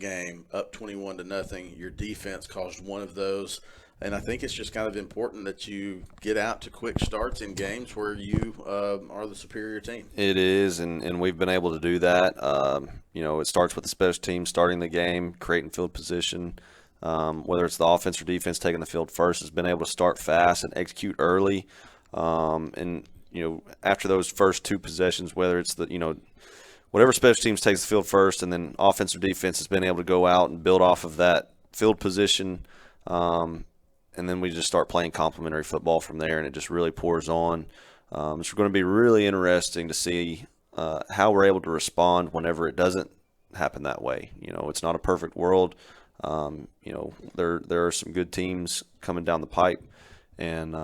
game, up 21-0. Your defense caused one of those. And I think it's just kind of important that you get out to quick starts in games where you are the superior team. It is, and we've been able to do that. It starts with the special team starting the game, creating field position. Whether it's the offense or defense taking the field first, has been able to start fast and execute early. After those first two possessions, whether it's whatever special teams takes the field first, and then offense or defense has been able to go out and build off of that field position. And then we just start playing complementary football from there, and it just really pours on. It's going to be really interesting to see how we're able to respond whenever it doesn't happen that way. It's not a perfect world. There are some good teams coming down the pipe, and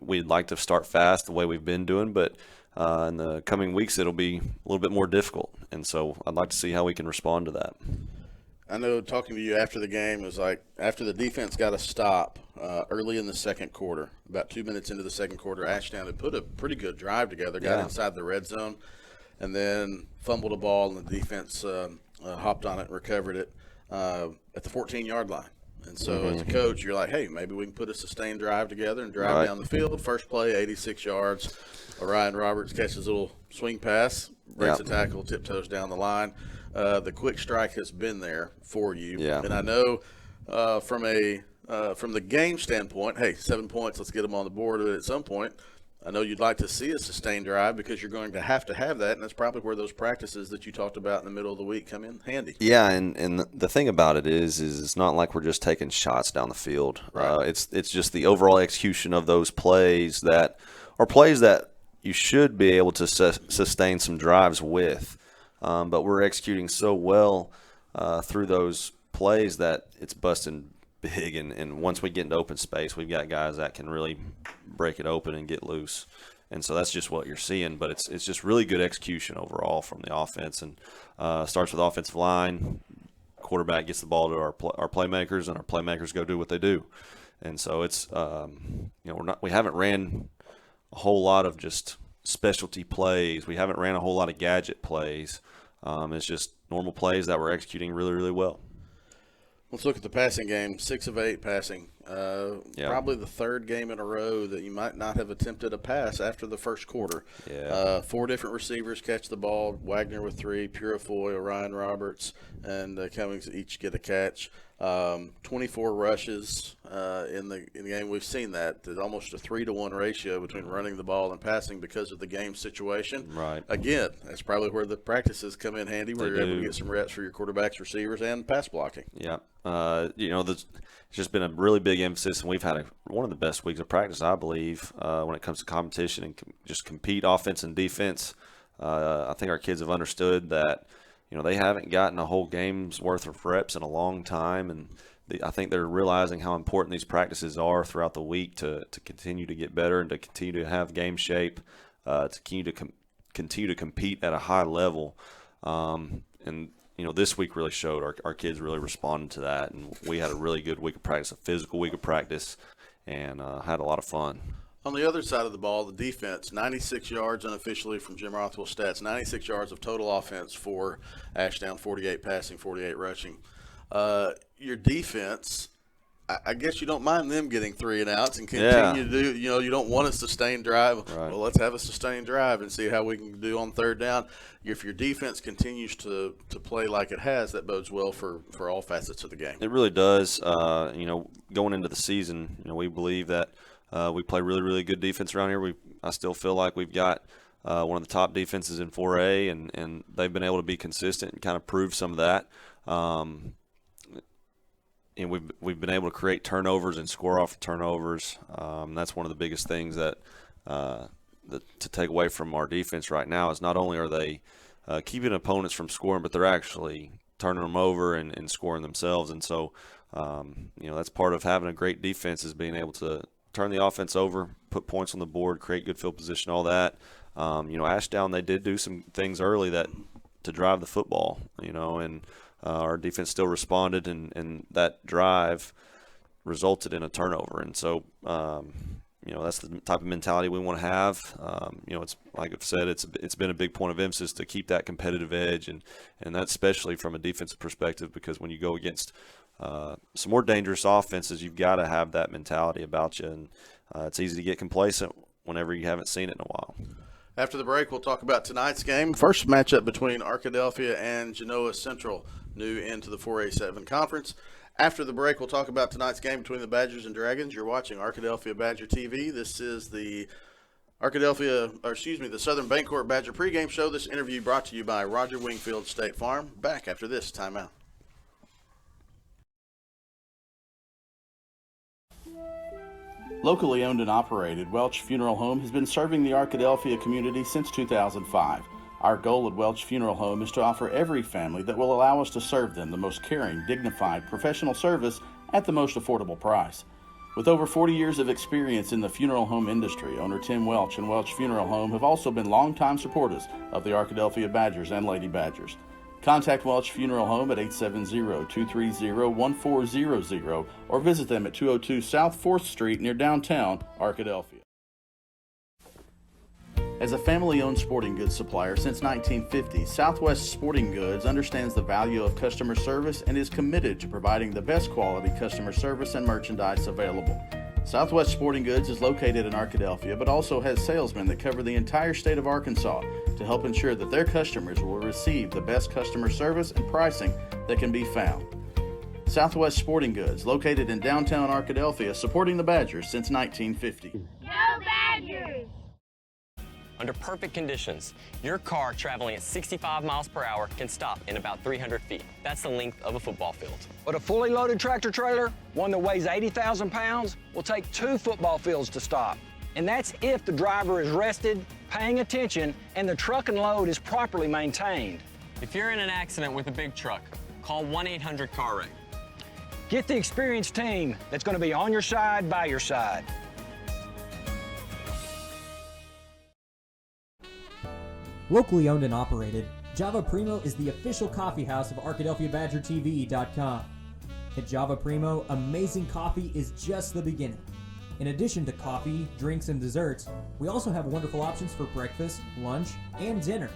we'd like to start fast the way we've been doing, but in the coming weeks it'll be a little bit more difficult, and so I'd like to see how we can respond to that. I know talking to you after the game was like after the defense got a stop early in the second quarter, about 2 minutes into the second quarter, Ashdown had put a pretty good drive together, got inside the red zone, and then fumbled a ball, and the defense hopped on it and recovered it at the 14-yard line. And so as a coach, you're like, hey, maybe we can put a sustained drive together and drive down the field. First play, 86 yards. Orion Roberts catches a little swing pass, breaks a tackle, tiptoes down the line. The quick strike has been there for you. Yeah. And I know from the game standpoint, hey, 7 points, let's get them on the board at some point. I know you'd like to see a sustained drive because you're going to have that, and that's probably where those practices that you talked about in the middle of the week come in handy. Yeah, and the thing about it is it's not like we're just taking shots down the field. Right. It's just the overall execution of those plays that are plays that you should be able to sustain some drives with. But we're executing so well through those plays that it's busting big. And once we get into open space, we've got guys that can really break it open and get loose. And so that's just what you're seeing. But it's just really good execution overall from the offense. And starts with offensive line. Quarterback gets the ball to our playmakers, and our playmakers go do what they do. And so it's we haven't ran a whole lot of just specialty plays. We haven't ran a whole lot of gadget plays. It's just normal plays that we're executing really, really well. Let's look at the passing game. 6 of 8 passing. Probably the third game in a row that you might not have attempted a pass after the first quarter. Yeah. 4 different receivers catch the ball. Wagner with 3, Purifoy, Orion Roberts, and Cummings each get a catch. 24 rushes in the game. We've seen that. There's almost a 3-to-1 ratio between running the ball and passing because of the game situation. Right. Again, that's probably where the practices come in handy, where you're able to get some reps for your quarterbacks, receivers, and pass blocking. Yeah. It's just been a really big emphasis, and we've had one of the best weeks of practice, I believe, when it comes to competition and just compete offense and defense. I think our kids have understood that they haven't gotten a whole game's worth of reps in a long time, and I think they're realizing how important these practices are throughout the week to continue to get better and to continue to have game shape, to continue to compete at a high level. This week really showed our kids really responded to that, and we had a really good week of practice, a physical week of practice, and had a lot of fun. On the other side of the ball, the defense, 96 yards unofficially from Jim Rothwell stats, 96 yards of total offense for Ashdown, 48 passing, 48 rushing. Your defense, I guess you don't mind them getting 3 and outs and continue to do, you don't want a sustained drive. Right. Well, let's have a sustained drive and see how we can do on third down. If your defense continues to play like it has, that bodes well for all facets of the game. It really does. Going into the season, we believe that we play really, really good defense around here. I still feel like we've got one of the top defenses in 4A, and they've been able to be consistent and kind of prove some of that. And we've been able to create turnovers and score off turnovers. That's one of the biggest things that to take away from our defense right now is not only are they keeping opponents from scoring, but they're actually turning them over and scoring themselves. And so, that's part of having a great defense is being able to turn the offense over, put points on the board, create good field position, all that. Ashdown, they did do some things early to drive the football, and our defense still responded, and that drive resulted in a turnover. And so, that's the type of mentality we want to have. It's like I've said, it's been a big point of emphasis to keep that competitive edge, and that's especially from a defensive perspective, because when you go against some more dangerous offenses, you've got to have that mentality about you, and it's easy to get complacent whenever you haven't seen it in a while. After the break, we'll talk about tonight's game. First matchup between Arkadelphia and Genoa Central, new into the 4A7 conference. After the break, we'll talk about tonight's game between the Badgers and Dragons. You're watching Arkadelphia Badger TV. This is the the Southern Bancorp Badger pregame show. This interview brought to you by Roger Wingfield State Farm. Back after this timeout. Locally owned and operated, Welch Funeral Home has been serving the Arkadelphia community since 2005. Our goal at Welch Funeral Home is to offer every family that will allow us to serve them the most caring, dignified, professional service at the most affordable price. With over 40 years of experience in the funeral home industry, owner Tim Welch and Welch Funeral Home have also been longtime supporters of the Arkadelphia Badgers and Lady Badgers. Contact Welch Funeral Home at 870-230-1400 or visit them at 202 South 4th Street near downtown Arkadelphia. As a family-owned sporting goods supplier since 1950, Southwest Sporting Goods understands the value of customer service and is committed to providing the best quality customer service and merchandise available. Southwest Sporting Goods is located in Arkadelphia, but also has salesmen that cover the entire state of Arkansas to help ensure that their customers will receive the best customer service and pricing that can be found. Southwest Sporting Goods, located in downtown Arkadelphia, supporting the Badgers since 1950. Go Badgers! Under perfect conditions, your car traveling at 65 miles per hour can stop in about 300 feet. That's the length of a football field. But a fully loaded tractor trailer, one that weighs 80,000 pounds, will take 2 football fields to stop. And that's if the driver is rested, paying attention, and the truck and load is properly maintained. If you're in an accident with a big truck, call 1-800-CAR-WRECK. Get the experienced team that's going to be on your side, by your side. Locally owned and operated, Java Primo is the official coffee house of ArkadelphiaBadgerTV.com. At Java Primo, amazing coffee is just the beginning. In addition to coffee, drinks, and desserts, we also have wonderful options for breakfast, lunch, and dinner.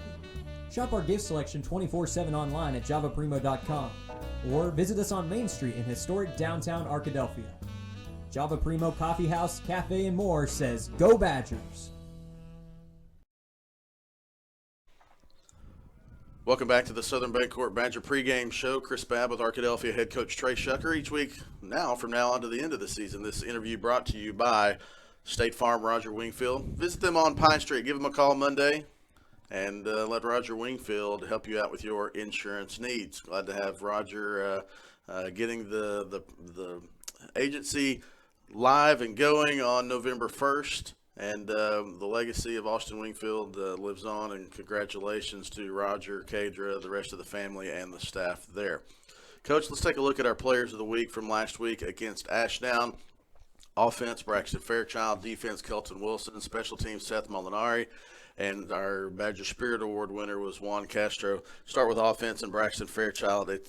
Shop our gift selection 24/7 online at javaprimo.com or visit us on Main Street in historic downtown Arkadelphia. Java Primo Coffee House, Cafe, and more says, Go Badgers! Welcome back to the Southern Bancorp Badger pregame show. Chris Babb with Arkadelphia head coach Trey Shucker. Each week from now on to the end of the season, this interview brought to you by State Farm Roger Wingfield. Visit them on Pine Street. Give them a call Monday and let Roger Wingfield help you out with your insurance needs. Glad to have Roger getting the agency live and going on November 1st. And the legacy of Austin Wingfield lives on, and congratulations to Roger, Kadra, the rest of the family, and the staff there. Coach, let's take a look at our players of the week from last week against Ashdown. Offense, Braxton Fairchild. Defense, Kelton Wilson. Special teams, Seth Molinari. And our Badger Spirit Award winner was Juan Castro. Start with offense and Braxton Fairchild. It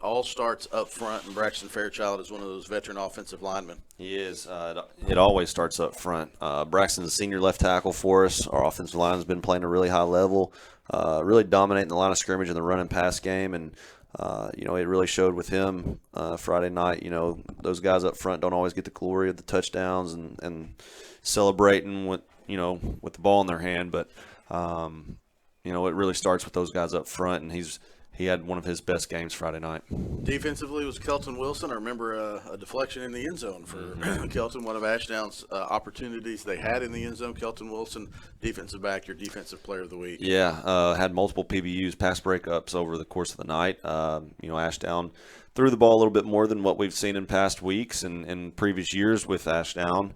all starts up front, and Braxton Fairchild is one of those veteran offensive linemen. He is. It always starts up front. Braxton's a senior left tackle for us. Our offensive line has been playing a really high level, really dominating the line of scrimmage in the run and pass game. And, it really showed with him Friday night. Those guys up front don't always get the glory of the touchdowns and celebrating with the ball in their hand, but it really starts with those guys up front, and he had one of his best games Friday night. Defensively was Kelton Wilson. I remember a deflection in the end zone for Kelton, one of Ashdown's opportunities they had in the end zone. Kelton Wilson, defensive back, your defensive player of the week. Yeah, had multiple PBUs, pass breakups over the course of the night. Ashdown threw the ball a little bit more than what we've seen in past weeks and in previous years with Ashdown.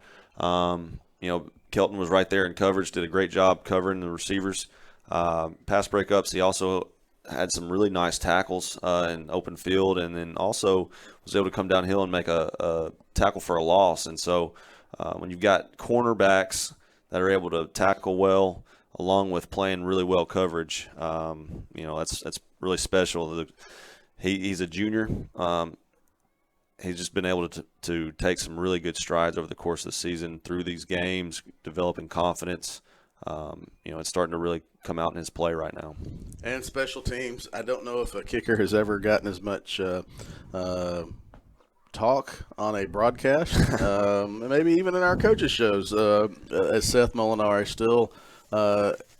Kelton was right there in coverage, did a great job covering the receivers. Pass breakups, he also had some really nice tackles in open field, and then also was able to come downhill and make a tackle for a loss. And so when you've got cornerbacks that are able to tackle well along with playing really well coverage, that's really special. He's a junior. he's just been able to take some really good strides over the course of the season through these games, developing confidence. It's starting to really come out in his play right now. And special teams, I don't know if a kicker has ever gotten as much talk on a broadcast, maybe even in our coaches' shows, as Seth Molinari, still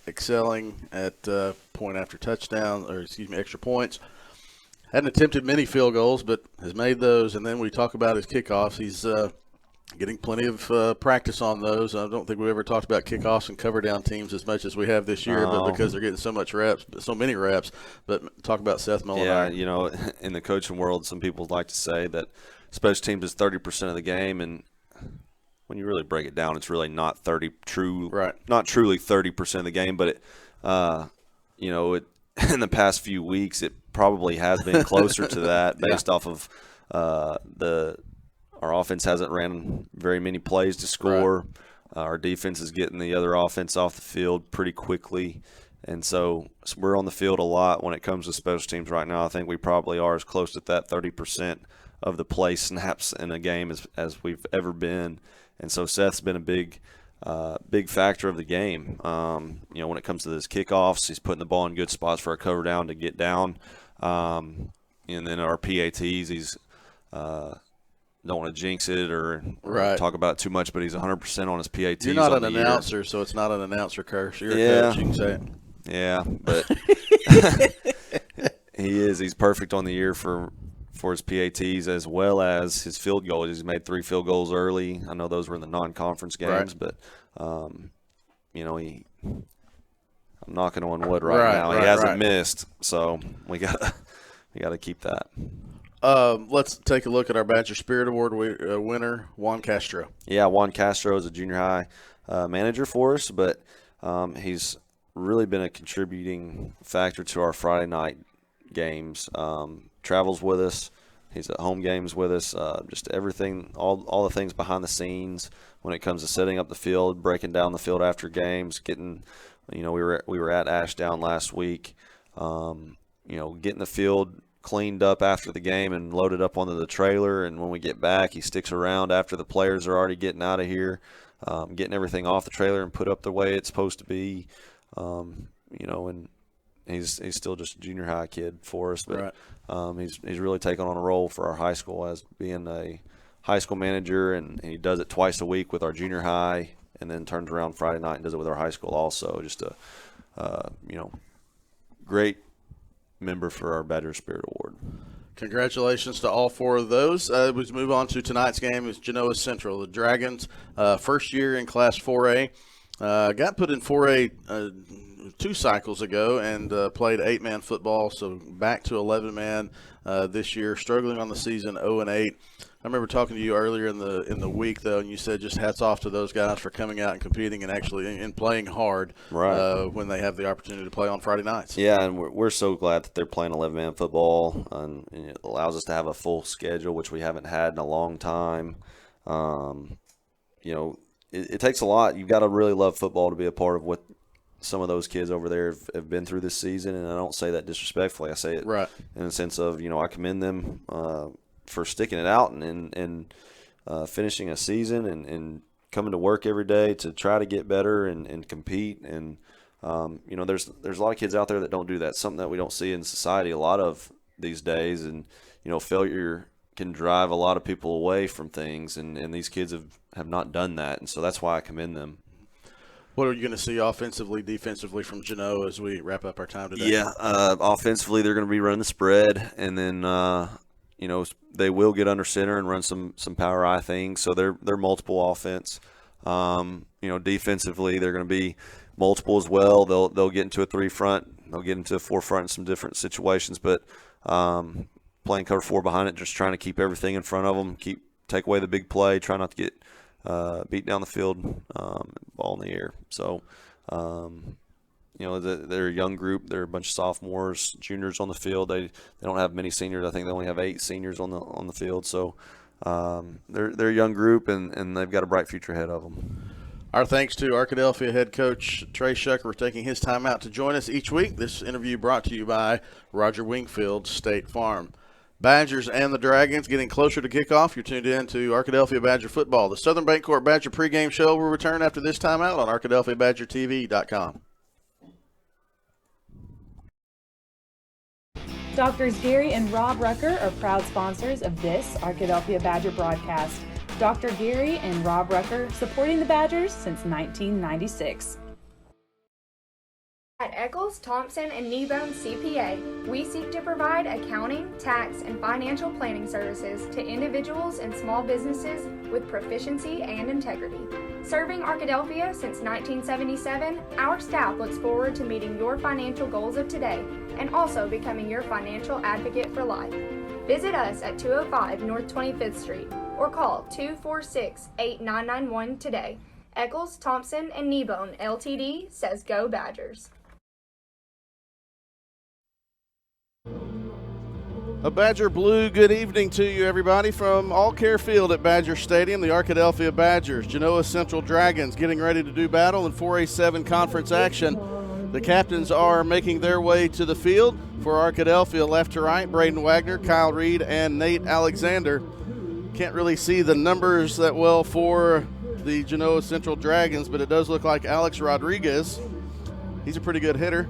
excelling at point after touchdown, extra points. Hadn't attempted many field goals, but has made those. And then we talk about his kickoffs. He's getting plenty of practice on those. I don't think we ever talked about kickoffs and cover down teams as much as we have this year, but because they're getting so many reps. But talk about Seth Molinari. Yeah, in the coaching world, some people like to say that special teams is 30% of the game, and when you really break it down, it's really not not truly 30% of the game. But in the past few weeks, it probably has been closer to that based off of our offense hasn't ran very many plays to score. Right. Our defense is getting the other offense off the field pretty quickly. And so we're on the field a lot when it comes to special teams right now. I think we probably are as close to that 30% of the play snaps in a game as we've ever been. And so Seth's been a big factor of the game. When it comes to his kickoffs, he's putting the ball in good spots for a cover down to get down. And then our PATs, he's don't want to jinx it or talk about it too much, but he's 100% on his PATs. You're not an announcer, so it's not an announcer curse. You're a coach, you can say it. Yeah, but he is. He's perfect on the year for his PATs as well as his field goals. He's made 3 field goals early. I know those were in the non-conference games, but I'm knocking on wood right now. He hasn't missed, so we gotta keep that. Let's take a look at our Badger Spirit Award winner, Juan Castro. Yeah, Juan Castro is a junior high manager for us, but he's really been a contributing factor to our Friday night games. Travels with us. He's at home games with us. Just everything, all the things behind the scenes when it comes to setting up the field, breaking down the field after games, getting, we were at Ashdown last week, getting the field cleaned up after the game and loaded up onto the trailer. And when we get back, he sticks around after the players are already getting out of here, getting everything off the trailer and put up the way it's supposed to be. And he's still just a junior high kid for us, but he's really taken on a role for our high school as being a high school manager, and he does it twice a week with our junior high, and then turns around Friday night and does it with our high school also. Just a great member for our Badger Spirit Award. Congratulations to all 4 of those. We move on to tonight's game. Is Genoa Central. The Dragons, first year in Class 4A, got put in 4A 2 cycles ago and played 8-man football, so back to 11-man this year, struggling on the season, 0-8. I remember talking to you earlier in the week, though, and you said just hats off to those guys for coming out and competing and actually and playing hard when they have the opportunity to play on Friday nights. Yeah, and we're so glad that they're playing 11-man football, and it allows us to have a full schedule, which we haven't had in a long time. It takes a lot. You've got to really love football to be a part of what some of those kids over there have been through this season, and I don't say that disrespectfully. I say it in the sense of, I commend them for sticking it out and finishing a season and coming to work every day to try to get better and compete. And, there's a lot of kids out there that don't do that, something that we don't see in society a lot of these days. And, failure can drive a lot of people away from things, and these kids have not done that. And so that's why I commend them. What are you going to see offensively, defensively from Genoa as we wrap up our time today? Yeah, offensively they're going to be running the spread, and then they will get under center and run some power eye things. So they're multiple offense. Defensively they're going to be multiple as well. They'll get into a 3 front, they'll get into a 4 front in some different situations, but playing cover 4 behind it, just trying to keep everything in front of them, take away the big play, try not to get beat down the field, ball in the air. So, they're a young group. They're a bunch of sophomores, juniors on the field. They don't have many seniors. I think they only have 8 seniors on the field. So, they're a young group, and they've got a bright future ahead of them. Our thanks to Arkadelphia head coach Trey Shucker for taking his time out to join us each week. This interview brought to you by Roger Wingfield State Farm. Badgers and the Dragons getting closer to kickoff. You're tuned in to Arkadelphia Badger football. The Southern Bancorp Badger pregame show will return after this timeout on ArkadelphiaBadgerTV.com. Doctors Gary and Rob Rucker are proud sponsors of this Arkadelphia Badger broadcast. Dr. Gary and Rob Rucker supporting the Badgers since 1996. At Eccles, Thompson, and Kneebone CPA, we seek to provide accounting, tax, and financial planning services to individuals and small businesses with proficiency and integrity. Serving Arkadelphia since 1977, our staff looks forward to meeting your financial goals of today and also becoming your financial advocate for life. Visit us at 205 North 25th Street or call 246-8991 today. Eccles, Thompson, and Kneebone LTD says Go Badgers. A Badger Blue good evening to you, everybody, from All Care Field at Badger Stadium. The Arkadelphia Badgers, Genoa Central Dragons getting ready to do battle in 4A7 conference action. The captains are making their way to the field. For Arkadelphia, left to right, Braden Wagner, Kyle Reed, and Nate Alexander. Can't really see the numbers that well for the Genoa Central Dragons, but it does look like Alex Rodriguez. He's a pretty good hitter.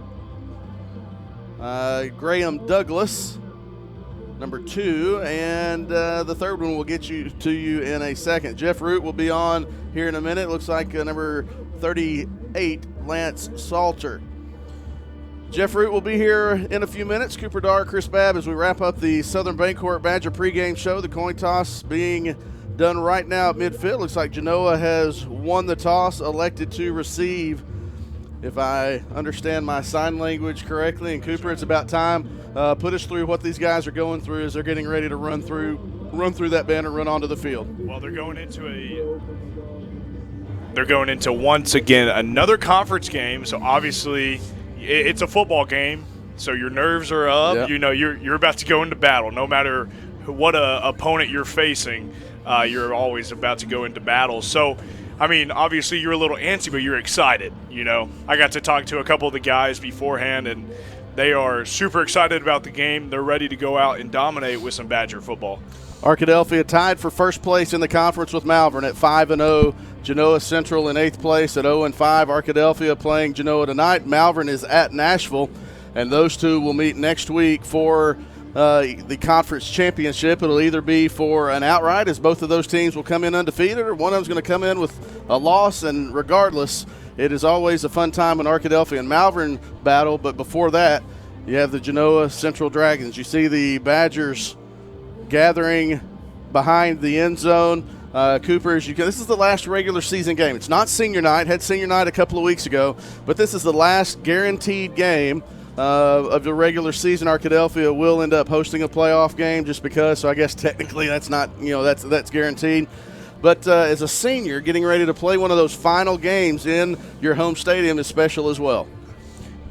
Graham Douglas, number 2, and the third one will get to you in a second. Jeff Root will be on here in a minute. Looks like number 38, Lance Salter. Jeff Root will be here in a few minutes. Cooper Dar, Chris Babb, as we wrap up the Southern Bancorp Badger pregame show. The coin toss being done right now at midfield. Looks like Genoa has won the toss, elected to receive, if I understand my sign language correctly. And Cooper, it's about time. Put us through what these guys are going through as they're getting ready to run through that banner, run onto the field. Well, they're going into once again another conference game. So obviously, it's a football game. So your nerves are up. Yep. You know you're about to go into battle. No matter what opponent you're facing, you're always about to go into battle. So, I mean, obviously you're a little antsy, but you're excited. You know, I got to talk to a couple of the guys beforehand, and they are super excited about the game. They're ready to go out and dominate with some Badger football. Arkadelphia tied for first place in the conference with Malvern at 5-0. Genoa Central in 8th place at 0-5. Arkadelphia playing Genoa tonight. Malvern is at Nashville, and those two will meet next week for the conference championship. It'll either be for an outright, as both of those teams will come in undefeated, or one of them's going to come in with a loss. And regardless, it is always a fun time when Arkadelphia and Malvern battle. But before that, you have the Genoa Central Dragons. You see the Badgers gathering behind the end zone. Cooper, this is the last regular season game. It's not senior night. Had senior night a couple of weeks ago, but this is the last guaranteed game of the regular season. Arkadelphia will end up hosting a playoff game just because, so I guess technically that's not, that's guaranteed. But as a senior, getting ready to play one of those final games in your home stadium is special as well.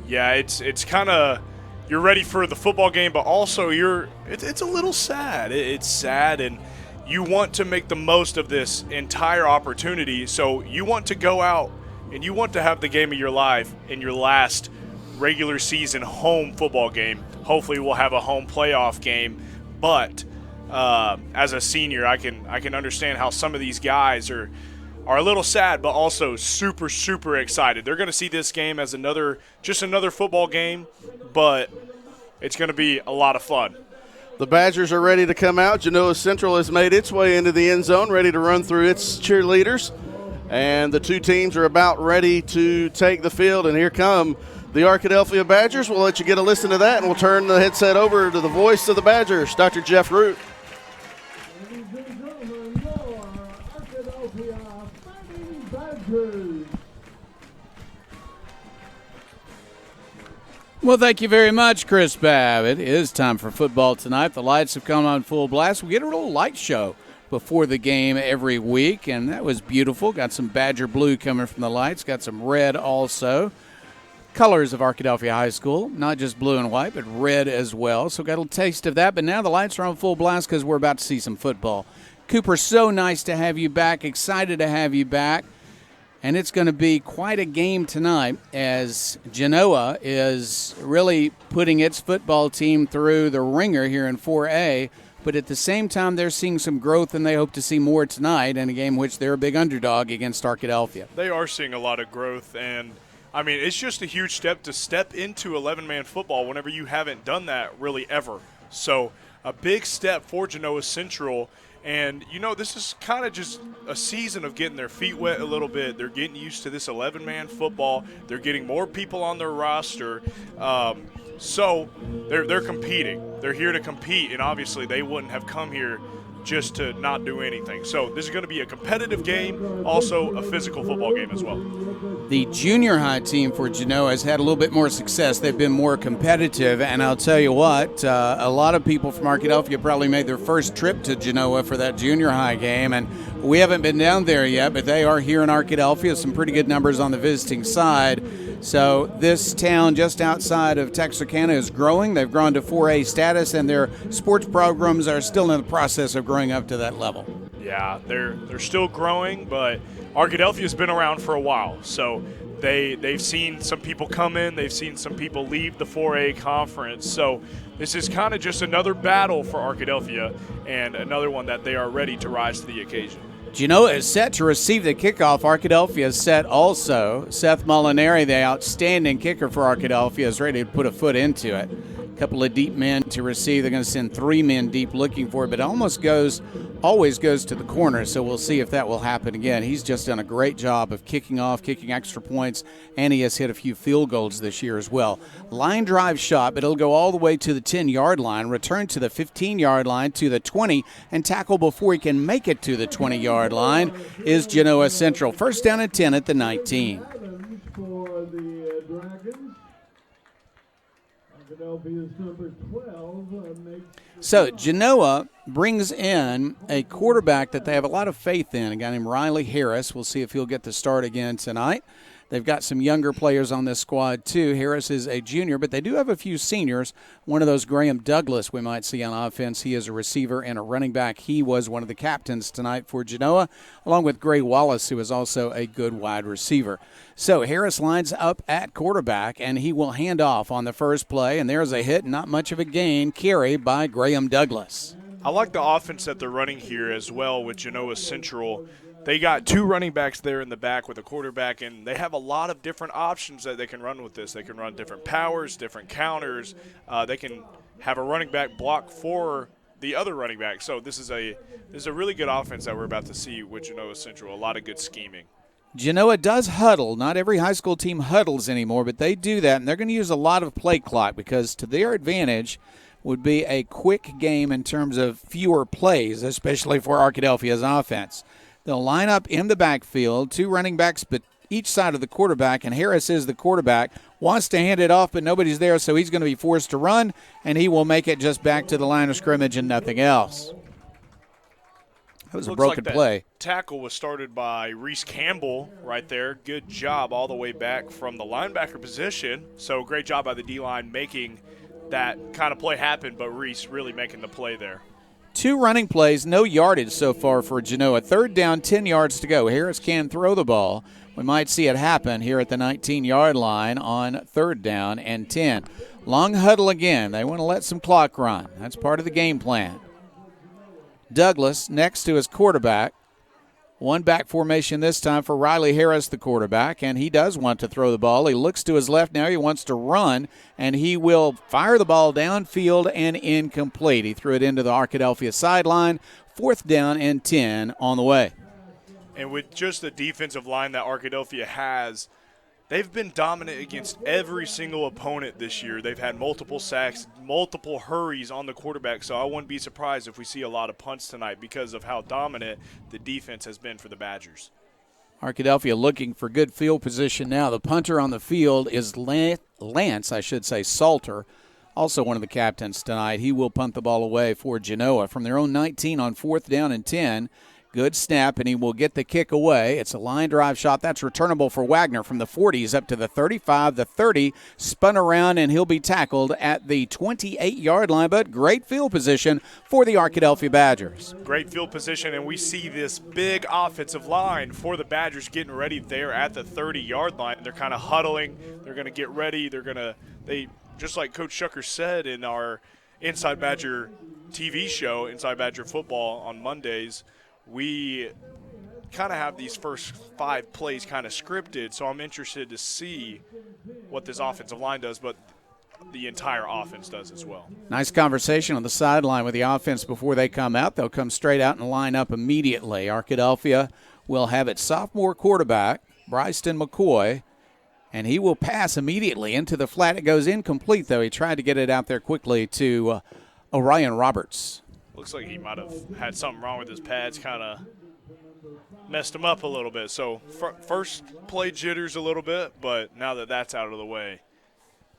Yeah, it's kind of, you're ready for the football game, but also it's a little sad. It's sad, and you want to make the most of this entire opportunity. So you want to go out and you want to have the game of your life in your last regular season home football game. Hopefully we'll have a home playoff game, but as a senior, I can understand how some of these guys are a little sad, but also super, super excited. They're going to see this game as just another football game, but it's going to be a lot of fun. The Badgers are ready to come out. Genoa Central has made its way into the end zone, ready to run through its cheerleaders. And the two teams are about ready to take the field. And here come the Arkadelphia Badgers. We'll let you get a listen to that, and we'll turn the headset over to the voice of the Badgers, Dr. Jeff Root. Ladies and gentlemen, your Arkadelphia Fighting Badgers. Well, thank you very much, Chris Babb. It is time for football tonight. The lights have come on full blast. We get a little light show before the game every week, and that was beautiful. Got some Badger blue coming from the lights. Got some red also. Colors of Arkadelphia High School, not just blue and white, but red as well. So got a little taste of that, but now the lights are on full blast because we're about to see some football. Cooper, so nice to have you back. Excited to have you back. And it's going to be quite a game tonight as Genoa is really putting its football team through the ringer here in 4A. But at the same time, they're seeing some growth, and they hope to see more tonight in a game which they're a big underdog against Arkadelphia. They are seeing a lot of growth, and, I mean, it's just a huge step to step into 11-man football whenever you haven't done that really ever. So a big step for Genoa Central. And, you know, this is kind of just a season of getting their feet wet a little bit. They're getting used to this 11-man football. They're getting more people on their roster. So they're competing. They're here to compete, and obviously they wouldn't have come here just to not do anything. So this is going to be a competitive game, also a physical football game as well. The junior high team for Genoa has had a little bit more success. They've been more competitive, and I'll tell you what, a lot of people from Arkadelphia probably made their first trip to Genoa for that junior high game, and we haven't been down there yet, but they are here in Arkadelphia, some pretty good numbers on the visiting side. So this town just outside of Texarkana is growing. They've grown to 4A status, and their sports programs are still in the process of growing up to that level. Yeah, they're still growing, but Arkadelphia's been around for a while. So they've seen some people come in. They've seen some people leave the 4A conference. So this is kind of just another battle for Arkadelphia and another one that they are ready to rise to the occasion. Genoa is set to receive the kickoff. Arkadelphia is set also. Seth Molinari, the outstanding kicker for Arkadelphia, is ready to put a foot into it. A couple of deep men to receive. They're going to send 3 men deep looking for it, but it always goes to the corner, so we'll see if that will happen again. He's just done a great job of kicking off, kicking extra points, and he has hit a few field goals this year as well. Line drive shot, but it'll go all the way to the 10-yard line, return to the 15-yard line, to the 20, and tackle before he can make it to the 20-yard line is Genoa Central. First down and 10 at the 19. For the Dragons. Arkadelphia's number 12 makes. So Genoa brings in a quarterback that they have a lot of faith in, a guy named Riley Harris. We'll see if he'll get the start again tonight. They've got some younger players on this squad, too. Harris is a junior, but they do have a few seniors. One of those, Graham Douglas, we might see on offense. He is a receiver and a running back. He was one of the captains tonight for Genoa, along with Gray Wallace, who is also a good wide receiver. So Harris lines up at quarterback, and he will hand off on the first play, and there's a hit, not much of a gain, carry by Graham Douglas. I like the offense that they're running here as well with Genoa Central. They got 2 running backs there in the back with a quarterback, and they have a lot of different options that they can run with this. They can run different powers, different counters. They can have a running back block for the other running back. So this is a really good offense that we're about to see with Genoa Central. A lot of good scheming. Genoa does huddle. Not every high school team huddles anymore, but they do that, and they're going to use a lot of play clock because to their advantage would be a quick game in terms of fewer plays, especially for Arkadelphia's offense. They'll line up in the backfield, 2 running backs, but each side of the quarterback, and Harris is the quarterback, wants to hand it off, but nobody's there, so he's going to be forced to run, and he will make it just back to the line of scrimmage and nothing else. That was a broken play. Tackle was started by Reese Campbell right there. Good job all the way back from the linebacker position. So great job by the D-line making that kind of play happen, but Reese really making the play there. 2 running plays, no yardage so far for Genoa. 3rd down, 10 yards to go. Harris can throw the ball. We might see it happen here at the 19-yard line on 3rd down and 10. Long huddle again. They want to let some clock run. That's part of the game plan. Douglas next to his quarterback. 1 back formation this time for Riley Harris, the quarterback, and he does want to throw the ball. He looks to his left now. He wants to run, and he will fire the ball downfield and incomplete. He threw it into the Arkadelphia sideline. 4th down and 10 on the way. And with just the defensive line that Arkadelphia has, they've been dominant against every single opponent this year. They've had multiple sacks, multiple hurries on the quarterback, so I wouldn't be surprised if we see a lot of punts tonight because of how dominant the defense has been for the Badgers. Arkadelphia looking for good field position now. The punter on the field is Lance Salter, also one of the captains tonight. He will punt the ball away for Genoa from their own 19 on 4th down and 10. Good snap, and he will get the kick away. It's a line drive shot. That's returnable for Wagner from the 40s up to the 35, the 30, spun around, and he'll be tackled at the 28-yard line, but great field position for the Arkadelphia Badgers. Great field position, and we see this big offensive line for the Badgers getting ready there at the 30-yard line. They're kind of huddling. They're going to get ready. They just like Coach Shucker said in our Inside Badger TV show, Inside Badger Football on Mondays, we kind of have these first 5 plays kind of scripted, so I'm interested to see what this offensive line does, but the entire offense does as well. Nice conversation on the sideline with the offense before they come out. They'll come straight out and line up immediately. Arkadelphia will have its sophomore quarterback, Bryston McCoy, and he will pass immediately into the flat. It goes incomplete, though. He tried to get it out there quickly to Orion Roberts. Looks like he might have had something wrong with his pads, kind of messed him up a little bit. So first play jitters a little bit, but now that that's out of the way,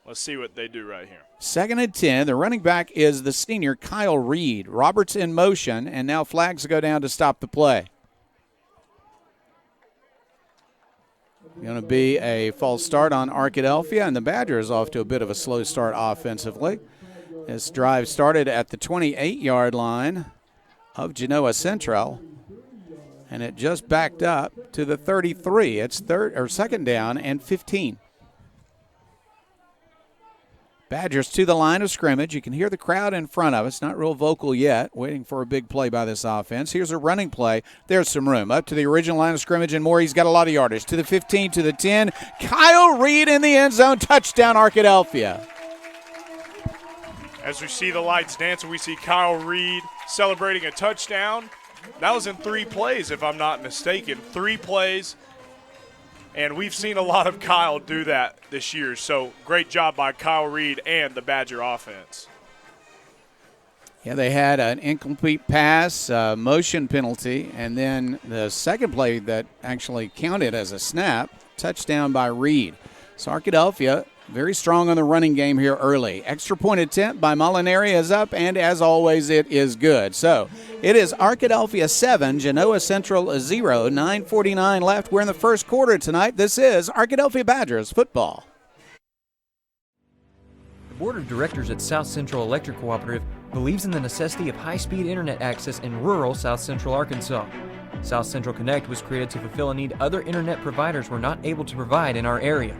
let's see what they do right here. 2nd and 10. The running back is the senior Kyle Reed. Roberts in motion, and now flags go down to stop the play. Going to be a false start on Arkadelphia, and the Badgers off to a bit of a slow start offensively. This drive started at the 28-yard line of Central, and it just backed up to the 33. It's 2nd down and 15. Badgers to the line of scrimmage. You can hear the crowd in front of us, not real vocal yet, waiting for a big play by this offense. Here's a running play. There's some room. Up to the original line of scrimmage and more. He's got a lot of yardage. To the 15, to the 10. Kyle Reed in the end zone. Touchdown, Arkadelphia. As we see the lights dancing, we see Kyle Reed celebrating a touchdown. That was in 3 plays, if I'm not mistaken. 3 plays, and we've seen a lot of Kyle do that this year. So great job by Kyle Reed and the Badger offense. Yeah, they had an incomplete pass, motion penalty, and then the second play that actually counted as a snap, touchdown by Reed. So Arkadelphia very strong on the running game here early. Extra point attempt by Molinari is up, and as always, it is good. So it is Arkadelphia 7, Genoa Central 0, 9:49 left. We're in the first quarter tonight. This is Arkadelphia Badgers football. The Board of Directors at South Central Electric Cooperative believes in the necessity of high-speed internet access in rural South Central Arkansas. South Central Connect was created to fulfill a need other internet providers were not able to provide in our area.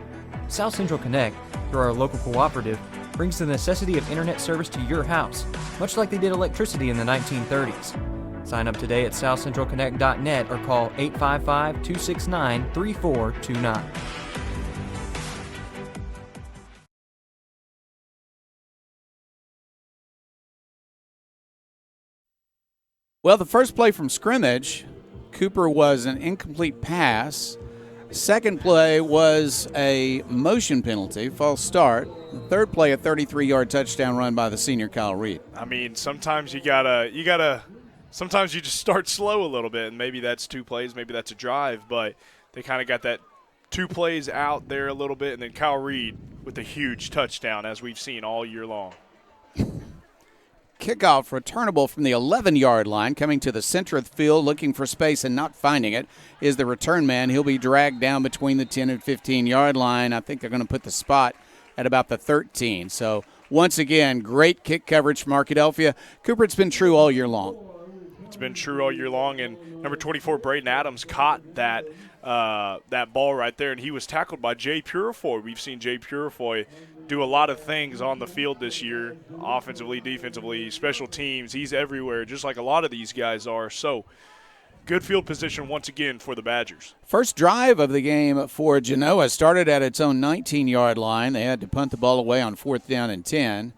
South Central Connect, through our local cooperative, brings the necessity of internet service to your house, much like they did electricity in the 1930s. Sign up today at southcentralconnect.net or call 855-269-3429. Well, the first play from scrimmage, Cooper was an incomplete pass. Second play was a motion penalty, false start. The third play, a 33-yard touchdown run by the senior Kyle Reed. I mean, sometimes you gotta sometimes you just start slow a little bit, and maybe that's 2 plays, maybe that's a drive, but they kind of got that 2 plays out there a little bit, and then Kyle Reed with a huge touchdown, as we've seen all year long. Kickoff returnable from the 11-yard line, coming to the center of the field, looking for space and not finding it, is the return man. He'll be dragged down between the 10 and 15-yard line. I think they're going to put the spot at about the 13. So, once again, great kick coverage from Arkadelphia. Cooper, it's been true all year long. It's been true all year long, and number 24, Braden Adams, caught that ball right there, and he was tackled by Jay Purifoy. We've seen Jay Purifoy do a lot of things on the field this year, offensively, defensively, special teams. He's everywhere, just like a lot of these guys are. So, good field position once again for the Badgers. First drive of the game for Genoa started at its own 19-yard line. They had to punt the ball away on 4th down and 10.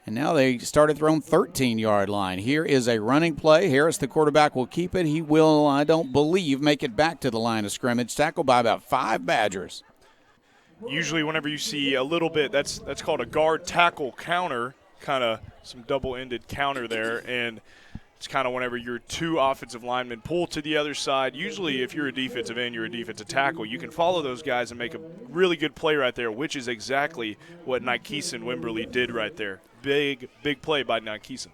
And now they started their own 13-yard line. Here is a running play. Harris, the quarterback, will keep it. He will, I don't believe, make it back to the line of scrimmage. Tackled by about 5 Badgers. Usually whenever you see a little bit, that's called a guard tackle counter, kind of some double-ended counter there. And it's kind of whenever your 2 offensive linemen pull to the other side. Usually if you're a defensive end, you're a defensive tackle. You can follow those guys and make a really good play right there, which is exactly what Nykeeson Wimberly did right there. Big play by Nykeeson.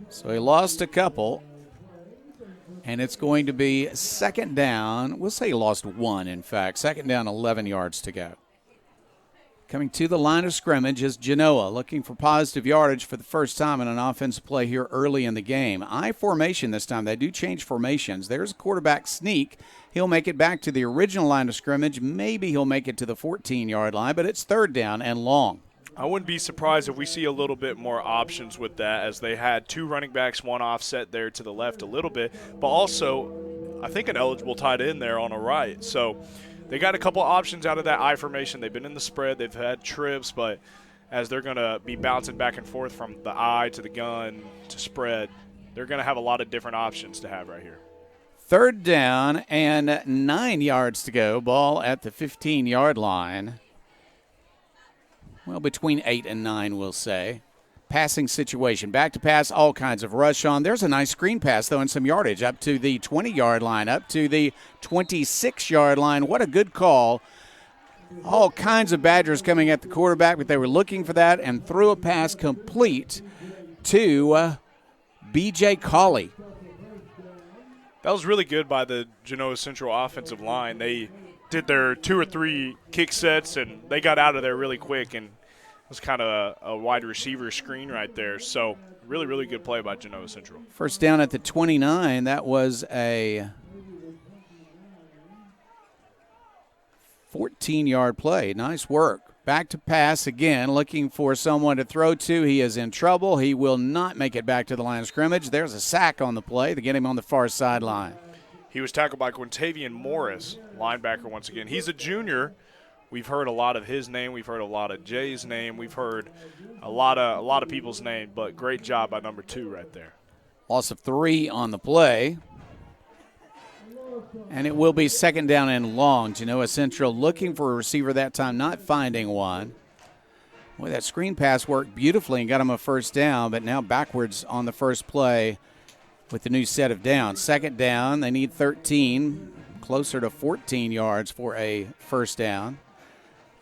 So he lost a couple. And it's going to be second down. We'll say he lost one, in fact. Second down, 11 yards to go. Coming to the line of scrimmage is Genoa, looking for positive yardage for the first time in an offensive play here early in the game. I formation this time. They do change formations. There's a quarterback sneak. He'll make it back to the original line of scrimmage. Maybe he'll make it to the 14-yard line, but it's third down and long. I wouldn't be surprised if we see a little bit more options with that, as they had two running backs, one offset there to the left a little bit, but also I think an eligible tight end there on the right. So they got a couple options out of that I formation. They've been in the spread. They've had trips, but as they're going to be bouncing back and forth from the I to the gun to spread, they're going to have a lot of different options to have right here. Third down and 9 yards to go. Ball at the 15-yard line. Well, between 8 and 9, we'll say. Passing situation. Back to pass, all kinds of rush on. There's a nice screen pass, though, and some yardage up to the 20-yard line, up to the 26-yard line. What a good call. All kinds of Badgers coming at the quarterback, but they were looking for that and threw a pass complete to B.J. Cawley. That was really good by the Genoa Central offensive line. They did their 2 or 3 kick sets, and they got out of there really quick, and it was kind of a wide receiver screen right there. So really, really good play by Genoa Central. First down at the 29. That was a 14-yard play. Nice work. Back to pass again, looking for someone to throw to. He is in trouble. He will not make it back to the line of scrimmage. There's a sack on the play to get him on the far sideline. He was tackled by Quintavian Morris, linebacker once again. He's a junior. We've heard a lot of his name. We've heard a lot of Jay's name. We've heard a lot of people's name, but great job by number 2 right there. Loss of 3 on the play. And it will be second down and long. Genoa Central looking for a receiver that time, not finding one. Boy, that screen pass worked beautifully and got him a first down, but now backwards on the first play with the new set of downs. Second down, they need 13, closer to 14 yards for a first down.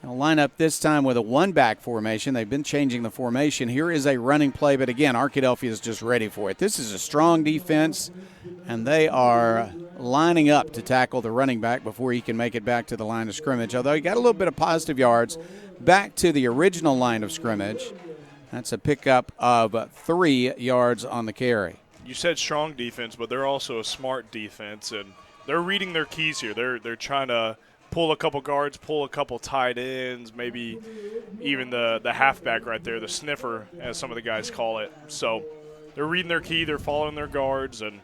They'll line up this time with a one-back formation. They've been changing the formation. Here is a running play, but again, Arkadelphia is just ready for it. This is a strong defense, and they are lining up to tackle the running back before he can make it back to the line of scrimmage. Although he got a little bit of positive yards back to the original line of scrimmage. That's a pickup of 3 yards on the carry. You said strong defense, but they're also a smart defense, and they're reading their keys here. They're trying to pull a couple guards, pull a couple tight ends, maybe even the halfback right there, the sniffer, as some of the guys call it. So they're reading their key, they're following their guards, and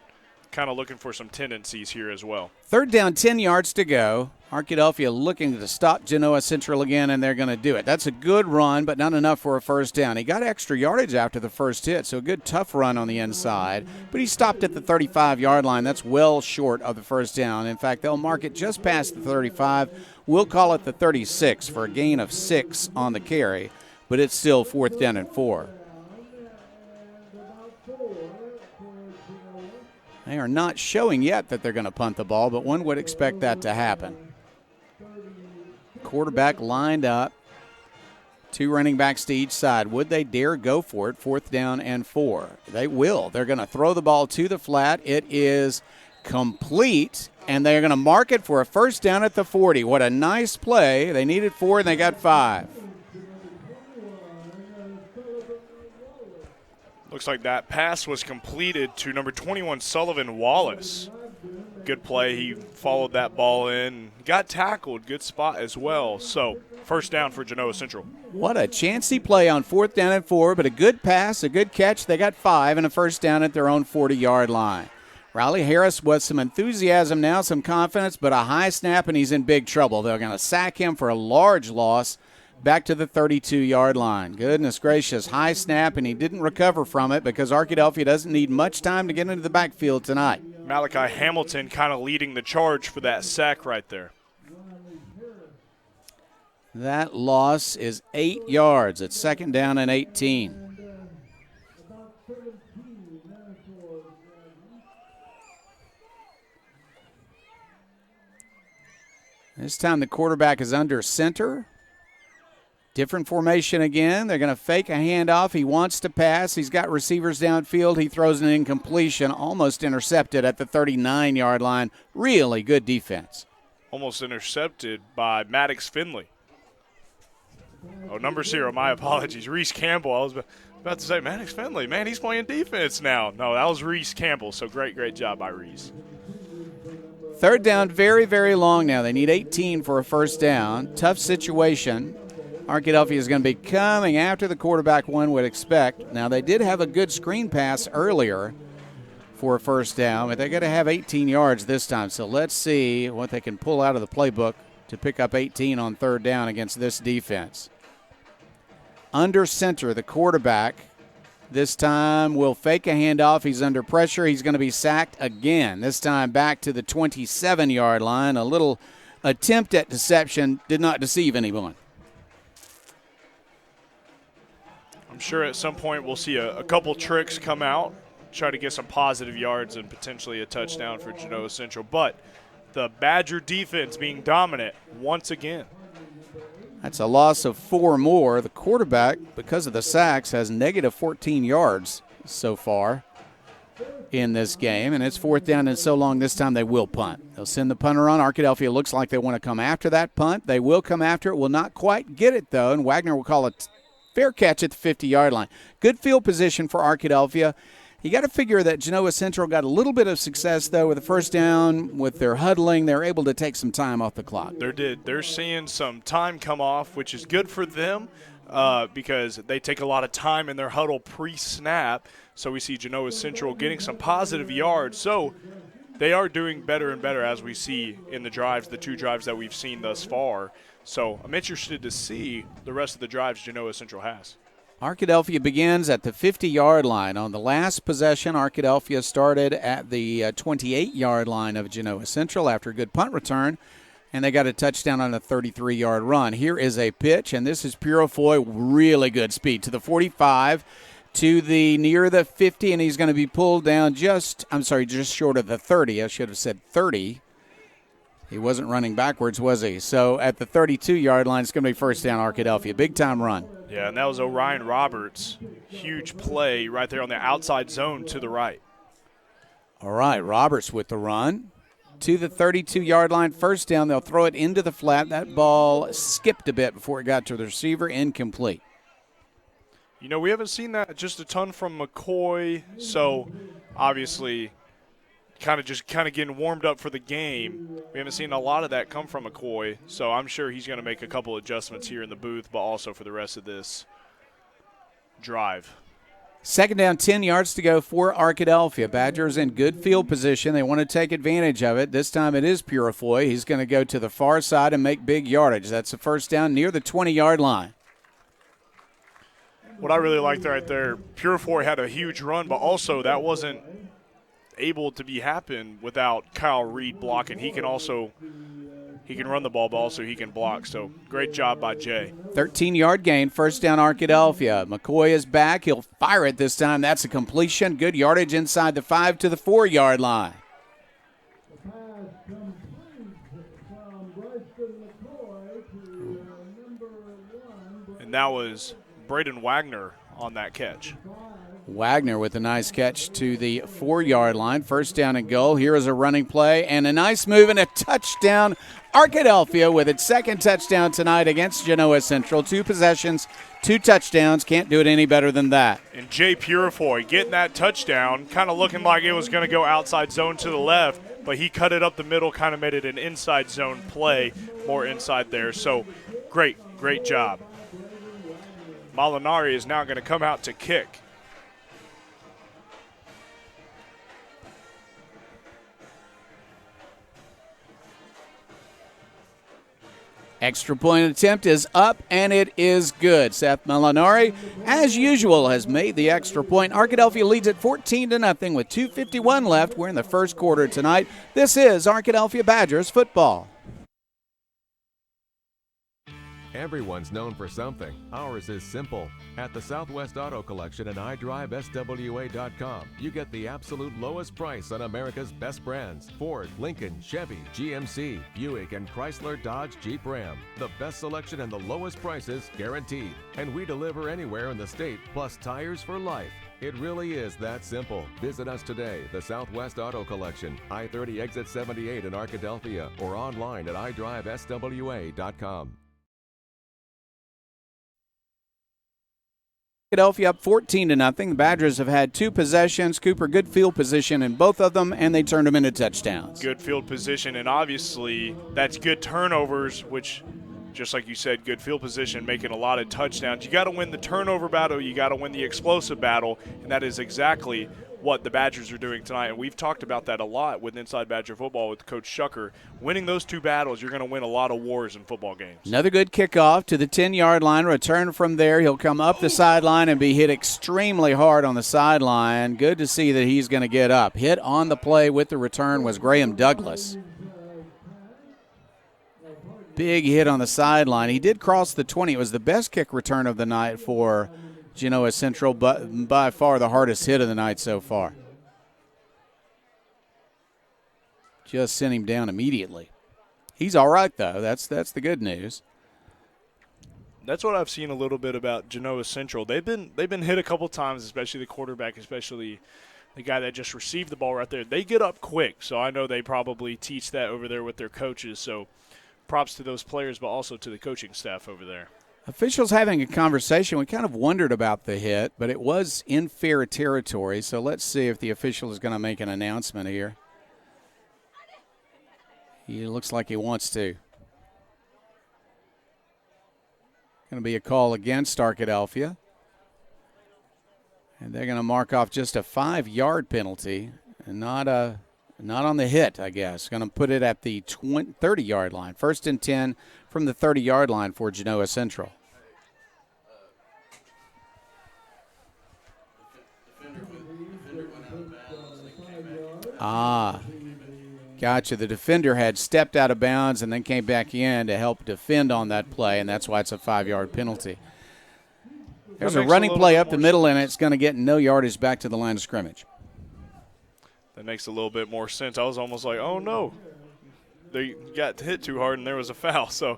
kind of looking for some tendencies here as well. Third down, 10 yards to go. Arkadelphia looking to stop Genoa Central again, and they're going to do it. That's a good run, but not enough for a first down. He got extra yardage after the first hit, so a good tough run on the inside. But he stopped at the 35-yard line. That's well short of the first down. In fact, they'll mark it just past the 35. We'll call it the 36 for a gain of 6 on the carry, but it's still fourth down and 4. They are not showing yet that they're going to punt the ball, but one would expect that to happen. Quarterback lined up. 2 running backs to each side. Would they dare go for it? Fourth down and 4. They will. They're going to throw the ball to the flat. It is complete, and they're going to mark it for a first down at the 40. What a nice play. They needed 4, and they got 5. Looks like that pass was completed to number 21, Sullivan Wallace. Good play. He followed that ball in. Got tackled. Good spot as well. So, first down for Genoa Central. What a chancy play on fourth down and 4, but a good pass, a good catch. They got 5 and a first down at their own 40-yard line. Riley Harris with some enthusiasm now, some confidence, but a high snap, and he's in big trouble. They're going to sack him for a large loss back to the 32-yard line. Goodness gracious, high snap, and he didn't recover from it because Arkadelphia doesn't need much time to get into the backfield tonight. Malachi Hamilton kind of leading the charge for that sack right there. That loss is 8 yards. It's second down and 18. This time the quarterback is under center. Different formation again. They're going to fake a handoff. He wants to pass. He's got receivers downfield. He throws an incompletion, almost intercepted at the 39-yard line. Really good defense. Almost intercepted by Maddox Finley. Oh, number 0, my apologies. Reese Campbell. I was about to say Maddox Finley. Man, he's playing defense now. No, that was Reese Campbell, so great job by Reese. Third down, very, very long now. They need 18 for a first down. Tough situation. Arkadelphia is going to be coming after the quarterback, one would expect. Now, they did have a good screen pass earlier for a first down, but they got to have 18 yards this time. So let's see what they can pull out of the playbook to pick up 18 on third down against this defense. Under center, the quarterback this time will fake a handoff. He's under pressure. He's going to be sacked again, this time back to the 27-yard line. A little attempt at deception did not deceive anyone. I'm sure at some point we'll see a couple tricks come out, try to get some positive yards and potentially a touchdown for Genoa Central. But the Badger defense being dominant once again. That's a loss of 4 more. The quarterback, because of the sacks, has negative 14 yards so far in this game, and it's fourth down and so long. This time they will punt. They'll send the punter on. Arkadelphia looks like they want to come after that punt. They will come after it. Will not quite get it, though, and Wagner will call it fair catch at the 50-yard line. Good field position for Arkadelphia. You got to figure that Genoa Central got a little bit of success, though, with the first down, with their huddling. They're able to take some time off the clock. They're seeing some time come off, which is good for them because they take a lot of time in their huddle pre-snap. So we see Genoa Central getting some positive yards. So they are doing better and better as we see in the drives, the 2 drives that we've seen thus far. So I'm interested to see the rest of the drives Genoa Central has. Arkadelphia begins at the 50-yard line. On the last possession, Arkadelphia started at the 28-yard line of Genoa Central after a good punt return, and they got a touchdown on a 33-yard run. Here is a pitch, and this is Purifoy, really good speed, to the 45, to the near the 50, and he's going to be pulled down just short of the 30. I should have said 30. He wasn't running backwards, was he? So at the 32-yard line, it's going to be first down Arkadelphia. Big-time run. Yeah, and that was Orion Roberts. Huge play right there on the outside zone to the right. All right, Roberts with the run. To the 32-yard line, first down. They'll throw it into the flat. That ball skipped a bit before it got to the receiver, incomplete. You know, we haven't seen that just a ton from McCoy, so obviously kind of getting warmed up for the game. We haven't seen a lot of that come from McCoy, so I'm sure he's going to make a couple adjustments here in the booth, but also for the rest of this drive. Second down, 10 yards to go for Arkadelphia. Badgers in good field position. They want to take advantage of it. This time it is Purifoy. He's going to go to the far side and make big yardage. That's a first down near the 20-yard line. What I really liked right there, Purifoy had a huge run, but also that wasn't able to be happen without Kyle Reed blocking. He can run the ball, but also he can block. So great job by Jay. 13-yard gain, first down Arkadelphia. McCoy is back. He'll fire it this time. That's a completion. Good yardage inside the 5 to the 4-yard line. And that was Braden Wagner on that catch. Wagner with a nice catch to the 4-yard line. First down and goal. Here is a running play and a nice move and a touchdown. Arkadelphia with its second touchdown tonight against Genoa Central. 2 possessions, 2 touchdowns. Can't do it any better than that. And Jay Purifoy getting that touchdown, kind of looking like it was going to go outside zone to the left, but he cut it up the middle, kind of made it an inside zone play, more inside there. So great job. Molinari is now going to come out to kick. Extra point attempt is up, and it is good. Seth Molinari, as usual, has made the extra point. Arkadelphia leads at 14-0 with 2:51 left. We're in the first quarter tonight. This is Arkadelphia Badgers football. Everyone's known for something. Ours is simple. At the Southwest Auto Collection and iDriveSWA.com, you get the absolute lowest price on America's best brands: Ford, Lincoln, Chevy, GMC, Buick, and Chrysler, Dodge, Jeep, Ram. The best selection and the lowest prices guaranteed. And we deliver anywhere in the state, plus tires for life. It really is that simple. Visit us today, the Southwest Auto Collection, I-30 Exit 78 in Arkadelphia, or online at iDriveSWA.com. Philadelphia up 14-0. The Badgers have had 2 possessions. Cooper, good field position in both of them, and they turned them into touchdowns. Good field position, and obviously that's good turnovers, which, just like you said, good field position, making a lot of touchdowns. You got to win the turnover battle. You got to win the explosive battle, and that is exactly what the Badgers are doing tonight. And we've talked about that a lot with Inside Badger Football with Coach Shucker. Winning those 2 battles, you're going to win a lot of wars in football games. Another good kickoff to the 10-yard line. Return from there. He'll come up the sideline and be hit extremely hard on the sideline. Good to see that he's going to get up. Hit on the play with the return was Graham Douglas. Big hit on the sideline. He did cross the 20. It was the best kick return of the night for Genoa Central, but by far the hardest hit of the night so far. Just sent him down immediately. He's all right, though. That's the good news. That's what I've seen a little bit about Genoa Central. They've been hit a couple times, especially the quarterback, especially the guy that just received the ball right there. They get up quick, so I know they probably teach that over there with their coaches. So props to those players, but also to the coaching staff over there. Officials having a conversation. We kind of wondered about the hit, but it was in fair territory, so let's see if the official is going to make an announcement here. He looks like he wants to. Going to be a call against Arkadelphia. And they're going to mark off just a 5-yard penalty, and not on the hit, I guess. Going to put it at the 30-yard line. 1st and 10 from the 30-yard line for Genoa Central. Gotcha. The defender had stepped out of bounds and then came back in to help defend on that play, and that's why it's a 5-yard penalty. There's a running play up the middle, and it's going to get no yardage back to the line of scrimmage. That makes a little bit more sense. I was almost like, oh, no. They got hit too hard, and there was a foul. So,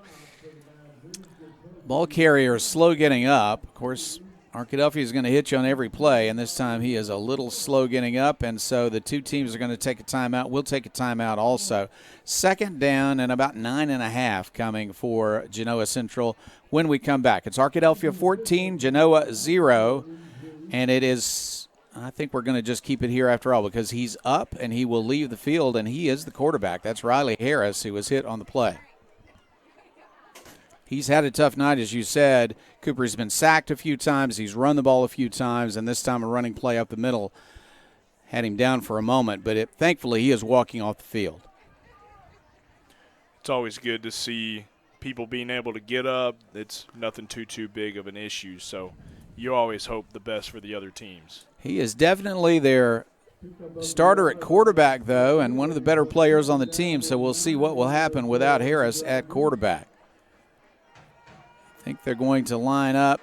ball carrier is slow getting up. Of course, Arkadelphia is going to hit you on every play, and this time he is a little slow getting up, and so the 2 teams are going to take a timeout. We'll take a timeout also. 2nd down and about 9.5 coming for Genoa Central when we come back. It's Arkadelphia 14, Genoa 0, and it is, I think we're going to just keep it here after all because he's up and he will leave the field, and he is the quarterback. That's Riley Harris, who was hit on the play. He's had a tough night, as you said. Cooper's been sacked a few times. He's run the ball a few times, and this time a running play up the middle had him down for a moment. But thankfully, he is walking off the field. It's always good to see people being able to get up. It's nothing too big of an issue. So you always hope the best for the other teams. He is definitely their starter at quarterback, though, and one of the better players on the team. So we'll see what will happen without Harris at quarterback. I think they're going to line up,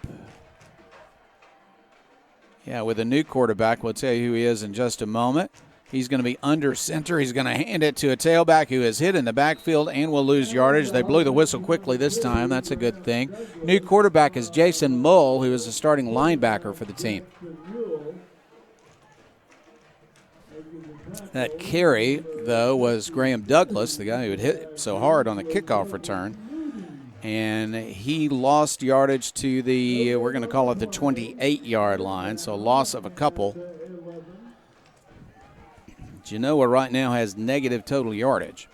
with a new quarterback. We'll tell you who he is in just a moment. He's going to be under center. He's going to hand it to a tailback who is hit in the backfield and will lose yardage. They blew the whistle quickly this time. That's a good thing. New quarterback is Jason Mull, who is the starting linebacker for the team. That carry, though, was Graham Douglas, the guy who had hit so hard on the kickoff return. And he lost yardage to the, we're going to call it the 28-yard line, so loss of a couple. Genoa right now has negative total yardage.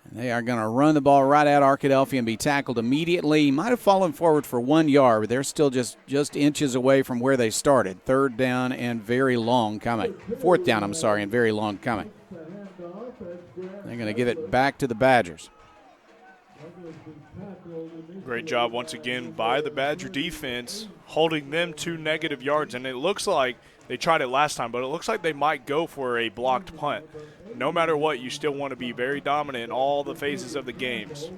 And they are going to run the ball right at Arkadelphia and be tackled immediately. He might have fallen forward for 1 yard, but they're still just inches away from where they started. 3rd down and very long coming. 4th down, and very long coming. They're going to give it back to the Badgers. Great job once again by the Badger defense. holding them 2 negative yards. And it looks like they tried it last time, but it looks like they might go for a blocked punt. No matter what, you still want to be very dominant in all the phases of the games.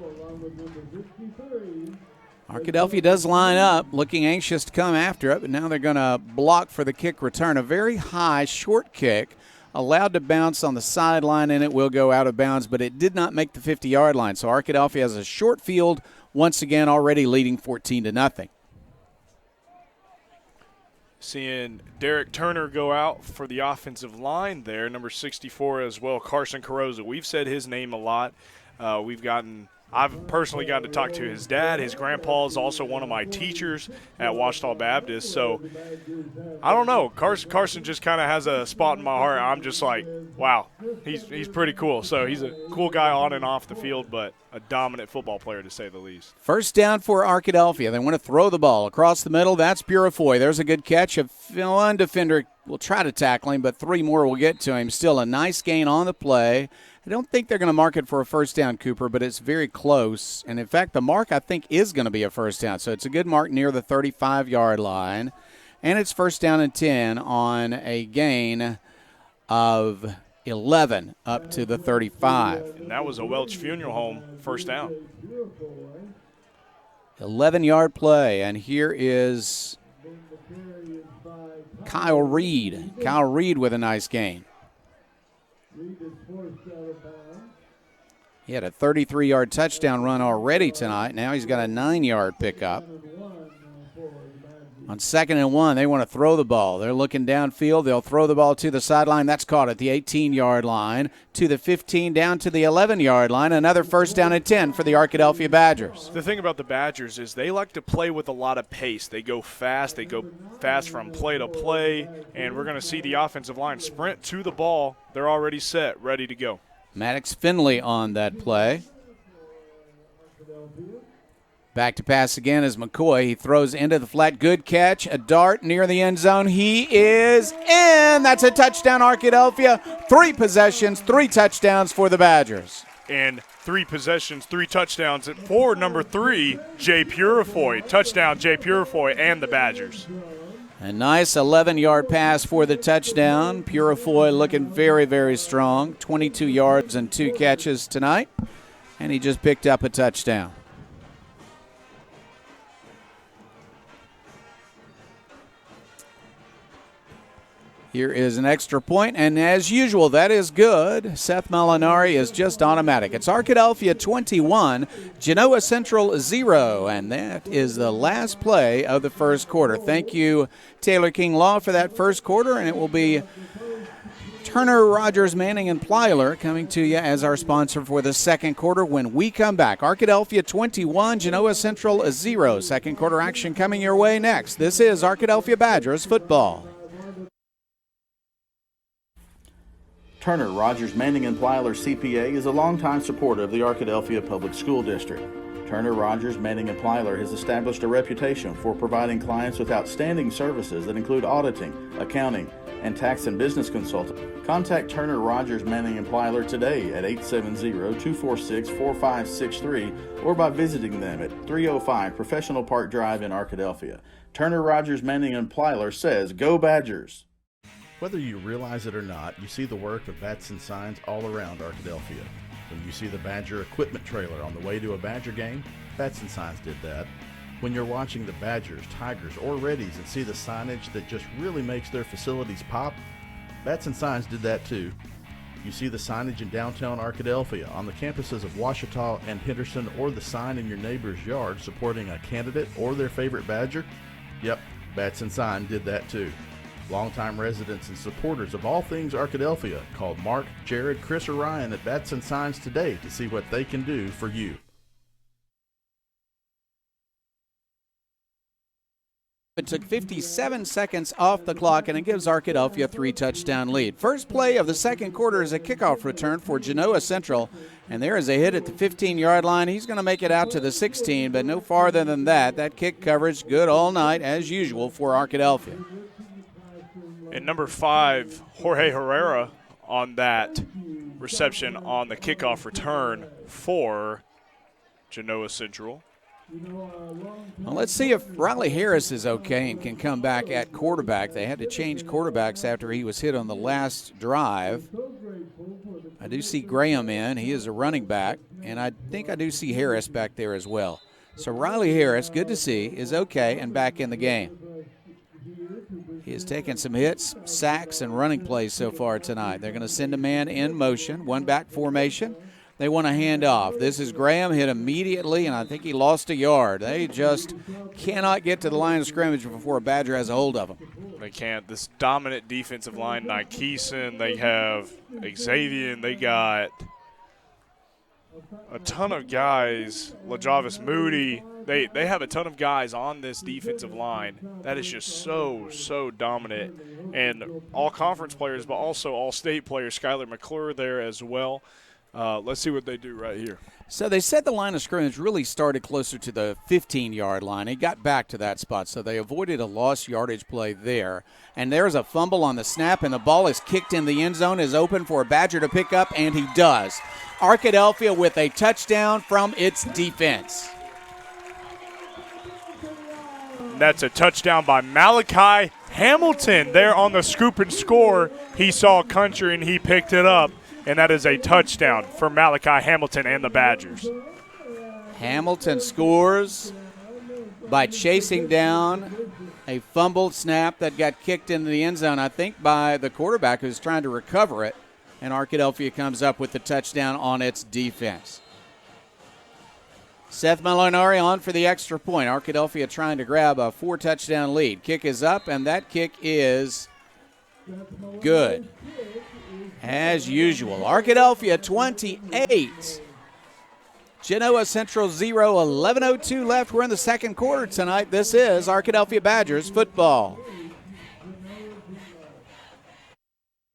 Arkadelphia does line up, looking anxious to come after it, but now they're going to block for the kick return. A very high, short kick, allowed to bounce on the sideline, and it will go out of bounds, but it did not make the 50-yard line. So Arkadelphia has a short field, once again already leading 14-0. Seeing Derek Turner go out for the offensive line there, number 64 as well, Carson Carrozza. We've said his name a lot. I've personally gotten to talk to his dad. His grandpa is also one of my teachers at Ouachita Baptist. So, I don't know. Carson just kind of has a spot in my heart. I'm just like, wow, he's pretty cool. So, he's a cool guy on and off the field, but a dominant football player to say the least. First down for Arkadelphia. They want to throw the ball across the middle. That's Purifoy. There's a good catch. One defender will try to tackle him, but 3 more will get to him. Still a nice gain on the play. I don't think they're going to mark it for a first down, Cooper, but it's very close. And, in fact, the mark, I think, is going to be a first down. So it's a good mark near the 35-yard line. And it's first down and 10 on a gain of 11 up to the 35. And that was a Welch Funeral Home first down. 11-yard play. And here is Kyle Reed. Kyle Reed with a nice gain. He had a 33-yard touchdown run already tonight. Now he's got a 9-yard pickup. On 2nd and 1, they want to throw the ball. They're looking downfield. They'll throw the ball to the sideline. That's caught at the 18-yard line, to the 15, down to the 11-yard line. Another first down and 10 for the Arkadelphia Badgers. The thing about the Badgers is they like to play with a lot of pace. They go fast. They go fast from play to play, and we're going to see the offensive line sprint to the ball. They're already set, ready to go. Maddox Finley on that play. Back to pass again is McCoy. He throws into the flat. Good catch. A dart near the end zone. He is in. That's a touchdown, Arkadelphia. 3 possessions, 3 touchdowns for the Badgers. And 3 possessions, 3 touchdowns for number 3, Jay Purifoy. Touchdown, Jay Purifoy and the Badgers. A nice 11-yard pass for the touchdown. Purifoy looking very, very strong. 22 yards and 2 catches tonight. And he just picked up a touchdown. Here is an extra point, and as usual, that is good. Seth Molinari is just automatic. It's Arkadelphia 21, Genoa Central 0, and that is the last play of the first quarter. Thank you, Taylor King Law, for that first quarter, and it will be Turner, Rogers, Manning, and Plyler coming to you as our sponsor for the second quarter when we come back. Arkadelphia 21, Genoa Central 0. Second quarter action coming your way next. This is Arkadelphia Badgers football. Turner, Rogers, Manning, and Plyler CPA is a longtime supporter of the Arkadelphia Public School District. Turner, Rogers, Manning, and Plyler has established a reputation for providing clients with outstanding services that include auditing, accounting, and tax and business consulting. Contact Turner, Rogers, Manning, and Plyler today at 870-246-4563 or by visiting them at 305 Professional Park Drive in Arkadelphia. Turner, Rogers, Manning, and Plyler says, "Go Badgers!" Whether you realize it or not, you see the work of bats and signs all around Arkadelphia. When you see the Badger equipment trailer on the way to a Badger game, Bats and Signs did that. When you're watching the Badgers, Tigers, or Reddies and see the signage that just really makes their facilities pop, Bats and Signs did that too. You see the signage in downtown Arkadelphia, on the campuses of Ouachita and Henderson, or the sign in your neighbor's yard supporting a candidate or their favorite Badger? Yep, Bats and Sign did that too. Longtime residents and supporters of all things Arkadelphia called Mark, Jared, Chris, or Ryan at Bats and Signs today to see what they can do for you. It took 57 seconds off the clock, and it gives Arkadelphia a 3-touchdown lead. First play of the second quarter is a kickoff return for Genoa Central, and there is a hit at the 15-yard line. He's going to make it out to the 16, but no farther than that. That kick coverage good all night, as usual, for Arkadelphia. And number 5, Jorge Herrera on that reception on the kickoff return for Genoa Central. Well, let's see if Riley Harris is okay and can come back at quarterback. They had to change quarterbacks after he was hit on the last drive. I do see Graham in. He is a running back, and I think I do see Harris back there as well. So Riley Harris, good to see, is okay and back in the game. He has taken some hits, sacks, and running plays so far tonight. They're going to send a man in motion, one back formation. They want to hand off. This is Graham, hit immediately, and I think he lost a yard. They just cannot get to the line of scrimmage before a Badger has a hold of him. They can't. This dominant defensive line, Nykeeson, they have Xavier, they got a ton of guys, LaJavis Moody. They have a ton of guys on this defensive line that is just so dominant. And all conference players, but also all state players. Skylar McClure there as well. Let's see what they do right here. So they said the line of scrimmage really started closer to the 15-yard line. It got back to that spot, so they avoided a lost yardage play there. And there's a fumble on the snap, and the ball is kicked in the end zone, is open for a Badger to pick up, and he does. Arkadelphia with a touchdown from its defense. That's a touchdown by Malachi Hamilton there on the scoop and score. He saw country, and he picked it up. And that is a touchdown for Malachi Hamilton and the Badgers. Hamilton scores by chasing down a fumbled snap that got kicked into the end zone, I think, by the quarterback who's trying to recover it. And Arkadelphia comes up with the touchdown on its defense. Seth Molinari on for the extra point. Arkadelphia trying to grab a 4-touchdown lead. Kick is up, and that kick is good. As usual, Arkadelphia 28, Genoa Central 0, 11:02 left. We're in the second quarter tonight. This is Arkadelphia Badgers football.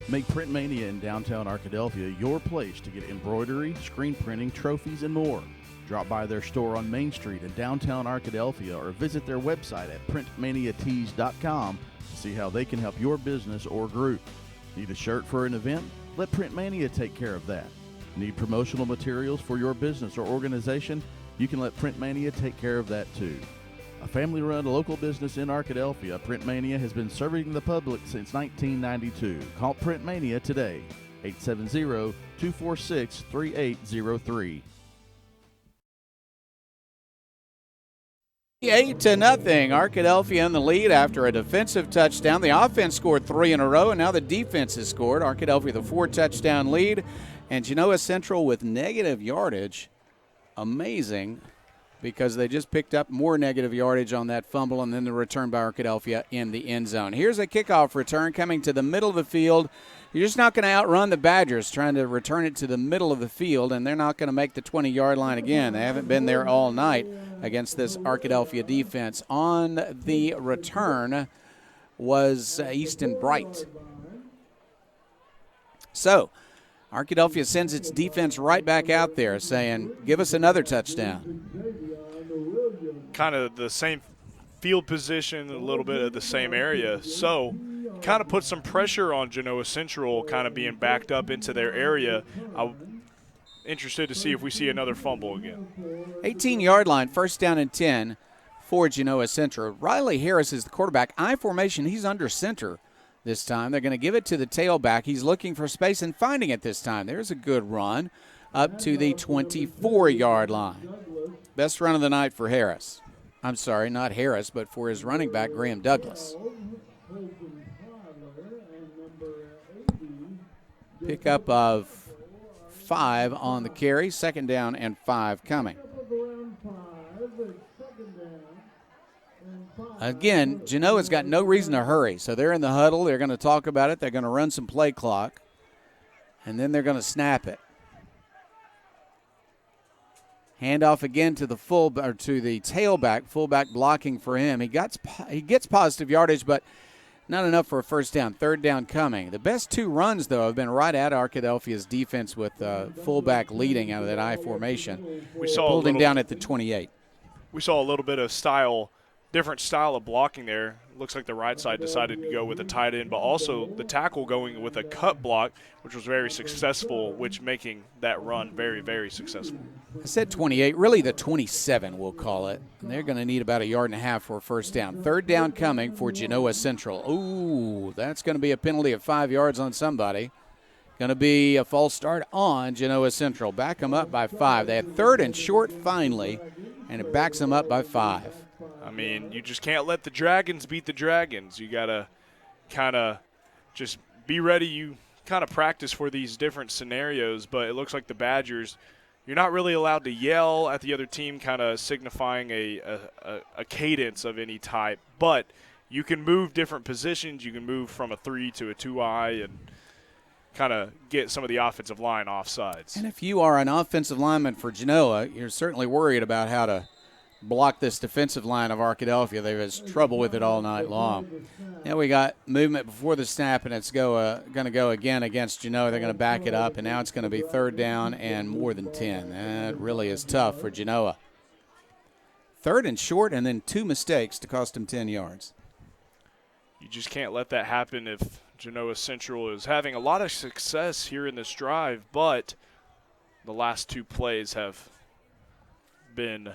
Make Print Mania in downtown Arkadelphia your place to get embroidery, screen printing, trophies, and more. Drop by their store on Main Street in downtown Arkadelphia or visit their website at printmaniatees.com to see how they can help your business or group. Need a shirt for an event? Let Print Mania take care of that. Need promotional materials for your business or organization? You can let Print Mania take care of that too. A family-run local business in Arkadelphia, Print Mania has been serving the public since 1992. Call Print Mania today, 870-246-3803. 8-0. Arkadelphia in the lead after a defensive touchdown. The offense scored 3 in a row, and now the defense has scored. Arkadelphia the 4-touchdown lead, and Genoa Central with negative yardage. Amazing, because they just picked up more negative yardage on that fumble and then the return by Arkadelphia in the end zone. Here's a kickoff return coming to the middle of the field. You're just not going to outrun the Badgers trying to return it to the middle of the field, and they're not going to make the 20-yard line again. They haven't been there all night against this Arkadelphia defense. On the return was Easton Bright. So Arkadelphia sends its defense right back out there saying, give us another touchdown. Kind of the same field position, a little bit of the same area. So kind of put some pressure on Genoa Central kind of being backed up into their area. I'm interested to see if we see another fumble again. 18-yard line, first down and 10 for Genoa Central. Riley Harris is the quarterback. I formation, he's under center this time. They're going to give it to the tailback. He's looking for space and finding it this time. There's a good run up to the 24-yard line. Best run of the night for Harris. I'm sorry, not Harris, but for his running back, Graham Douglas. Pickup of 5 on the carry, second down and 5 coming. Again, Genoa's got no reason to hurry, so they're in the huddle. They're going to talk about it. They're going to run some play clock, and then they're going to snap it. Handoff again to the tailback. Fullback blocking for him. He gets positive yardage, but not enough for a first down. Third down coming. The best 2 runs, though, have been right at Arkadelphia's defense with fullback leading out of that I formation. We saw pulled him down at the 28. We saw a little bit of style different style of blocking there. Looks like the right side decided to go with a tight end, but also the tackle going with a cut block, which was very successful, which making that run very, very successful. I said 28, really the 27 we'll call it. And they're going to need about a yard and a half for a first down. Third down coming for Genoa Central. Ooh, that's going to be a penalty of 5 yards on somebody. Going to be a false start on Genoa Central. Back them up by 5. They had third and short finally, and it backs them up by 5. I mean, you just can't let the Dragons beat the Dragons. You got to kind of just be ready. You kind of practice for these different scenarios, but it looks like the Badgers, you're not really allowed to yell at the other team, kind of signifying a cadence of any type. But you can move different positions. You can move from a 3 to a 2-eye and kind of get some of the offensive line offsides. And if you are an offensive lineman for Genoa, you're certainly worried about how to block this defensive line of Arkadelphia. They've had trouble with it all night long. Now we got movement before the snap, and it's going to go again against Genoa. They're going to back it up, and now it's going to be third down and more than 10. That really is tough for Genoa. Third and short, and then 2 mistakes to cost them 10 yards. You just can't let that happen if Genoa Central is having a lot of success here in this drive, but the last 2 plays have been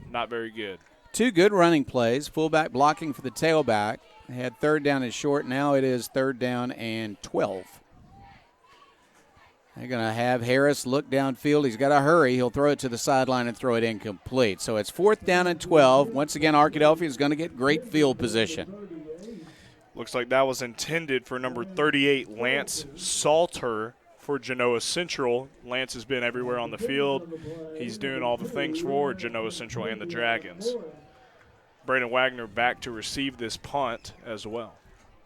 not very good. 2 good running plays. Fullback blocking for the tailback. They had third down and short. Now it is third down and 12. They're going to have Harris look downfield. He's got to hurry. He'll throw it to the sideline and throw it incomplete. So it's fourth down and 12. Once again, Arkadelphia is going to get great field position. Looks like that was intended for number 38, Lance Salter, for Genoa Central. Lance has been everywhere on the field. He's doing all the things for Genoa Central and the Dragons. Braden Wagner back to receive this punt as well.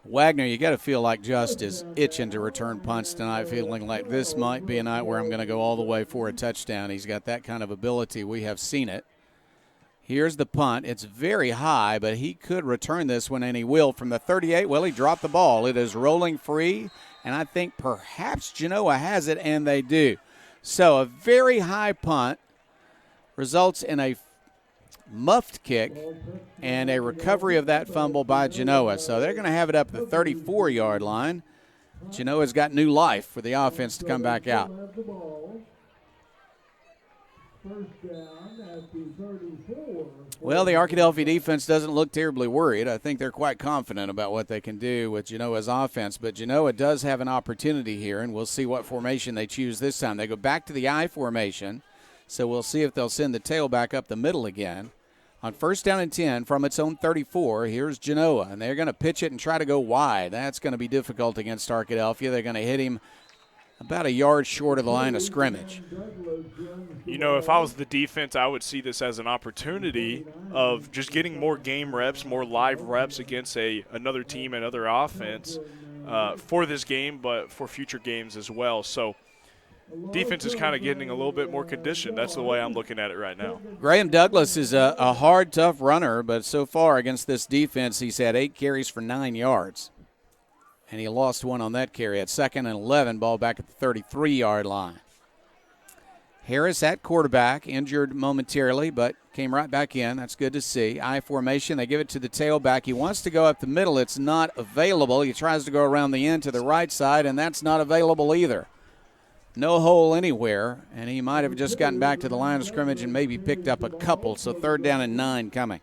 Wagner, you got to feel like Just is itching to return punts tonight, feeling like this might be a night where I'm going to go all the way for a touchdown. He's got that kind of ability. We have seen it. Here's the punt. It's very high, but he could return this one, and he will. From the 38, well, he dropped the ball. It is rolling free, and I think perhaps Genoa has it, and they do. So a very high punt results in a muffed kick and a recovery of that fumble by Genoa. So they're going to have it up the 34-yard line. Genoa's got new life for the offense to come back out. Well, the Arkadelphia defense doesn't look terribly worried. I think they're quite confident about what they can do with Genoa's offense. But Genoa does have an opportunity here, and we'll see what formation they choose this time. They go back to the I formation, so we'll see if they'll send the tailback up the middle again. On first down and 10 from its own 34, here's Genoa, and they're going to pitch it and try to go wide. That's going to be difficult against Arkadelphia. They're going to hit him about a yard short of the line of scrimmage. You know, if I was the defense, I would see this as an opportunity of just getting more game reps, more live reps against another team, another offense for this game, but for future games as well. So defense is kind of getting a little bit more conditioned. That's the way I'm looking at it right now. Graham Douglas is a hard, tough runner, but so far against this defense, he's had 8 carries for 9 yards. And he lost one on that carry at 2nd and 11, ball back at the 33-yard line. Harris at quarterback, injured momentarily, but came right back in. That's good to see. I formation, they give it to the tailback. He wants to go up the middle. It's not available. He tries to go around the end to the right side, and that's not available either. No hole anywhere, and he might have just gotten back to the line of scrimmage and maybe picked up a couple, so third down and 9 coming.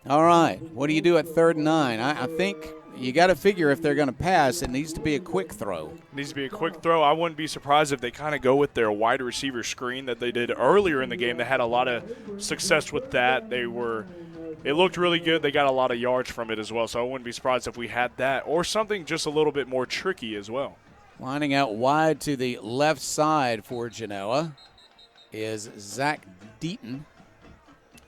All right, what do you do at third and 9? I think you got to figure if they're going to pass, it needs to be a quick throw. It needs to be a quick throw. I wouldn't be surprised if they kind of go with their wide receiver screen that they did earlier in the game. They had a lot of success with that. It looked really good. They got a lot of yards from it as well, so I wouldn't be surprised if we had that or something just a little bit more tricky as well. Lining out wide to the left side for Genoa is Zach Deaton.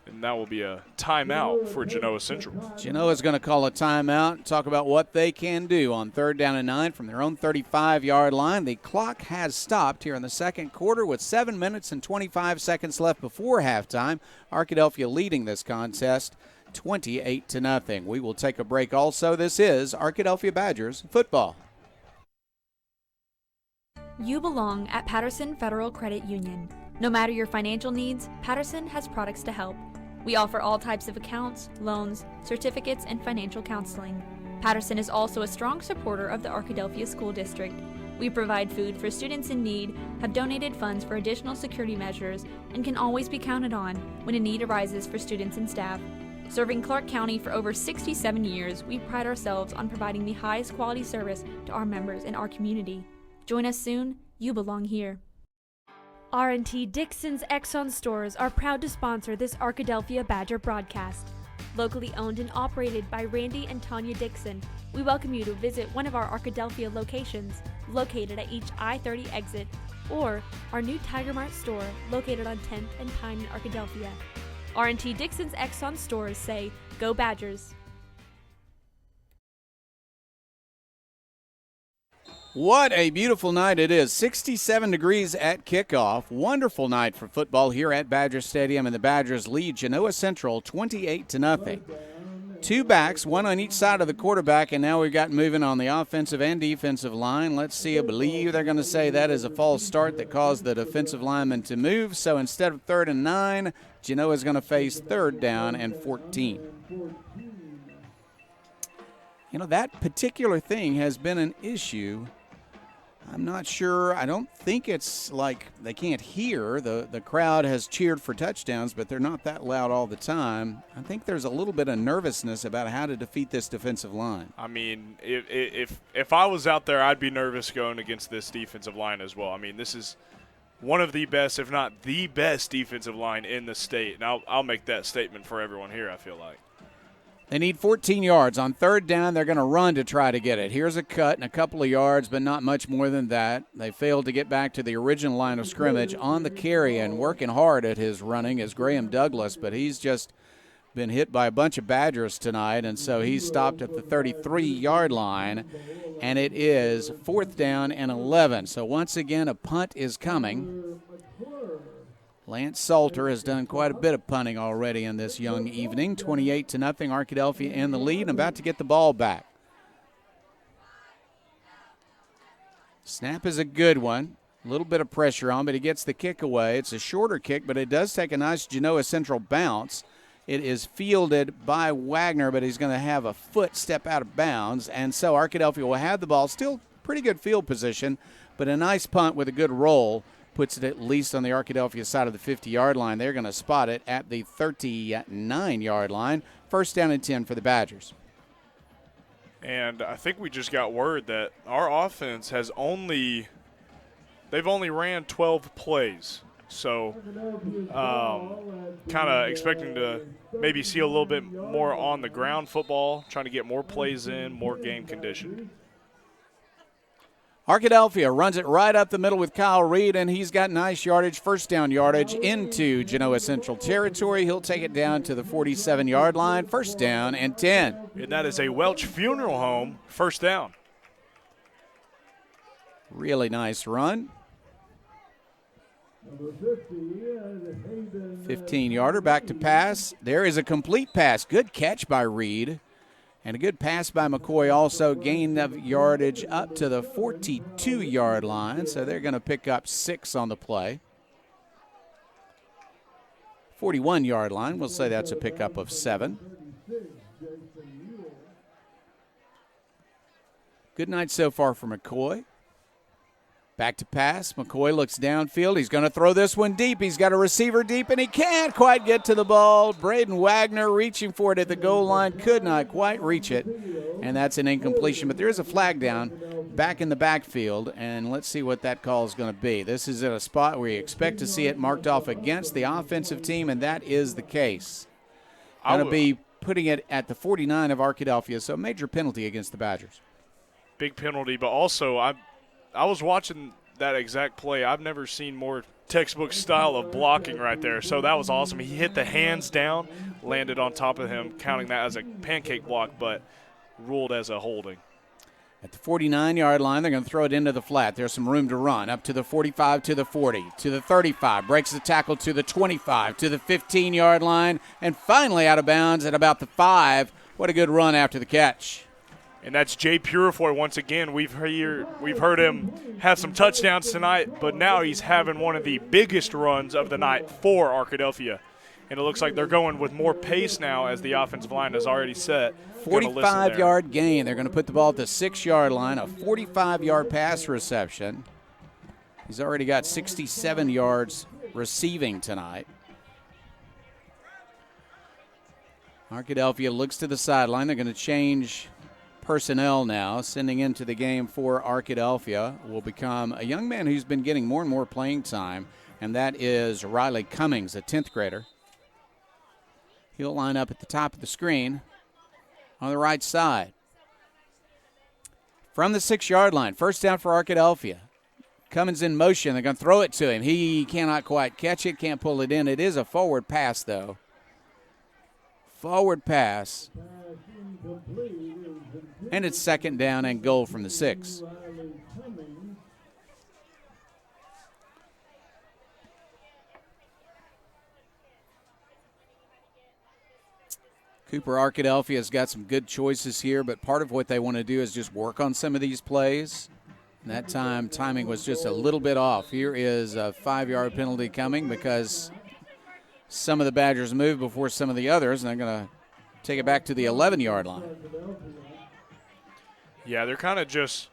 And that will be a timeout for Genoa Central. Genoa's going to call a timeout and talk about what they can do on third down and 9 from their own 35-yard line. The clock has stopped here in the second quarter with 7 minutes and 25 seconds left before halftime. Arkadelphia leading this contest 28-0. We will take a break also. This is Arkadelphia Badgers football. You belong at Patterson Federal Credit Union. No matter your financial needs, Patterson has products to help. We offer all types of accounts, loans, certificates, and financial counseling. Patterson is also a strong supporter of the Arkadelphia School District. We provide food for students in need, have donated funds for additional security measures, and can always be counted on when a need arises for students and staff. Serving Clark County for over 67 years, we pride ourselves on providing the highest quality service to our members and our community. Join us soon. You belong here. R&T Dixon's Exxon stores are proud to sponsor this Arkadelphia Badger broadcast. Locally owned and operated by Randy and Tanya Dixon, we welcome you to visit one of our Arkadelphia locations, located at each I-30 exit, or our new Tiger Mart store, located on 10th and Pine in Arkadelphia. R&T Dixon's Exxon stores say, "Go Badgers." What a beautiful night it is. 67 degrees at kickoff. Wonderful night for football here at Badger Stadium, and the Badgers lead Genoa Central 28-0. Two backs, one on each side of the quarterback, and now we've got moving on the offensive and defensive line. Let's see, I believe they're going to say that is a false start that caused the defensive lineman to move. So instead of 3rd and 9, Genoa's going to face 3rd down and 14. You know, that particular thing has been an issue. I'm not sure. I don't think it's like they can't hear. The crowd has cheered for touchdowns, but they're not that loud all the time. I think there's a little bit of nervousness about how to defeat this defensive line. I mean, if I was out there, I'd be nervous going against this defensive line as well. I mean, this is one of the best, if not the best, defensive line in the state. And I'll make that statement for everyone here, I feel like. They need 14 yards. On 3rd down, they're going to run to try to get it. Here's a cut and a couple of yards, but not much more than that. They failed to get back to the original line of scrimmage on the carry, and working hard at his running is Graham Douglas, but he's just been hit by a bunch of Badgers tonight, and so he's stopped at the 33-yard line, and it is 4th down and 11. So once again, a punt is coming. Lance Salter has done quite a bit of punting already in this young evening. 28-0, Arkadelphia in the lead and about to get the ball back. Snap is a good one. A little bit of pressure on, but he gets the kick away. It's a shorter kick, but it does take a nice Genoa Central bounce. It is fielded by Wagner, but he's going to have a foot step out of bounds, and so Arkadelphia will have the ball. Still pretty good field position, but a nice punt with a good roll puts it at least on the Arkadelphia side of the 50-yard line. They're going to spot it at the 39-yard line. 1st down and 10 for the Badgers. And I think we just got word that our offense they've only ran 12 plays. So kind of expecting to maybe see a little bit more on the ground football, trying to get more plays in, more game conditioned. Arkadelphia runs it right up the middle with Kyle Reed, and he's got nice yardage, 1st down yardage into Genoa Central territory. He'll take it down to the 47-yard line, 1st down and 10. And that is a Welch Funeral Home 1st down. Really nice run. 15-yarder, back to pass. There is a complete pass. Good catch by Reed. And a good pass by McCoy also, gain of yardage up to the 42-yard line. So they're going to pick up 6 on the play. 41-yard line, we'll say that's a pickup of 7. Good night so far for McCoy. Back to pass. McCoy looks downfield. He's going to throw this one deep. He's got a receiver deep, and he can't quite get to the ball. Braden Wagner reaching for it at the goal line. Could not quite reach it, and that's an incompletion. But there is a flag down back in the backfield, and let's see what that call is going to be. This is at a spot where you expect to see it marked off against the offensive team, and that is the case. Going to be putting it at the 49 of Arkadelphia, so a major penalty against the Badgers. Big penalty, but also I was watching that exact play. I've never seen more textbook style of blocking right there. So that was awesome. He hit the hands down, landed on top of him, counting that as a pancake block, but ruled as a holding. At the 49-yard line, they're going to throw it into the flat. There's some room to run. Up to the 45, to the 40, to the 35. Breaks the tackle to the 25, to the 15-yard line, and finally out of bounds at about the 5. What a good run after the catch. And that's Jay Purifoy once again. We've heard him have some touchdowns tonight, but now he's having one of the biggest runs of the night for Arkadelphia. And it looks like they're going with more pace now as the offensive line has already set. 45-yard gain. They're going to put the ball at the 6-yard line, a 45-yard pass reception. He's already got 67 yards receiving tonight. Arkadelphia looks to the sideline. They're going to change personnel now. Sending into the game for Arkadelphia will become a young man who's been getting more and more playing time, and that is Riley Cummings, a 10th grader. He'll line up at the top of the screen on the right side. From the 6-yard line, first down for Arkadelphia. Cummings in motion. They're going to throw it to him. He cannot quite catch it, can't pull it in. It is a forward pass, though. Forward pass. And it's second down and goal from the 6. Cooper Arkadelphia has got some good choices here, but part of what they want to do is just work on some of these plays. And that timing was just a little bit off. Here is a 5-yard penalty coming because some of the Badgers moved before some of the others, and they're going to take it back to the 11-yard line. Yeah, they're kind of just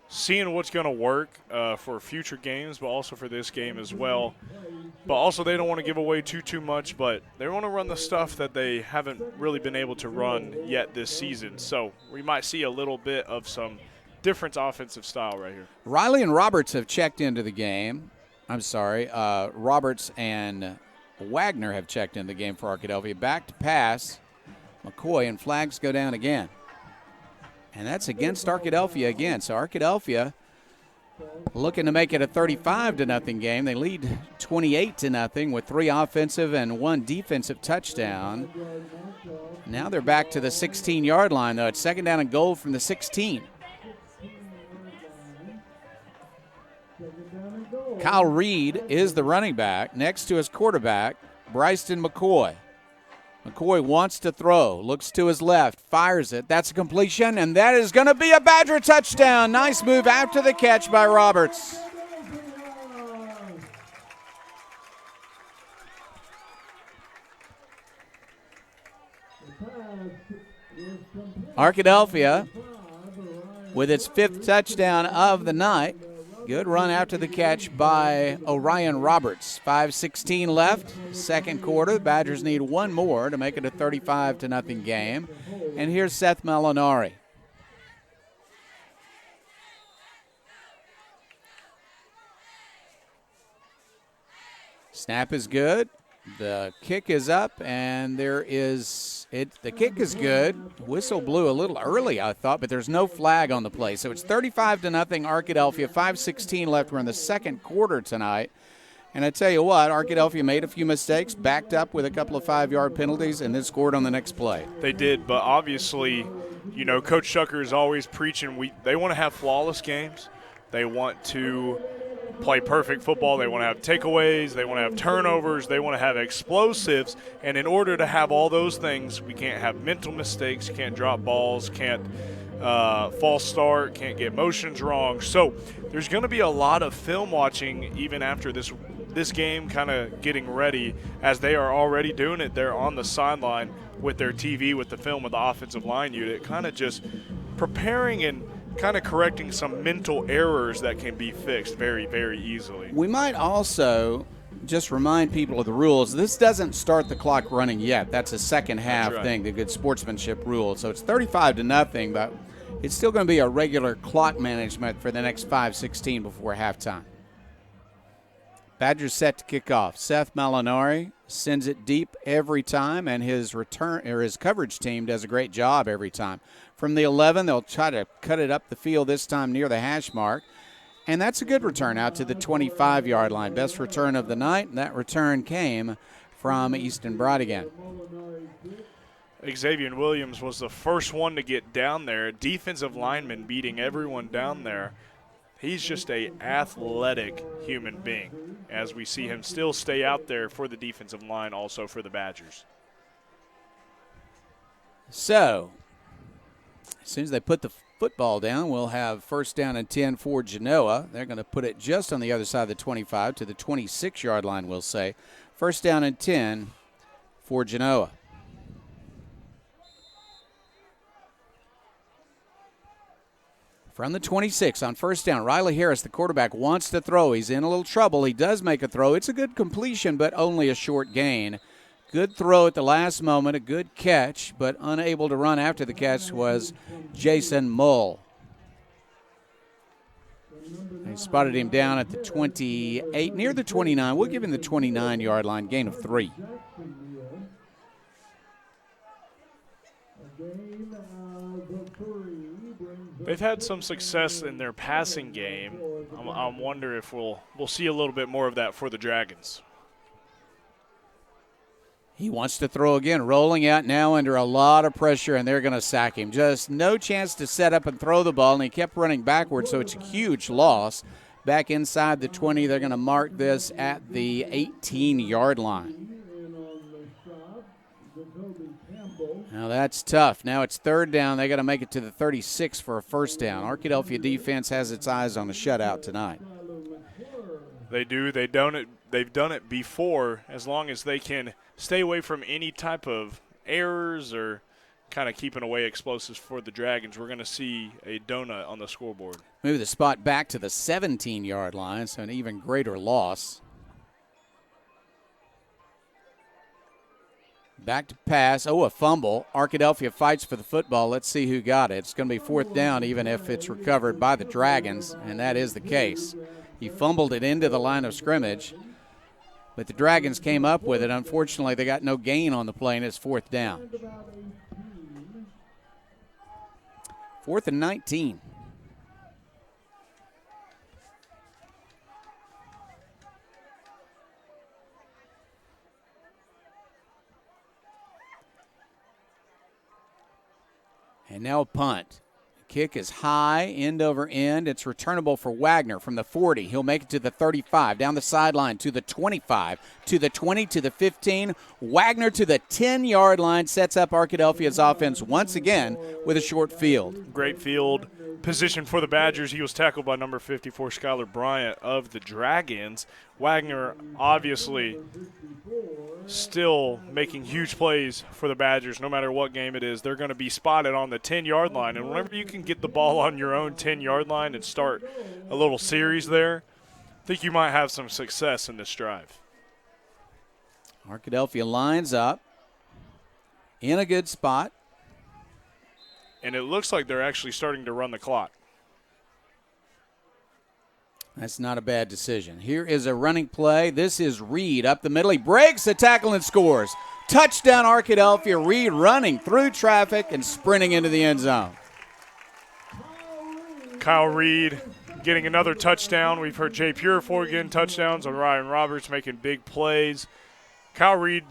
seeing what's going to work for future games, but also for this game as well. But also they don't want to give away too much, but they want to run the stuff that they haven't really been able to run yet this season. So we might see a little bit of some different offensive style right here. Riley and Roberts have checked into the game. I'm sorry, Roberts and Wagner have checked into the game for Arkadelphia. Back to pass, McCoy, and flags go down again. And that's against Arkadelphia again. So Arkadelphia looking to make it a 35-0 game. They lead 28-0 with 3 offensive and 1 defensive touchdown. Now they're back to the 16-yard line, though. It's second down and goal from the 16. Kyle Reed is the running back. Next to his quarterback, Bryson McCoy. McCoy wants to throw, looks to his left, fires it. That's a completion, and that is going to be a Badger touchdown. Nice move after the catch by Roberts. Arkadelphia with its 5th touchdown of the night. Good run after the catch by Orion Roberts. 5:16 left, second quarter. The Badgers need one more to make it a 35-0 game. And here's Seth Molinari. Snap is good. The kick is up, and the kick is good. Whistle blew a little early, I thought, but there's no flag on the play. So it's 35-0 Arkadelphia. 5:16 left. We're in the second quarter tonight. And I tell you what, Arkadelphia made a few mistakes, backed up with a couple of 5-yard penalties, and then scored on the next play. They did, but obviously, Coach Shucker is always preaching they want to have flawless games. They want to play perfect football. They want to have takeaways. They want to have turnovers. They want to have explosives. And in order to have all those things, we can't have mental mistakes, can't drop balls, can't false start, can't get motions wrong. So there's going to be a lot of film watching even after this game kind of getting ready, as they are already doing it. They're on the sideline with their TV, with the film of the offensive line unit, kind of just preparing and kind of correcting some mental errors that can be fixed very, very easily. We might also just remind people of the rules. This doesn't start the clock running yet. That's a second half thing, the good sportsmanship rule. So it's 35-0, but it's still going to be a regular clock management for the next 5:16 before halftime. Badgers set to kick off. Seth Molinari sends it deep every time, and his coverage team does a great job every time. From the 11, they'll try to cut it up the field, this time near the hash mark. And that's a good return out to the 25-yard line. Best return of the night, and that return came from Easton Brodigan. Xavier Williams was the first one to get down there. Defensive lineman beating everyone down there. He's just an athletic human being, as we see him still stay out there for the defensive line, also for the Badgers. So, As soon as they put the football down, we'll have first down and 10 for Genoa. They're going to put it just on the other side of the 25 to the 26-yard line, we'll say. First down and 10 for Genoa. From the 26 on first down, Riley Harris, the quarterback, wants to throw. He's in a little trouble. He does make a throw. It's a good completion, but only a short gain. Good throw at the last moment, a good catch, but unable to run after the catch was Jason Mull. They spotted him down at the 28, near the 29. We'll give him the 29-yard line, gain of 3. They've had some success in their passing game. I wonder if we'll see a little bit more of that for the Dragons. He wants to throw again, rolling out now under a lot of pressure, and they're going to sack him. Just no chance to set up and throw the ball, and he kept running backwards, so it's a huge loss. Back inside the 20, they're going to mark this at the 18-yard line. Now that's tough. Now it's third down. They got to make it to the 36 for a first down. Arkadelphia defense has its eyes on a shutout tonight. They do. They've done it before. As long as they can stay away from any type of errors or kind of keeping away explosives for the Dragons, we're going to see a donut on the scoreboard. Move the spot back to the 17-yard line, so an even greater loss. Back to pass. Oh, a fumble. Arkadelphia fights for the football. Let's see who got it. It's going to be fourth down, even if it's recovered by the Dragons, and that is the case. He fumbled it into the line of scrimmage, but the Dragons came up with it. Unfortunately, they got no gain on the play, and it's fourth down. 4th and 19. And now a punt. Kick is high, end over end. It's returnable for Wagner from the 40. He'll make it to the 35, down the sideline to the 25, to the 20, to the 15. Wagner to the 10-yard line, sets up Arkadelphia's offense once again with a short field. Great field position for the Badgers. He was tackled by number 54, Skylar Bryant of the Dragons. Wagner obviously still making huge plays for the Badgers. No matter what game it is, they're going to be spotted on the 10-yard line. And whenever you can get the ball on your own 10-yard line and start a little series there, I think you might have some success in this drive. Arkadelphia lines up in a good spot. And it looks like they're actually starting to run the clock. That's not a bad decision. Here is a running play. This is Reed up the middle. He breaks the tackle and scores. Touchdown Arkadelphia. Reed running through traffic and sprinting into the end zone. Kyle Reed getting another touchdown. We've heard Jay Purifoy getting touchdowns, and Ryan Roberts making big plays. Kyle Reed,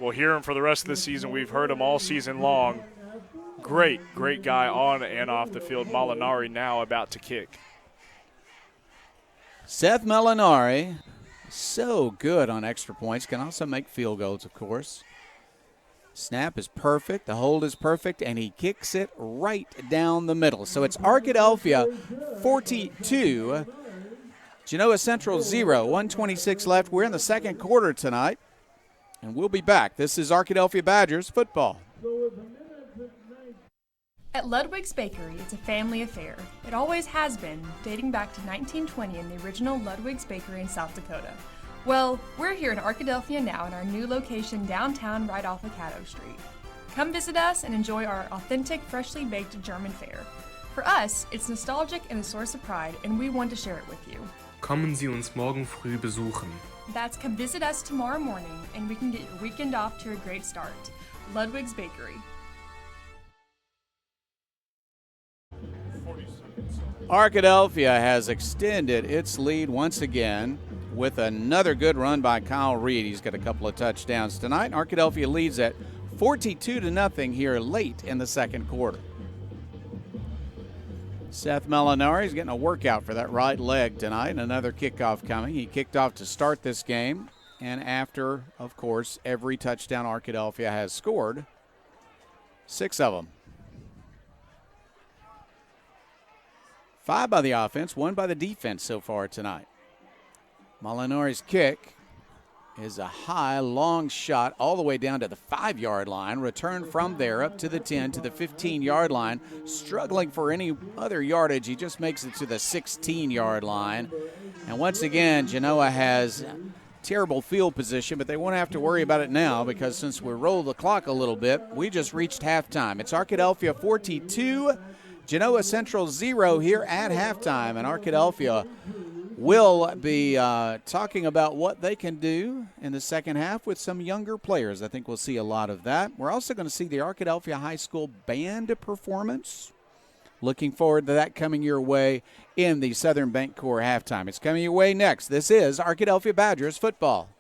we'll hear him for the rest of the season. We've heard him all season long. Great guy on and off the field. Molinari now about to kick. Seth Molinari, so good on extra points, can also make field goals, of course. Snap is perfect, the hold is perfect, and he kicks it right down the middle. So it's Arkadelphia 42, Genoa Central 0, 1:26 left. We're in the second quarter tonight, and we'll be back. This is Arkadelphia Badgers football. At Ludwig's Bakery, it's a family affair. It always has been, dating back to 1920 in the original Ludwig's Bakery in South Dakota. Well, we're here in Arkadelphia now in our new location downtown right off of Caddo Street. Come visit us and enjoy our authentic, freshly baked German fare. For us, it's nostalgic and a source of pride, and we want to share it with you. Kommen Sie uns morgen früh besuchen. That's come visit us tomorrow morning, and we can get your weekend off to a great start. Ludwig's Bakery. Arkadelphia has extended its lead once again with another good run by Kyle Reed. He's got a couple of touchdowns tonight. Arkadelphia leads at 42-0 here late in the second quarter. Seth Molinari is getting a workout for that right leg tonight. Another kickoff coming. He kicked off to start this game, and after, of course, every touchdown Arkadelphia has scored, 6 of them. 5 by the offense, 1 by the defense so far tonight. Molinari's kick is a high, long shot all the way down to the 5-yard line. Return from there up to the 10 to the 15-yard line. Struggling for any other yardage. He just makes it to the 16-yard line. And once again, Genoa has terrible field position, but they won't have to worry about it now because since we rolled the clock a little bit, we just reached halftime. It's Arkadelphia 42, Genoa Central 0 here at halftime, and Arkadelphia will be talking about what they can do in the second half with some younger players. I think we'll see a lot of that. We're also going to see the Arkadelphia High School band performance. Looking forward to that coming your way in the Southern Bancorp halftime. It's coming your way next. This is Arkadelphia Badgers football.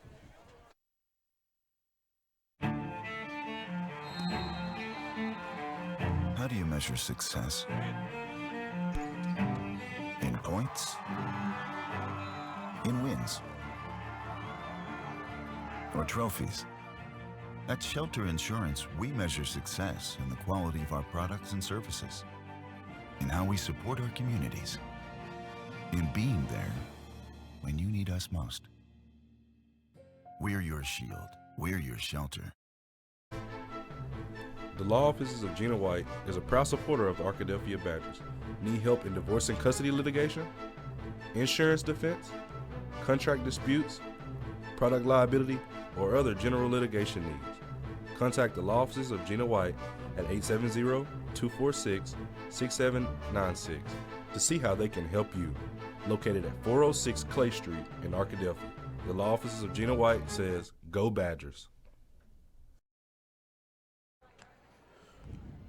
How do you measure success? In points? In wins? Or trophies? At Shelter Insurance, we measure success in the quality of our products and services, in how we support our communities, in being there when you need us most. We're your shield. We're your shelter. The Law Offices of Gina White is a proud supporter of the Arkadelphia Badgers. Need help in divorce and custody litigation, insurance defense, contract disputes, product liability, or other general litigation needs? Contact the Law Offices of Gina White at 870-246-6796 to see how they can help you. Located at 406 Clay Street in Arkadelphia. The Law Offices of Gina White says, Go Badgers.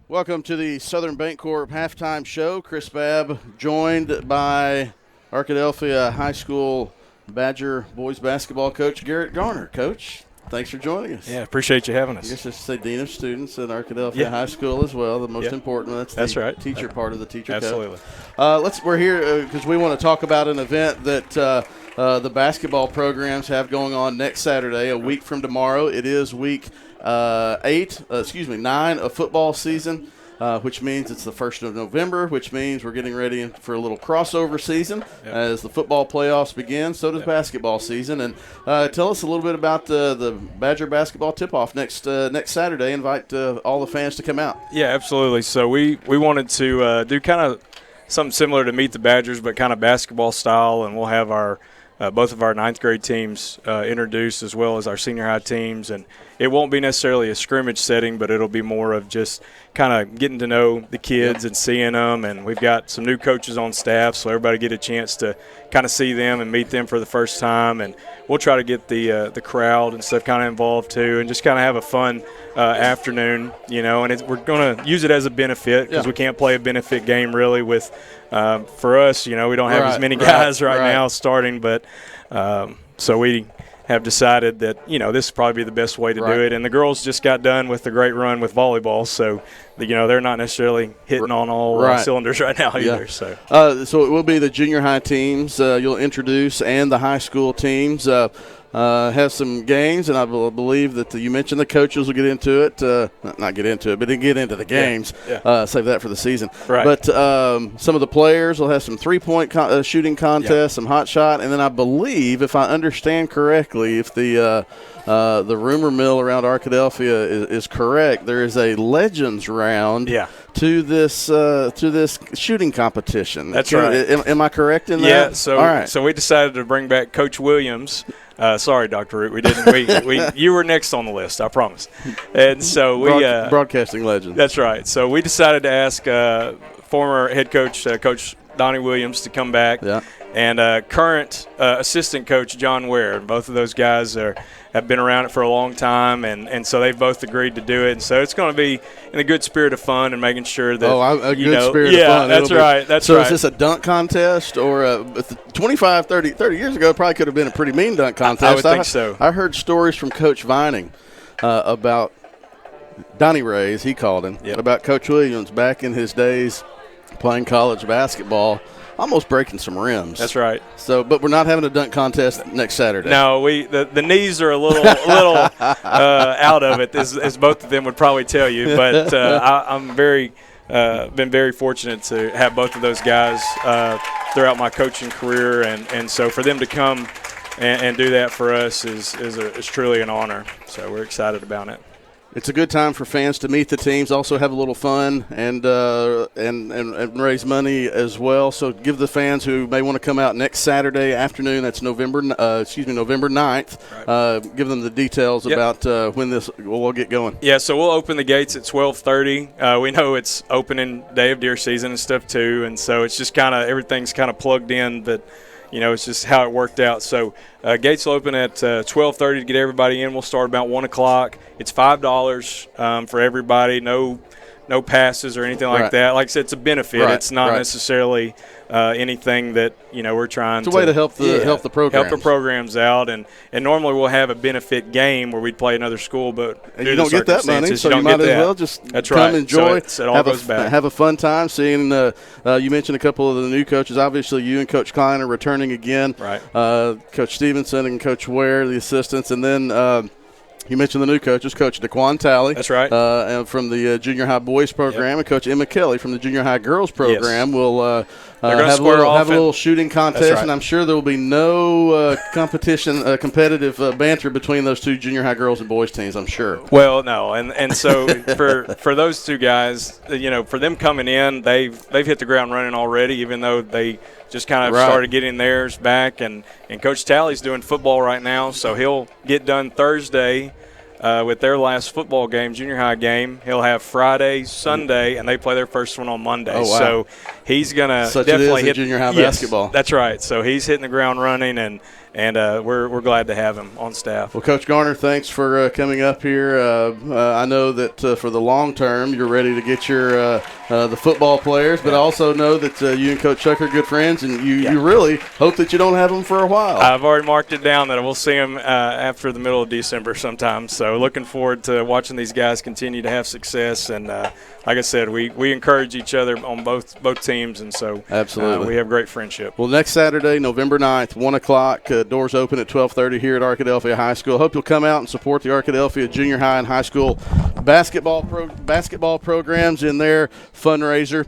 Welcome to the Southern Bancorp halftime show. Chris Babb joined by Arkadelphia High School Badger boys basketball coach Garrett Garner. Coach, thanks for joining us. Yeah, appreciate you having us. I guess I should say Dean of Students at Arkadelphia High School as well. The most important. That's right. Teacher part of the teacher Absolutely. Code. We're here because we want to talk about an event that the basketball programs have going on next Saturday, a week from tomorrow. It is week 9 of football season. Which means it's the 1st of November, which means we're getting ready for a little crossover season as the football playoffs begin. So does basketball season. And tell us a little bit about the Badger basketball tip-off next Saturday. Invite all the fans to come out. Yeah, absolutely. So we wanted to do kind of something similar to Meet the Badgers, but kind of basketball style, and we'll have our both of our 9th grade teams introduced as well as our senior high teams. And it won't be necessarily a scrimmage setting, but it'll be more of just kind of getting to know the kids and seeing them. And we've got some new coaches on staff, so everybody get a chance to kind of see them and meet them for the first time. And we'll try to get the crowd and stuff kind of involved too, and just kind of have a fun afternoon, and we're going to use it as a benefit because we can't play a benefit game really with for us, we don't have as many guys right now starting, but so we have decided that, this would probably be the best way to do it. And the girls just got done with the great run with volleyball, so, they're not necessarily hitting on all cylinders right now either. So it will be the junior high teams you'll introduce and the high school teams. Have some games, and I believe that you mentioned the coaches will get into it. Not get into it, but they get into the games. Save that for the season. Right. But some of the players will have some three-point shooting contests, some hot shot, and then I believe, if I understand correctly, if the rumor mill around Arkadelphia is correct, there is a Legends round to this shooting competition. That's right. Am I correct in that? Yeah. So all right. So we decided to bring back Coach Williams. Sorry, Dr. Root, we didn't. You were next on the list, I promise. And so we broadcasting legend. That's right. So we decided to ask former head coach Coach Donnie Williams to come back, and current assistant coach John Ware. Both of those guys have been around it for a long time, and so they've both agreed to do it. And so it's going to be in a good spirit of fun and making sure that a good spirit of fun. That's right. That's so right. Is this a dunk contest or 25, 30 years ago? It probably could have been a pretty mean dunk contest. I would think so. I heard stories from Coach Vining about Donnie Ray, as he called him, about Coach Williams back in his days playing college basketball, almost breaking some rims. That's right. So, but we're not having a dunk contest next Saturday. No, the knees are a little out of it, as both of them would probably tell you. But I'm very been very fortunate to have both of those guys throughout my coaching career, and so for them to come and do that for us is truly an honor. So we're excited about it. It's a good time for fans to meet the teams, also have a little fun, and raise money as well. So give the fans who may want to come out next Saturday afternoon, that's November 9th, right. Give them the details about when this will get going. Yeah, so we'll open the gates at 12:30. We know it's opening day of deer season and stuff too, and so it's just kind of everything's kind of plugged in, but it's just how it worked out. So gates will open at 12:30 to get everybody in. We'll start about 1 o'clock. It's $5 for everybody. No passes or anything like that. Like I said, it's a benefit. Right, it's not necessarily anything that we're trying to. It's a way to help the programs. Help the programs out, and normally we'll have a benefit game where we'd play another school, but you don't get that money, so you might as well just come enjoy. So it all goes back. Have a fun time seeing. You mentioned a couple of the new coaches. Obviously, you and Coach Klein are returning again. Right. Coach Stevenson and Coach Ware, the assistants, and then. You mentioned the new coaches, Coach DeQuan Talley. That's right. And from the junior high boys program, and Coach Emma Kelly from the junior high girls program will have a little shooting contest, and I'm sure there will be no competitive banter between those two junior high girls and boys teams, I'm sure. Well, no, and so for those two guys, for them coming in, they've hit the ground running already, even though they just kind of started getting theirs back, and Coach Talley's doing football right now, so he'll get done Thursday with their last football game, junior high game. He'll have Friday, Sunday, and they play their first one on Monday. Oh, wow. So he's going to definitely hit junior high basketball. That's right. So he's hitting the ground running, and we're glad to have him on staff. Well, Coach Garner, thanks for coming up here. I know that for the long term, you're ready to get your the football players, but I also know that you and Coach Chuck are good friends, and you really hope that you don't have them for a while. I've already marked it down that we'll see them after the middle of December sometime. So looking forward to watching these guys continue to have success. And like I said, we encourage each other on both teams, and so absolutely we have great friendship. Well, next Saturday, November 9th, 1 o'clock, doors open at 12:30 here at Arkadelphia High School. Hope you'll come out and support the Arkadelphia junior high and high school basketball programs in their fundraiser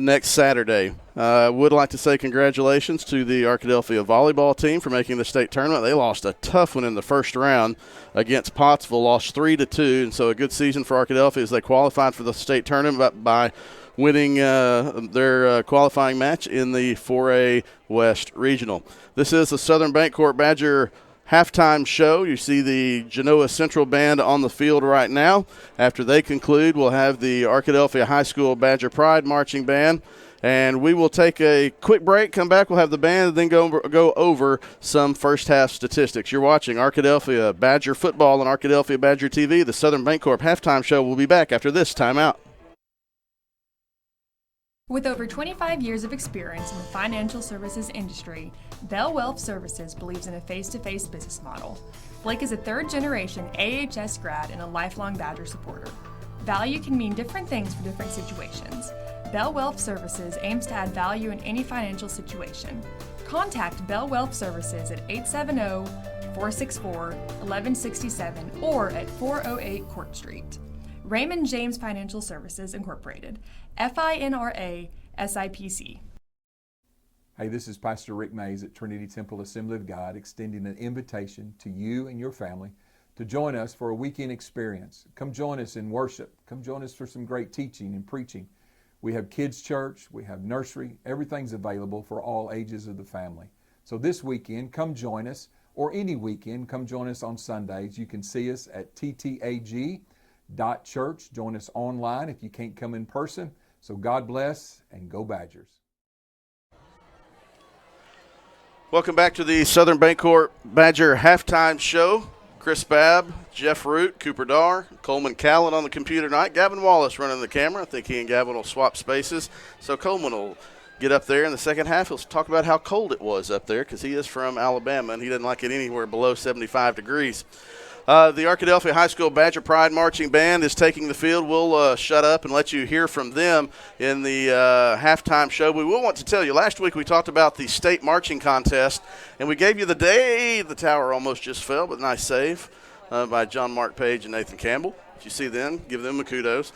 next Saturday. Would like to say congratulations to the Arkadelphia volleyball team for making the state tournament. They lost a tough one in the first round against Pottsville, lost 3-2, and so a good season for Arkadelphia as they qualified for the state tournament by winning their qualifying match in the 4A West Regional. This is the Southern Bancorp Badger halftime show. You see the Genoa Central band on the field right now. After they conclude, we'll have the Arkadelphia High School Badger Pride marching band. And we will take a quick break, come back, we'll have the band, and then go over some first-half statistics. You're watching Arkadelphia Badger Football on Arkadelphia Badger TV. The Southern Bancorp halftime show will be back after this timeout. With over 25 years of experience in the financial services industry, Bell Wealth Services believes in a face-to-face business model. Blake is a third-generation AHS grad and a lifelong Badger supporter. Value can mean different things for different situations. Bell Wealth Services aims to add value in any financial situation. Contact Bell Wealth Services at 870-464-1167 or at 408 Court Street. Raymond James Financial Services Incorporated, FINRA SIPC. Hey, this is Pastor Rick Mays at Trinity Temple Assembly of God, extending an invitation to you and your family to join us for a weekend experience. Come join us in worship. Come join us for some great teaching and preaching. We have kids' church, we have nursery, everything's available for all ages of the family. So this weekend, come join us, or any weekend, come join us on Sundays. You can see us at ttag.church. Join us online if you can't come in person. So God bless, and go Badgers. Welcome back to the Southern Bancorp Badger halftime show. Chris Babb, Jeff Root, Cooper Darr, Coleman Callan on the computer tonight. Gavin Wallace running the camera. I think he and Gavin will swap spaces. So Coleman will get up there in the second half. He'll talk about how cold it was up there because he is from Alabama and he doesn't like it anywhere below 75 degrees. The Arkadelphia High School Badger Pride Marching Band is taking the field. We'll shut up and let you hear from them in the halftime show. We will want to tell you, last week we talked about the state marching contest, and we gave you the day the tower almost just fell, but nice save by John Mark Page and Nathan Campbell. You see them, give them a kudos.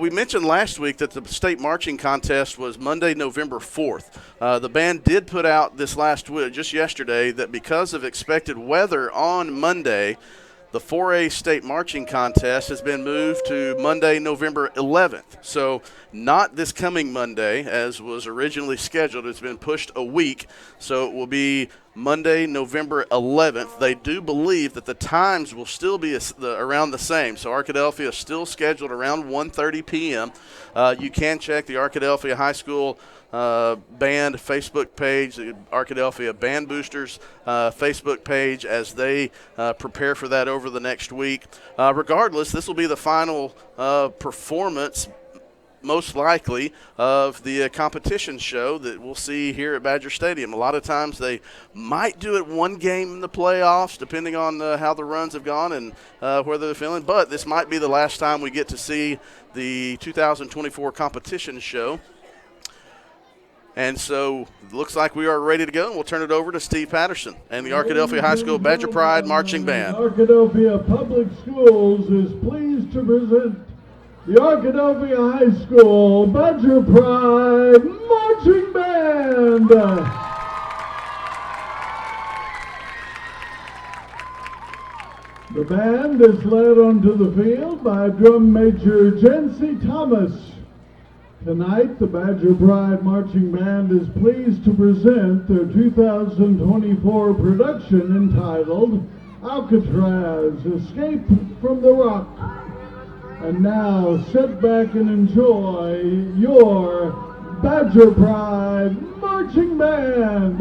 We mentioned last week that the state marching contest was Monday, November 4th. The band did put out this last week, just yesterday, that because of expected weather on Monday, the 4A state marching contest has been moved to Monday, November 11th. So not this coming Monday, as was originally scheduled. It's been pushed a week, so it will be Monday, November 11th. They do believe that the times will still be around the same. So Arkadelphia is still scheduled around 1:30 p.m. You can check the Arkadelphia High School band Facebook page, the Arkadelphia Band Boosters Facebook page, as they prepare for that over the next week. Regardless, this will be the final performance, most likely, of the competition show that we'll see here at Badger Stadium. A lot of times they might do it one game in the playoffs, depending on how the runs have gone and whether they're feeling. But this might be the last time we get to see the 2024 competition show. And so it looks like we are ready to go, and we'll turn it over to Steve Patterson and the Arkadelphia High School Badger Pride Marching Band. Arkadelphia Public Schools is pleased to present the Arkadelphia High School Badger Pride Marching Band. The band is led onto the field by Drum Major Jency Thomas. Tonight, the Badger Pride Marching Band is pleased to present their 2024 production entitled Alcatraz, Escape from the Rock. And now, sit back and enjoy your Badger Pride Marching Band.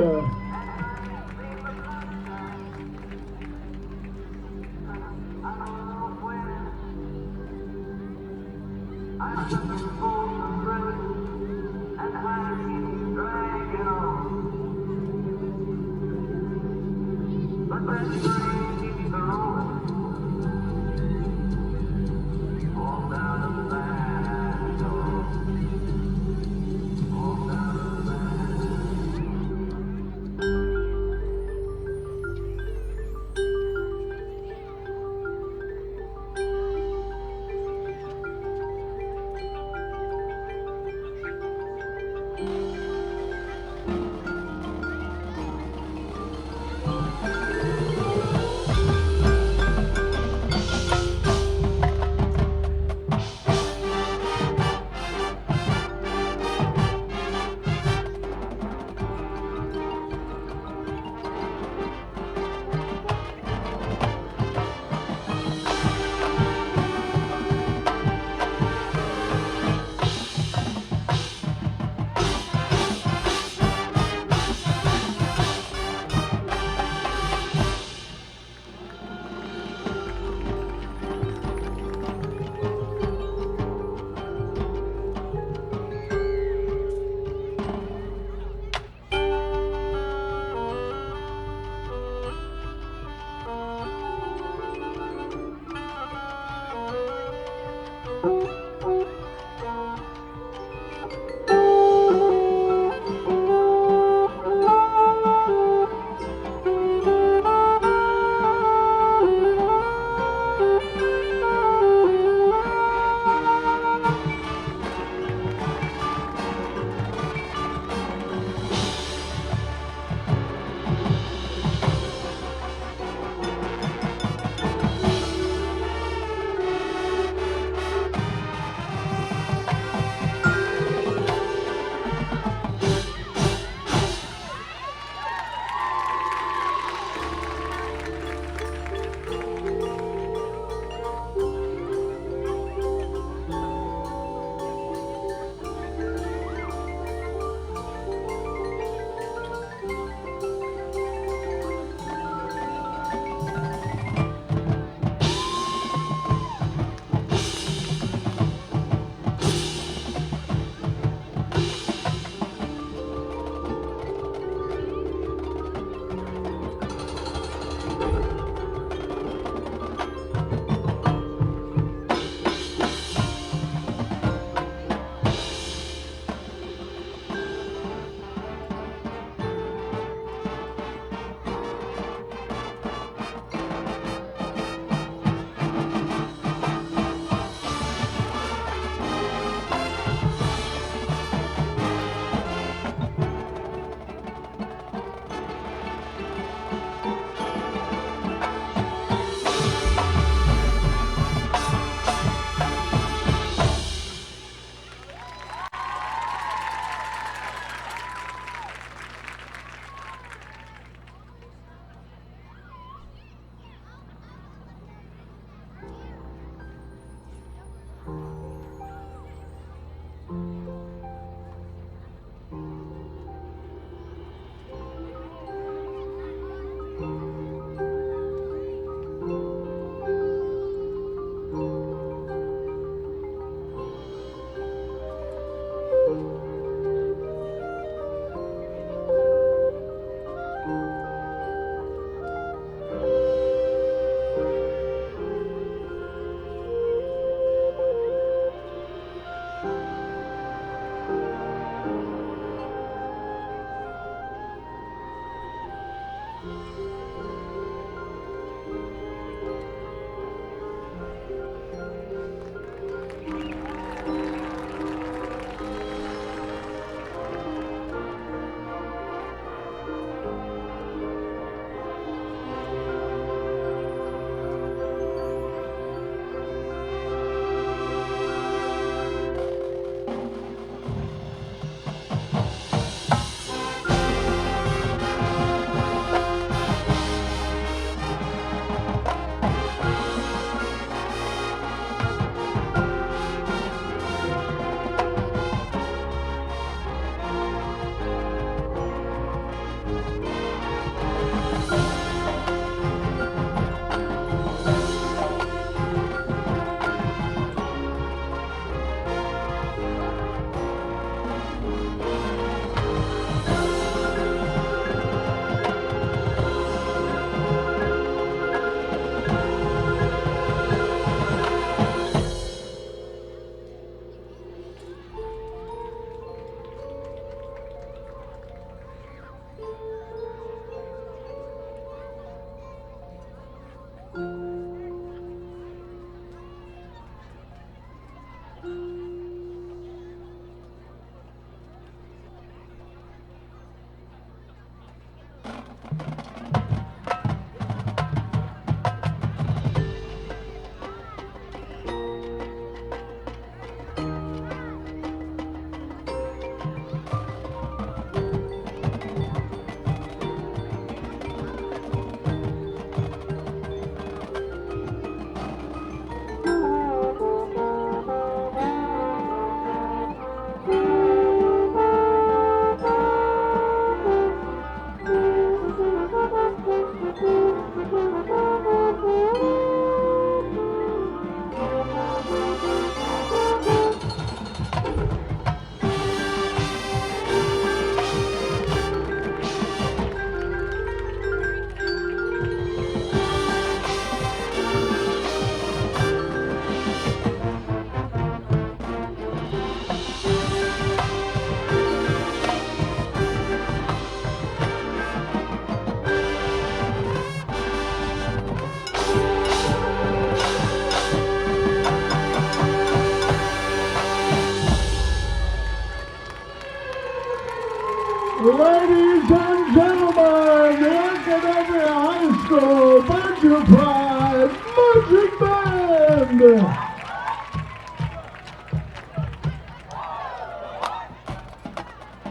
Ladies and gentlemen, the Arkadelphia High School Badger Pride Marching Band!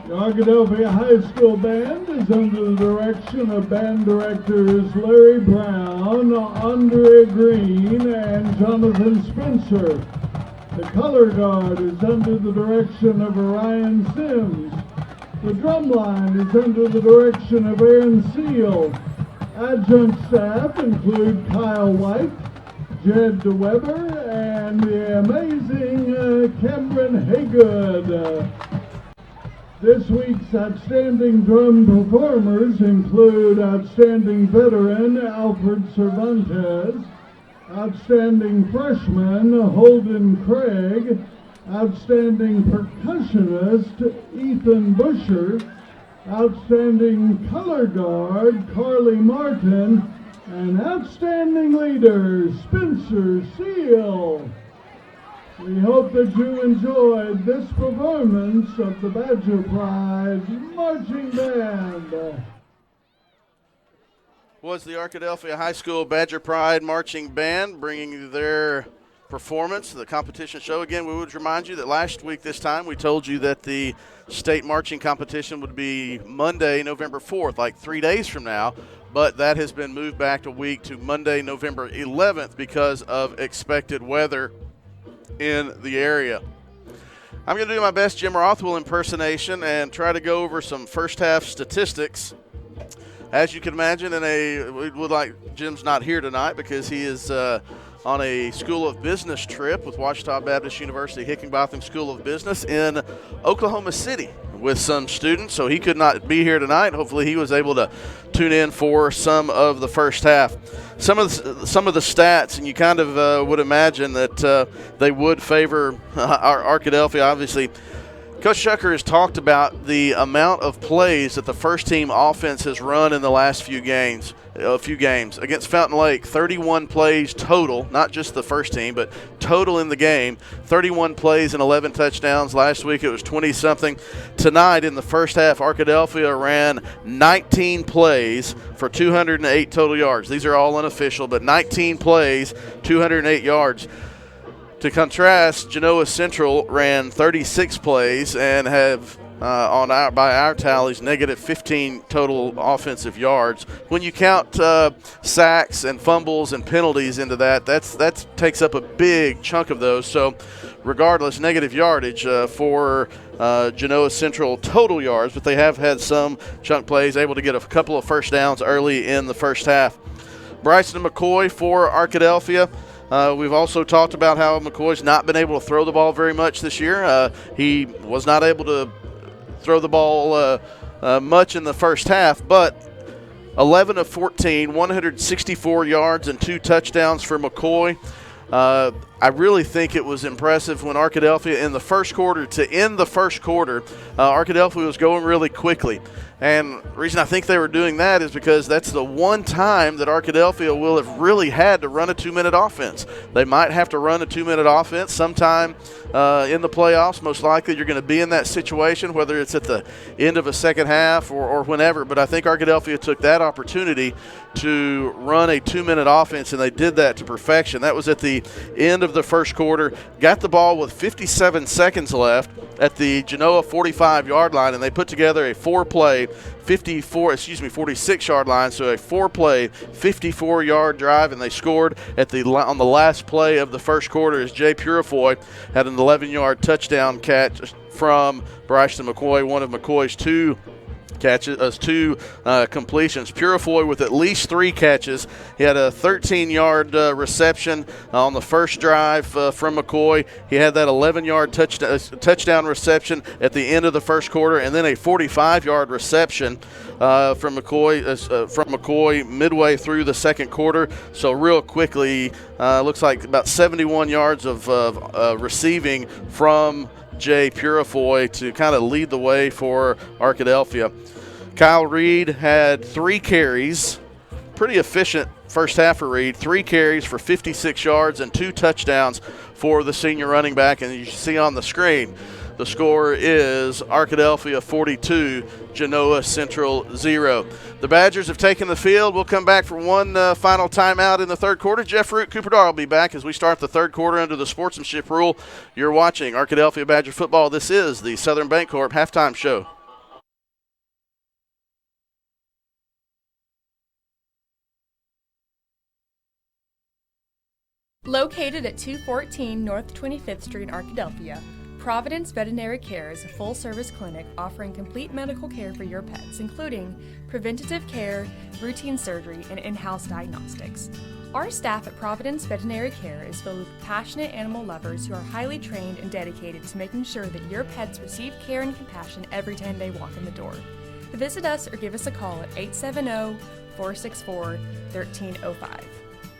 The Arkadelphia High School Band is under the direction of band directors Larry Brown, Andre Green, and Jonathan Spencer. The color guard is under the direction of Orion Sims. The drum line is under the direction of Aaron Seal. Adjunct staff include Kyle White, Jed DeWeber, and the amazing Cameron Haygood. This week's outstanding drum performers include outstanding veteran Alfred Cervantes, outstanding freshman Holden Craig, outstanding percussionist Ethan Busher, outstanding color guard Carly Martin, and outstanding leader Spencer Seal. We hope that you enjoyed this performance of the Badger Pride Marching Band. Was the Arkadelphia High School Badger Pride Marching Band bringing you their performance, the competition show. Again, we would remind you that last week this time we told you that the state marching competition would be Monday, November 4th, like 3 days from now, but that has been moved back a week to Monday, November 11th because of expected weather in the area. I'm going to do my best Jim Rothwell impersonation and try to go over some first half statistics. As you can imagine, we would like Jim's not here tonight because he is on a School of Business trip with Ouachita Baptist University Hickenbotham School of Business in Oklahoma City with some students, so he could not be here tonight. Hopefully he was able to tune in for some of the first half. Some of the stats, and you kind of would imagine that they would favor our Arkadelphia. Obviously, Coach Shucker has talked about the amount of plays that the first team offense has run in the last few games. Against Fountain Lake, 31 plays total, not just the first team, but total in the game. 31 plays and 11 touchdowns. Last week it was 20-something. Tonight in the first half, Arkadelphia ran 19 plays for 208 total yards. These are all unofficial, but 19 plays, 208 yards. To contrast, Genoa Central ran 36 plays and have, by our tallies, negative 15 total offensive yards. When you count sacks and fumbles and penalties into that takes up a big chunk of those. So regardless, negative yardage for Genoa Central total yards, but they have had some chunk plays, able to get a couple of first downs early in the first half. Bryson McCoy for Arkadelphia. We've also talked about how McCoy's not been able to throw the ball very much this year. He was not able to throw the ball much in the first half, but 11 of 14, 164 yards and 2 touchdowns for McCoy. I really think it was impressive when Arkadelphia in the first quarter, to end the first quarter, Arkadelphia was going really quickly. And the reason I think they were doing that is because that's the one time that Arkadelphia will have really had to run a 2-minute offense. They might have to run a 2-minute offense sometime in the playoffs. Most likely you're going to be in that situation, whether it's at the end of a second half or whenever. But I think Arkadelphia took that opportunity to run a 2-minute offense, and they did that to perfection. That was at the end of the first quarter. Got the ball with 57 seconds left at the Genoa 45-yard line, and they put together a 46-yard line, so a 4-play, 54-yard drive, and they scored on the last play of the first quarter as Jay Purifoy had an 11-yard touchdown catch from Bryson McCoy, one of McCoy's two completions. Purifoy with at least 3 catches. He had a 13-yard reception on the first drive from McCoy. He had that 11-yard touchdown reception at the end of the first quarter, and then a 45-yard reception from McCoy midway through the second quarter. So real quickly, looks like about 71 yards of receiving from Jay Purifoy to kind of lead the way for Arkadelphia. Kyle Reed had 3 carries, pretty efficient first half for Reed, 3 carries for 56 yards and 2 touchdowns for the senior running back. And you see on the screen, The score is Arkadelphia 42, Genoa Central 0. The Badgers have taken the field. We'll come back for one final timeout in the third quarter. Jeff Root, Cooper Dar will be back as we start the third quarter under the sportsmanship rule. You're watching Arkadelphia Badger football. This is the Southern Bancorp halftime show. Located at 214 North 25th Street in Arkadelphia, Providence Veterinary Care is a full-service clinic offering complete medical care for your pets, including preventative care, routine surgery, and in-house diagnostics. Our staff at Providence Veterinary Care is filled with passionate animal lovers who are highly trained and dedicated to making sure that your pets receive care and compassion every time they walk in the door. Visit us or give us a call at 870-464-1305.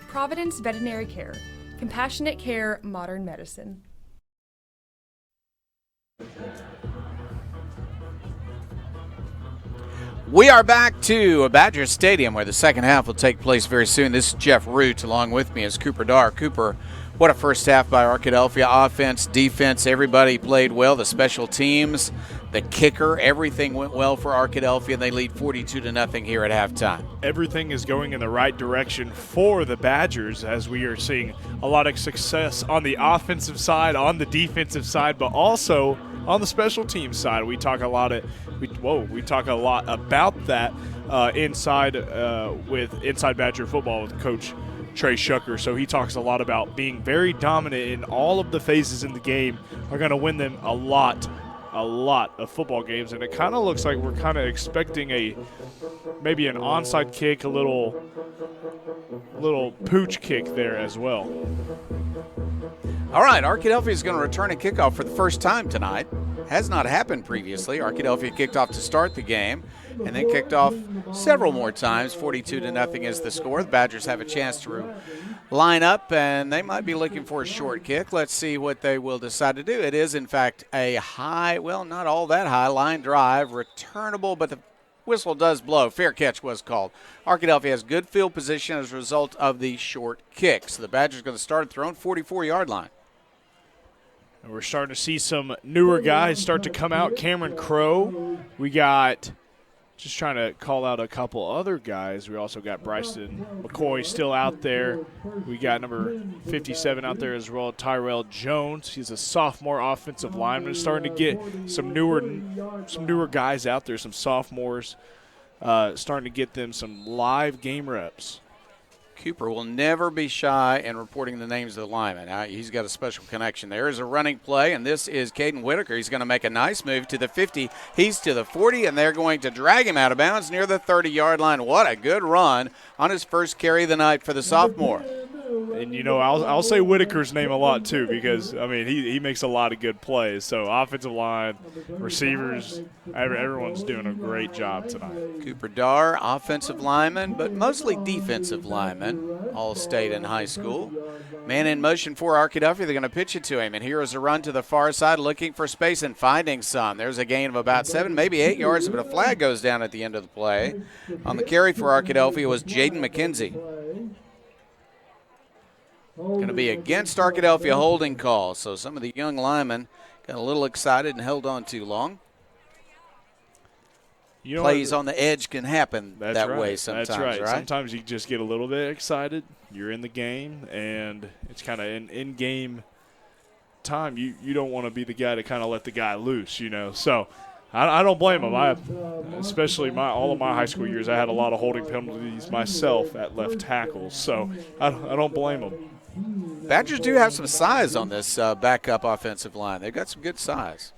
Providence Veterinary Care. Compassionate care, modern medicine. We are back to Badger Stadium where the second half will take place very soon. This is Jeff Root. Along with me is Cooper Dar. Cooper, what a first half by Arkadelphia. Offense, defense, everybody played well. The special teams, the kicker, everything went well for Arkadelphia. They lead 42-0 here at halftime. Everything is going in the right direction for the Badgers as we are seeing a lot of success on the offensive side, on the defensive side, but also on the special teams side. We talk a lot about that inside Badger football with Coach Trey Shucker. So he talks a lot about being very dominant in all of the phases in the game are going to win them a lot of football games, and it kind of looks like we're kind of expecting maybe an onside kick, a little pooch kick there as well. All right, Arkadelphia is going to return a kickoff for the first time tonight. Has not happened previously. Arkadelphia kicked off to start the game and then kicked off several more times. 42-0 is the score. The Badgers have a chance to line up, and they might be looking for a short kick. Let's see what they will decide to do. It is, in fact, a high, well, not all that high, line drive, returnable, but the whistle does blow. Fair catch was called. Arkadelphia has good field position as a result of the short kick. So the Badgers going to start at their own 44-yard line. And we're starting to see some newer guys start to come out. Cameron Crow. We got, just trying to call out a couple other guys. We also got Bryson McCoy still out there. We got number 57 out there as well, Tyrell Jones. He's a sophomore offensive lineman. Starting to get some newer guys out there, some sophomores, starting to get them some live game reps. Cooper will never be shy in reporting the names of the linemen. He's got a special connection. There is a running play, and this is Caden Whitaker. He's going to make a nice move to the 50. He's to the 40, and they're going to drag him out of bounds near the 30-yard line. What a good run on his first carry of the night for the sophomore. And, you know, I'll say Whitaker's name a lot, too, because, I mean, he makes a lot of good plays. So offensive line, receivers, everyone's doing a great job tonight. Cooper Dar, offensive lineman, but mostly defensive lineman, all-state in high school. Man in motion for Arkadelphia. They're going to pitch it to him. And here is a run to the far side, looking for space and finding some. There's a gain of about 7, maybe 8 yards, but a flag goes down at the end of the play. On the carry for Arkadelphia was Jaden McKenzie. Going to be against Arkadelphia holding call. So some of the young linemen got a little excited and held on too long. Plays on the edge can happen that way sometimes, That's right. right? Sometimes you just get a little bit excited. You're in the game, and it's kind of an in-game time. You don't want to be the guy to kind of let the guy loose, you know. So I don't blame him. Especially all of my high school years, I had a lot of holding penalties myself at left tackle. So I don't blame him. Badgers do have some size on this backup offensive line. They've got some good size.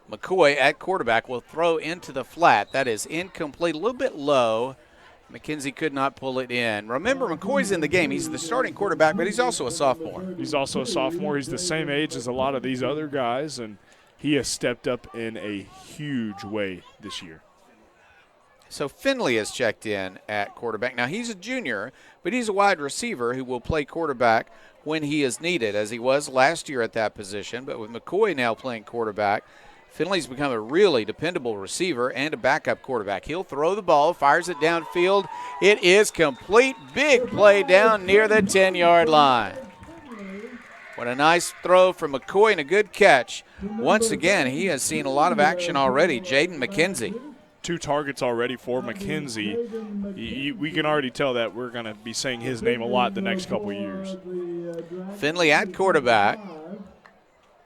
McCoy at quarterback will throw into the flat. That is incomplete, a little bit low. McKenzie could not pull it in. Remember, McCoy's in the game. He's the starting quarterback, but he's also a sophomore. He's also a sophomore. He's the same age as a lot of these other guys, and he has stepped up in a huge way this year. So Finley has checked in at quarterback. Now, he's a junior, but he's a wide receiver who will play quarterback when he is needed, as he was last year at that position. But with McCoy now playing quarterback, Finley's become a really dependable receiver and a backup quarterback. He'll throw the ball, fires it downfield. It is complete. Big play down near the 10-yard line. What a nice throw from McCoy and a good catch. Once again, he has seen a lot of action already. Jaden McKenzie. 2 targets already for McKenzie. We can already tell that we're going to be saying his name a lot the next couple years. Finley at quarterback.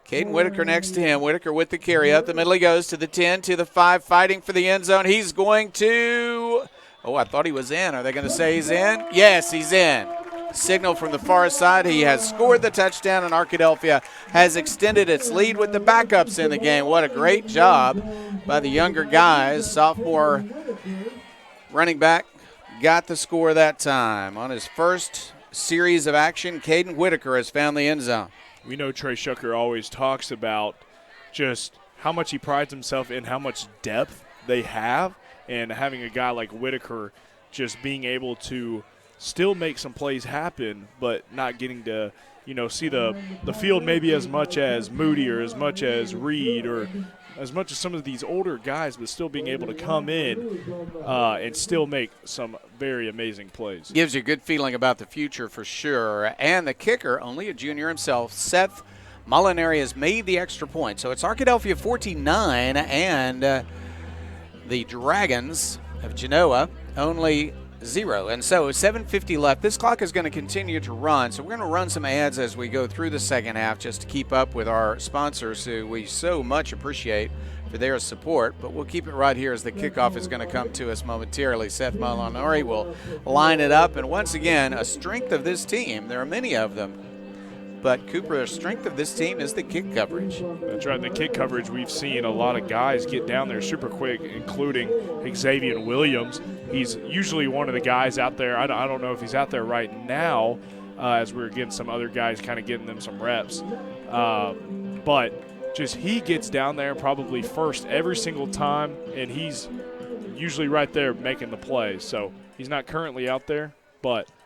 Caden Whitaker next to him. Whitaker with the carry. Up the middle he goes to the 10, to the 5, fighting for the end zone. He's going to – oh, I thought he was in. Are they going to say he's in? Yes, he's in. Signal from the far side. He has scored the touchdown, and Arkadelphia has extended its lead with the backups in the game. What a great job by the younger guys. Sophomore running back got the score that time. On his first series of action, Caden Whitaker has found the end zone. We know Trey Shucker always talks about just how much he prides himself in how much depth they have, and having a guy like Whitaker just being able to still make some plays happen, but not getting to, see the field maybe as much as Moody or as much as Reed or as much as some of these older guys, but still being able to come in and still make some very amazing plays. Gives you a good feeling about the future for sure. And the kicker, only a junior himself, Seth Molinari, has made the extra point. So it's Arkadelphia 49 and the Dragons of Genoa only 0. And so 7:50 left. This clock is going to continue to run. So we're going to run some ads as we go through the second half just to keep up with our sponsors who we so much appreciate for their support. But we'll keep it right here as the kickoff is going to come to us momentarily. Seth Molinari will line it up. And once again, a strength of this team, there are many of them, but Cooper, the strength of this team is the kick coverage. That's right, the kick coverage. We've seen a lot of guys get down there super quick, including Xavier Williams. He's usually one of the guys out there. I don't know if he's out there right now as we're getting some other guys kind of getting them some reps. But just he gets down there probably first every single time, and he's usually right there making the play. So he's not currently out there, but –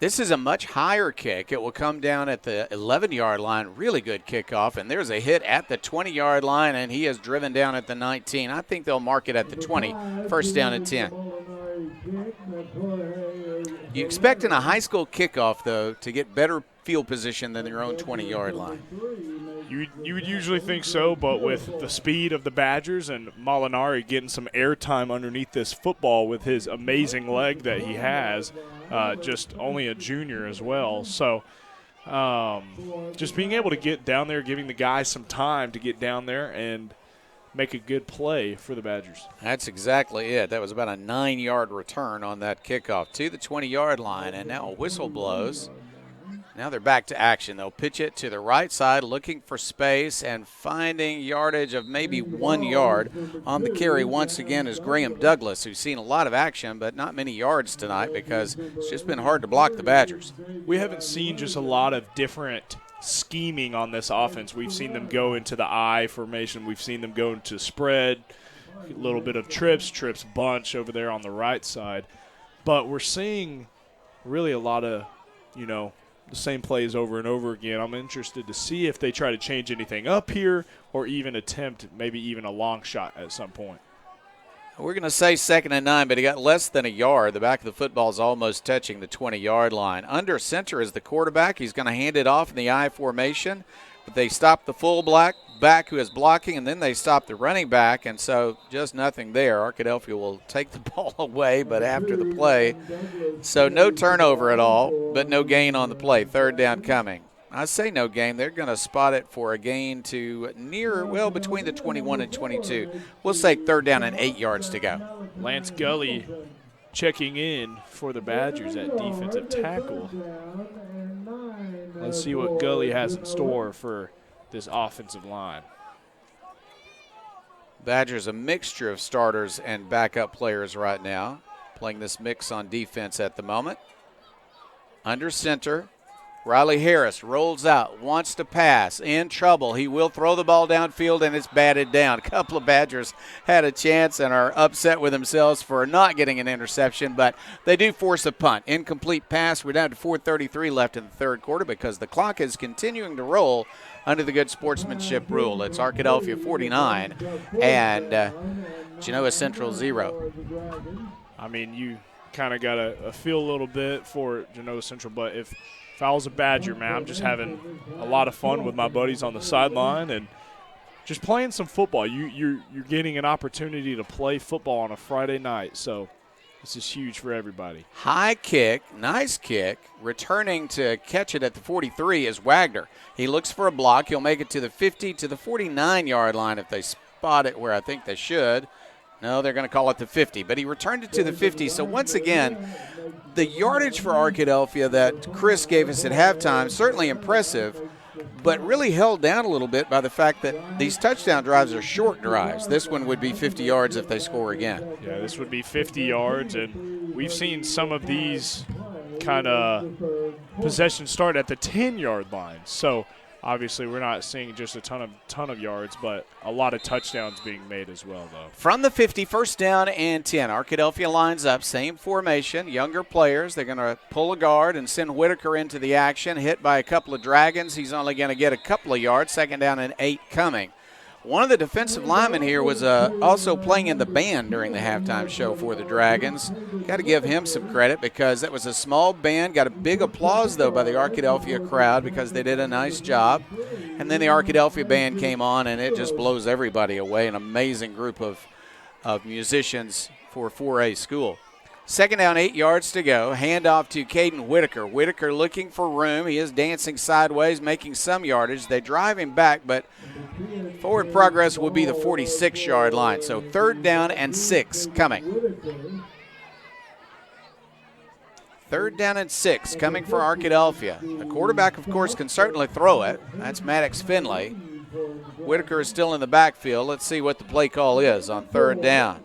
this is a much higher kick. It will come down at the 11-yard line. Really good kickoff. And there's a hit at the 20-yard line, and he is driven down at the 19. I think they'll mark it at the 20. First down and 10. You expect in a high school kickoff, though, to get better field position than your own 20-yard line. You would usually think so, but with the speed of the Badgers and Molinari getting some airtime underneath this football with his amazing leg that he has, just only a junior as well. So just being able to get down there, giving the guys some time to get down there and make a good play for the Badgers. That's exactly it. That was about a 9-yard return on that kickoff to the 20-yard line, and now a whistle blows. Now they're back to action. They'll pitch it to the right side, looking for space and finding yardage of maybe 1 yard. On the carry once again is Graham Douglas, who's seen a lot of action but not many yards tonight because it's just been hard to block the Badgers. We haven't seen just a lot of different scheming on this offense. We've seen them go into the I formation. We've seen them go into spread, a little bit of trips bunch over there on the right side. But we're seeing really a lot of, the same plays over and over again. I'm interested to see if they try to change anything up here or even attempt maybe even a long shot at some point. We're going to say 2nd and 9, but he got less than a yard. The back of the football is almost touching the 20-yard line. Under center is the quarterback. He's going to hand it off in the I formation, but they stop the fullback who is blocking, and then they stop the running back, and so just nothing there. Arkadelphia will take the ball away, but after the play. So no turnover at all, but no gain on the play. 3rd down coming. I say no gain. They're going to spot it for a gain to between the 21 and 22. We'll say 3rd down and 8 yards to go. Lance Gully checking in for the Badgers at defensive tackle. Let's see what Gully has in store for this offensive line. Badgers a mixture of starters and backup players right now, playing this mix on defense at the moment. Under center, Riley Harris rolls out, wants to pass, in trouble. He will throw the ball downfield, and it's batted down. A couple of Badgers had a chance and are upset with themselves for not getting an interception, but they do force a punt. Incomplete pass. We're down to 4:33 left in the 3rd quarter because the clock is continuing to roll under the good sportsmanship rule. It's Arkadelphia 49 and Genoa Central 0. I mean, you kind of got to feel a little bit for Genoa Central, but if if I was a Badger, man, I'm just having a lot of fun with my buddies on the sideline and just playing some football. You're getting an opportunity to play football on a Friday night, so this is huge for everybody. High kick, nice kick. Returning to catch it at the 43 is Wagner. He looks for a block. He'll make it to the 50, to the 49-yard line if they spot it where I think they should. No, they're going to call it the 50, but he returned it to the 50. So once again, the yardage for Arkadelphia that Chris gave us at halftime, certainly impressive, but really held down a little bit by the fact that these touchdown drives are short drives. This one would be 50 yards if they score again. Yeah, this would be 50 yards, and we've seen some of these kind of possessions start at the 10-yard line. So obviously we're not seeing just a ton of yards, but a lot of touchdowns being made as well, though. From the 50, first down and 10. Arkadelphia lines up, same formation, younger players. They're going to pull a guard and send Whitaker into the action. Hit by a couple of Dragons. He's only going to get a couple of yards. Second down and 8 coming. One of the defensive linemen here was also playing in the band during the halftime show for the Dragons. Got to give him some credit because that was a small band. Got a big applause, though, by the Arkadelphia crowd because they did a nice job. And then the Arkadelphia band came on, and it just blows everybody away. An amazing group of musicians for 4A school. Second down, 8 yards to go. Handoff to Caden Whitaker. Whitaker looking for room. He is dancing sideways, making some yardage. They drive him back, but forward progress will be the 46-yard line. So third down and 6 coming. Third down and 6 coming for Arkadelphia. The quarterback, of course, can certainly throw it. That's Maddox Finley. Whitaker is still in the backfield. Let's see what the play call is on third down.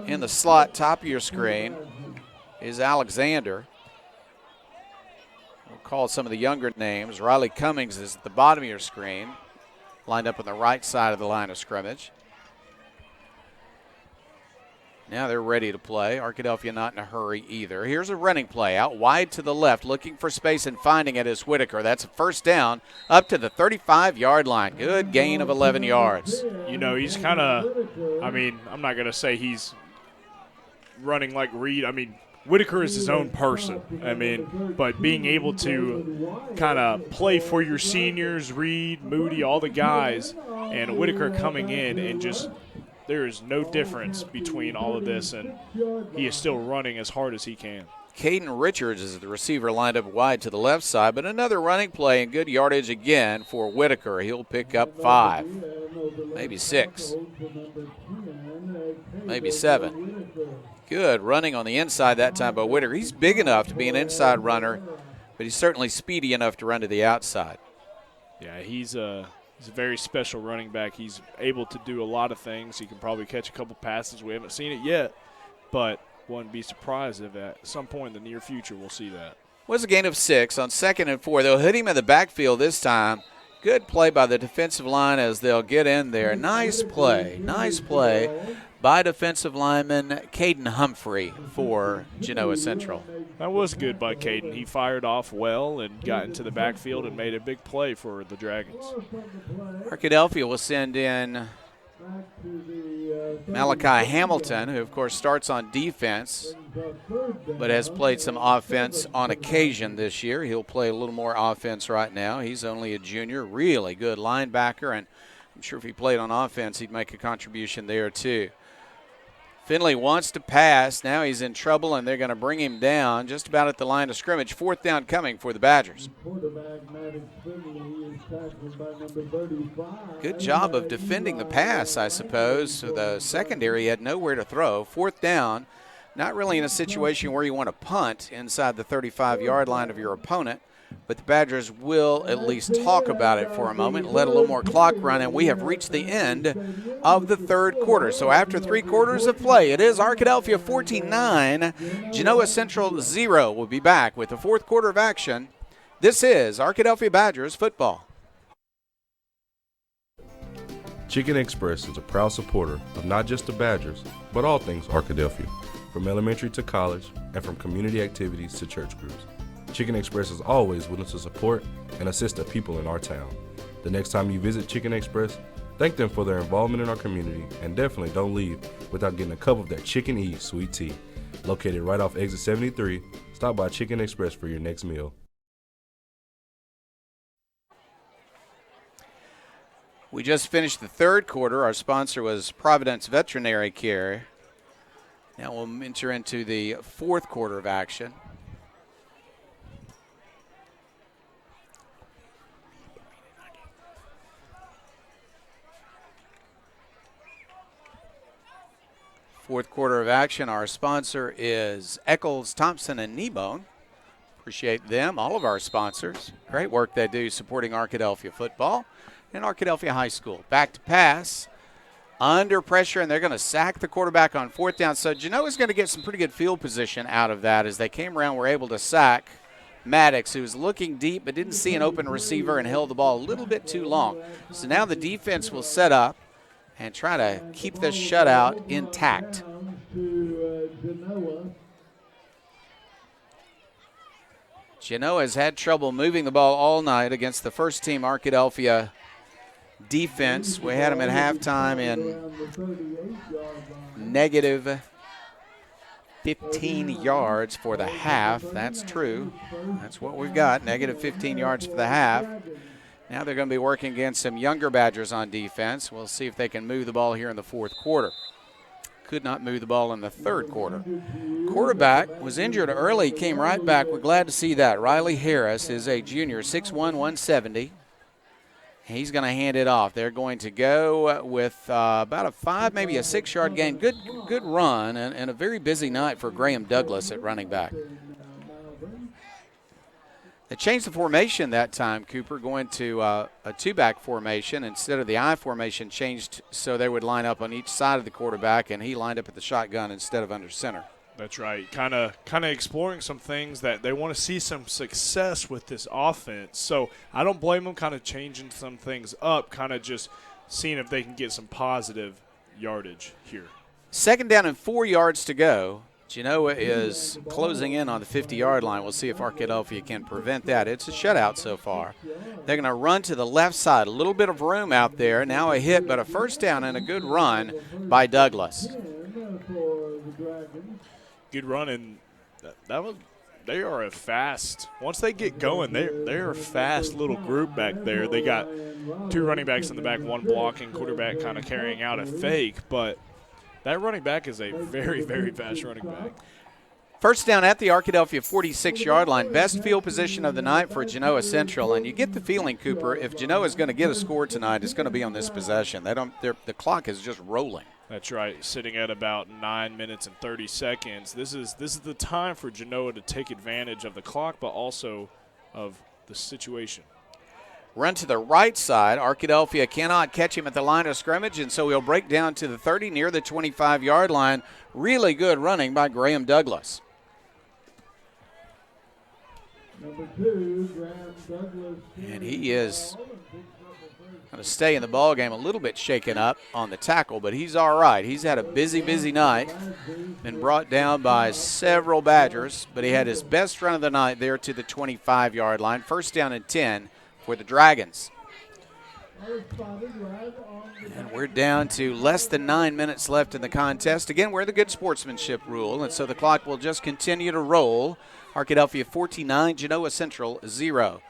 In the slot, top of your screen, is Alexander. We'll call some of the younger names. Riley Cummings is at the bottom of your screen, lined up on the right side of the line of scrimmage. Now they're ready to play. Arkadelphia not in a hurry either. Here's a running play out wide to the left, looking for space and finding it is Whitaker. That's a first down up to the 35-yard line. Good gain of 11 yards. You know, he's kind of, I mean, I'm not going to say he's running like Reed. I mean, Whitaker is his own person. I mean, but being able to kind of play for your seniors, Reed, Moody, all the guys, and Whitaker coming in and just – there is no difference between all of this, and he is still running as hard as he can. Caden Richards is the receiver lined up wide to the left side, but another running play and good yardage again for Whitaker. He'll pick up 5, maybe 6, maybe 7. Good running on the inside that time by Whitaker. He's big enough to be an inside runner, but he's certainly speedy enough to run to the outside. Yeah, he's a very special running back. He's able to do a lot of things. He can probably catch a couple passes. We haven't seen it yet, but wouldn't be surprised if at some point in the near future we'll see that. Was a gain of 6 on 2nd and 4. They'll hit him in the backfield this time. Good play by the defensive line as they'll get in there. Nice play by defensive lineman Caden Humphrey for Genoa Central. That was good by Caden. He fired off well and got into the backfield and made a big play for the Dragons. Arkadelphia will send in Malachi Hamilton, who, of course, starts on defense but has played some offense on occasion this year. He'll play a little more offense right now. He's only a junior, really good linebacker, and I'm sure if he played on offense, he'd make a contribution there too. Finley wants to pass. Now he's in trouble, and they're going to bring him down just about at the line of scrimmage. Fourth down coming for the Badgers. Good job of defending the pass, I suppose. So the secondary had nowhere to throw. Fourth down, not really in a situation where you want to punt inside the 35-yard line of your opponent. But the Badgers will at least talk about it for a moment, let a little more clock run, and we have reached the end of the third quarter. So after 3 quarters of play, it is Arkadelphia 49, Genoa Central 0. We'll be back with the fourth quarter of action. This is Arkadelphia Badgers football. Chicken Express is a proud supporter of not just the Badgers, but all things Arkadelphia, from elementary to college and from community activities to church groups. Chicken Express is always willing to support and assist the people in our town. The next time you visit Chicken Express, thank them for their involvement in our community, and definitely don't leave without getting a cup of that Chicken E sweet tea. Located right off exit 73, Stop by Chicken Express for your next meal. We just finished the third quarter. Our sponsor was Providence Veterinary Care. Now we'll enter into the fourth quarter of action. Fourth quarter of action, our sponsor is Eccles, Thompson, and Kneebone. Appreciate them, all of our sponsors. Great work they do supporting Arkadelphia football and Arkadelphia High School. Back to pass, under pressure, and they're going to sack the quarterback on fourth down. So Genoa's going to get some pretty good field position out of that as they came around, were able to sack Maddox, who was looking deep but didn't see an open receiver and held the ball a little bit too long. So now the defense will set up and try to keep this shutout intact. Genoa has had trouble moving the ball all night against the first team Arkadelphia defense. We had them at halftime in negative 15 yards for the half. That's true. That's what we've got, negative 15 yards for the half. Now they're going to be working against some younger Badgers on defense. We'll see if they can move the ball here in the fourth quarter. Could not move the ball in the third quarter. Quarterback was injured early, came right back. We're glad to see that. Riley Harris is a junior, 6'1", 170. He's going to hand it off. They're going to go with about a 5, maybe a 6-yard gain. Good run, and a very busy night for Graham Douglas at running back. They changed the formation that time, Cooper, going to a two-back formation. Instead of the I formation, changed so they would line up on each side of the quarterback, and he lined up at the shotgun instead of under center. That's right. Kind of exploring some things that they want to see some success with this offense. So I don't blame them kind of changing some things up, kind of just seeing if they can get some positive yardage here. 2nd down and 4 yards to go. Genoa is closing in on the 50-yard line. We'll see if Arkadelphia can prevent that. It's a shutout so far. They're going to run to the left side. A little bit of room out there. Now a hit, but a first down and a good run by Douglas. Good run, and they are a fast. Once they get going, they're a fast little group back there. They got 2 running backs in the back, 1 blocking, quarterback kind of carrying out a fake, but that running back is a very, very fast running back. First down at the Arkadelphia 46-yard line. Best field position of the night for Genoa Central. And you get the feeling, Cooper, if Genoa is going to get a score tonight, it's going to be on this possession. The clock is just rolling. That's right, sitting at about 9 minutes and 30 seconds. This is the time for Genoa to take advantage of the clock, but also of the situation. Run to the right side. Arkadelphia cannot catch him at the line of scrimmage, and so he'll break down to the 30 near the 25-yard line. Really good running by Graham Douglas. Number 2, Graham Douglas. And he is going to stay in the ball game, a little bit shaken up on the tackle, but he's all right. He's had a busy night. Been brought down by several Badgers, but he had his best run of the night there to the 25-yard line. First down and 10 for the Dragons. And we're down to less than 9 minutes left in the contest. Again, we're the good sportsmanship rule, and so the clock will just continue to roll. Arkadelphia 49, Genoa Central 0.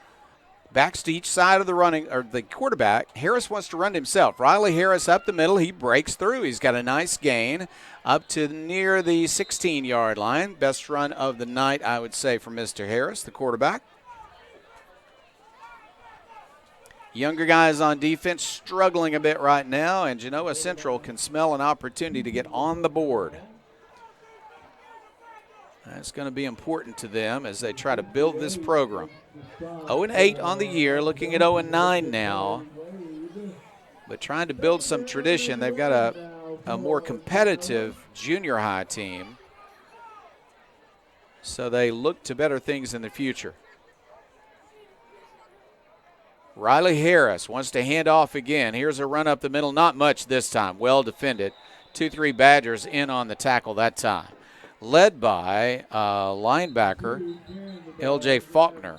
Backs to each side of the quarterback. Harris wants to run himself. Riley Harris up the middle. He breaks through. He's got a nice gain up to near the 16-yard line. Best run of the night, I would say, for Mr. Harris, the quarterback. Younger guys on defense struggling a bit right now, and Genoa Central can smell an opportunity to get on the board. That's going to be important to them as they try to build this program. 0-8 on the year, looking at 0-9 now, but trying to build some tradition. They've got a more competitive junior high team, so they look to better things in the future. Riley Harris wants to hand off again. Here's a run up the middle. Not much this time. Well defended. 2-3 Badgers in on the tackle that time. Led by linebacker L.J. Faulkner.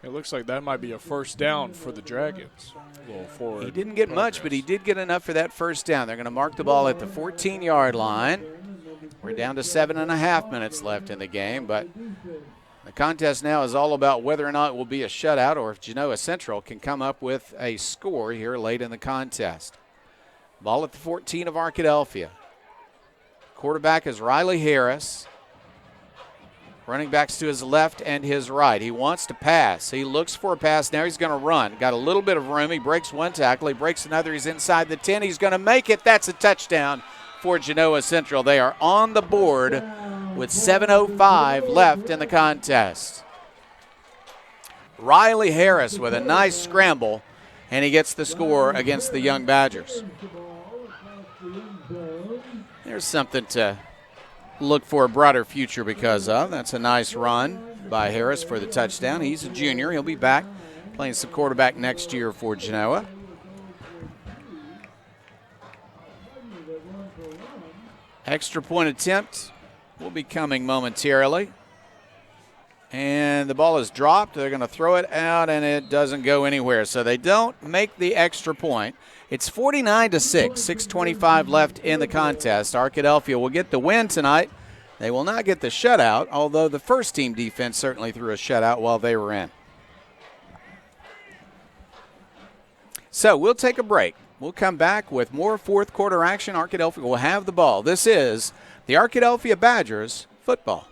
It looks like that might be a first down for the Dragons. A little forward. He didn't get much, but he did get enough for that first down. They're going to mark the ball at the 14-yard line. We're down to 7.5 minutes left in the game, but the contest now is all about whether or not it will be a shutout or if Genoa Central can come up with a score here late in the contest. Ball at the 14 of Arkadelphia. Quarterback is Riley Harris. Running backs to his left and his right. He wants to pass. He looks for a pass. Now he's going to run. Got a little bit of room. He breaks one tackle. He breaks another. He's inside the 10. He's going to make it. That's a touchdown for Genoa Central. They are on the board with 7:05 left in the contest. Riley Harris with a nice scramble, and he gets the score against the Young Badgers. There's something to look for a broader future because of. That's a nice run by Harris for the touchdown. He's a junior. He'll be back playing some quarterback next year for Genoa. Extra point attempt will be coming momentarily. And the ball is dropped. They're going to throw it out, and it doesn't go anywhere. So they don't make the extra point. It's 49-6, 6:25 left in the contest. Arkadelphia will get the win tonight. They will not get the shutout, although the first team defense certainly threw a shutout while they were in. So we'll take a break. We'll come back with more fourth quarter action. Arkadelphia will have the ball. This is the Arkadelphia Badgers football.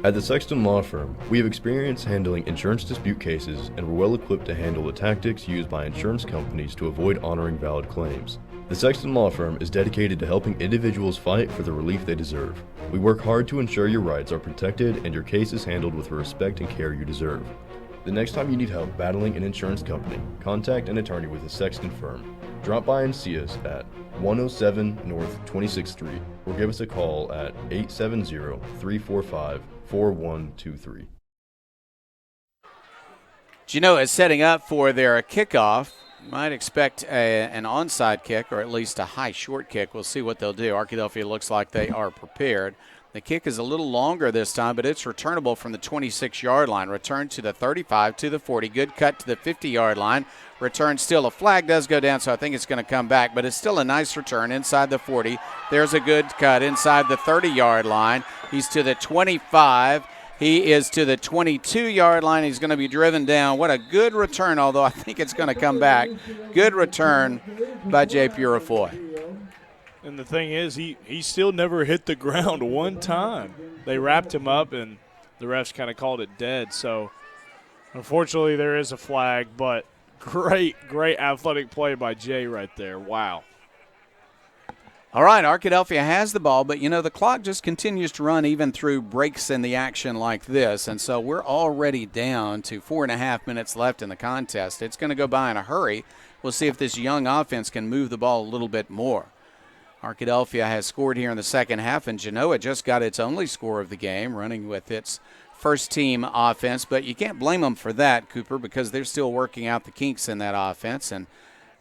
At the Sexton Law Firm, we have experience handling insurance dispute cases and we're well equipped to handle the tactics used by insurance companies to avoid honoring valid claims. The Sexton Law Firm is dedicated to helping individuals fight for the relief they deserve. We work hard to ensure your rights are protected and your case is handled with the respect and care you deserve. The next time you need help battling an insurance company, contact an attorney with the Sexton Firm. Drop by and see us at 107 North 26th Street or give us a call at 870-345-4123. Genoa is setting up for their kickoff. Might expect an onside kick or at least a high short kick. We'll see what they'll do. Arkadelphia looks like they are prepared. The kick is a little longer this time, but it's returnable from the 26-yard line. Return to the 35, to the 40. Good cut to the 50-yard line. Return still. A flag does go down, so I think it's going to come back, but it's still a nice return inside the 40. There's a good cut inside the 30-yard line. He's to the 25. He is to the 22-yard line. He's going to be driven down. What a good return, although I think it's going to come back. Good return by Jay Purifoy. And the thing is, he still never hit the ground one time. They wrapped him up, and the refs kind of called it dead. So, unfortunately, there is a flag, but great athletic play by Jay right there. Wow. All right, Arkadelphia has the ball, but, the clock just continues to run even through breaks in the action like this, and so we're already down to 4.5 minutes left in the contest. It's going to go by in a hurry. We'll see if this young offense can move the ball a little bit more. Arkadelphia has scored here in the second half, and Genoa just got its only score of the game, running with its first-team offense. But you can't blame them for that, Cooper, because they're still working out the kinks in that offense, and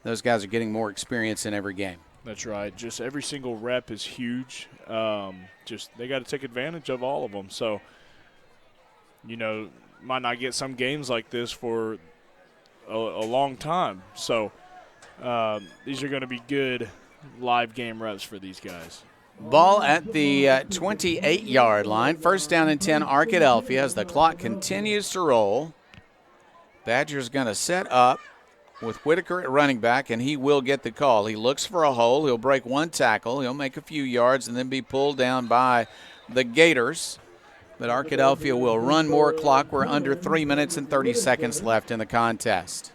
those guys are getting more experience in every game. That's right. Just every single rep is huge. They got to take advantage of all of them. So, might not get some games like this for a long time. So, these are going to be good live game reps for these guys. Ball at the 28-yard line. First down and 10, Arkadelphia, as the clock continues to roll. Badger's going to set up with Whitaker at running back, and he will get the call. He looks for a hole. He'll break one tackle. He'll make a few yards and then be pulled down by the Gators. But Arkadelphia will run more clock. We're under 3 minutes and 30 seconds left in the contest.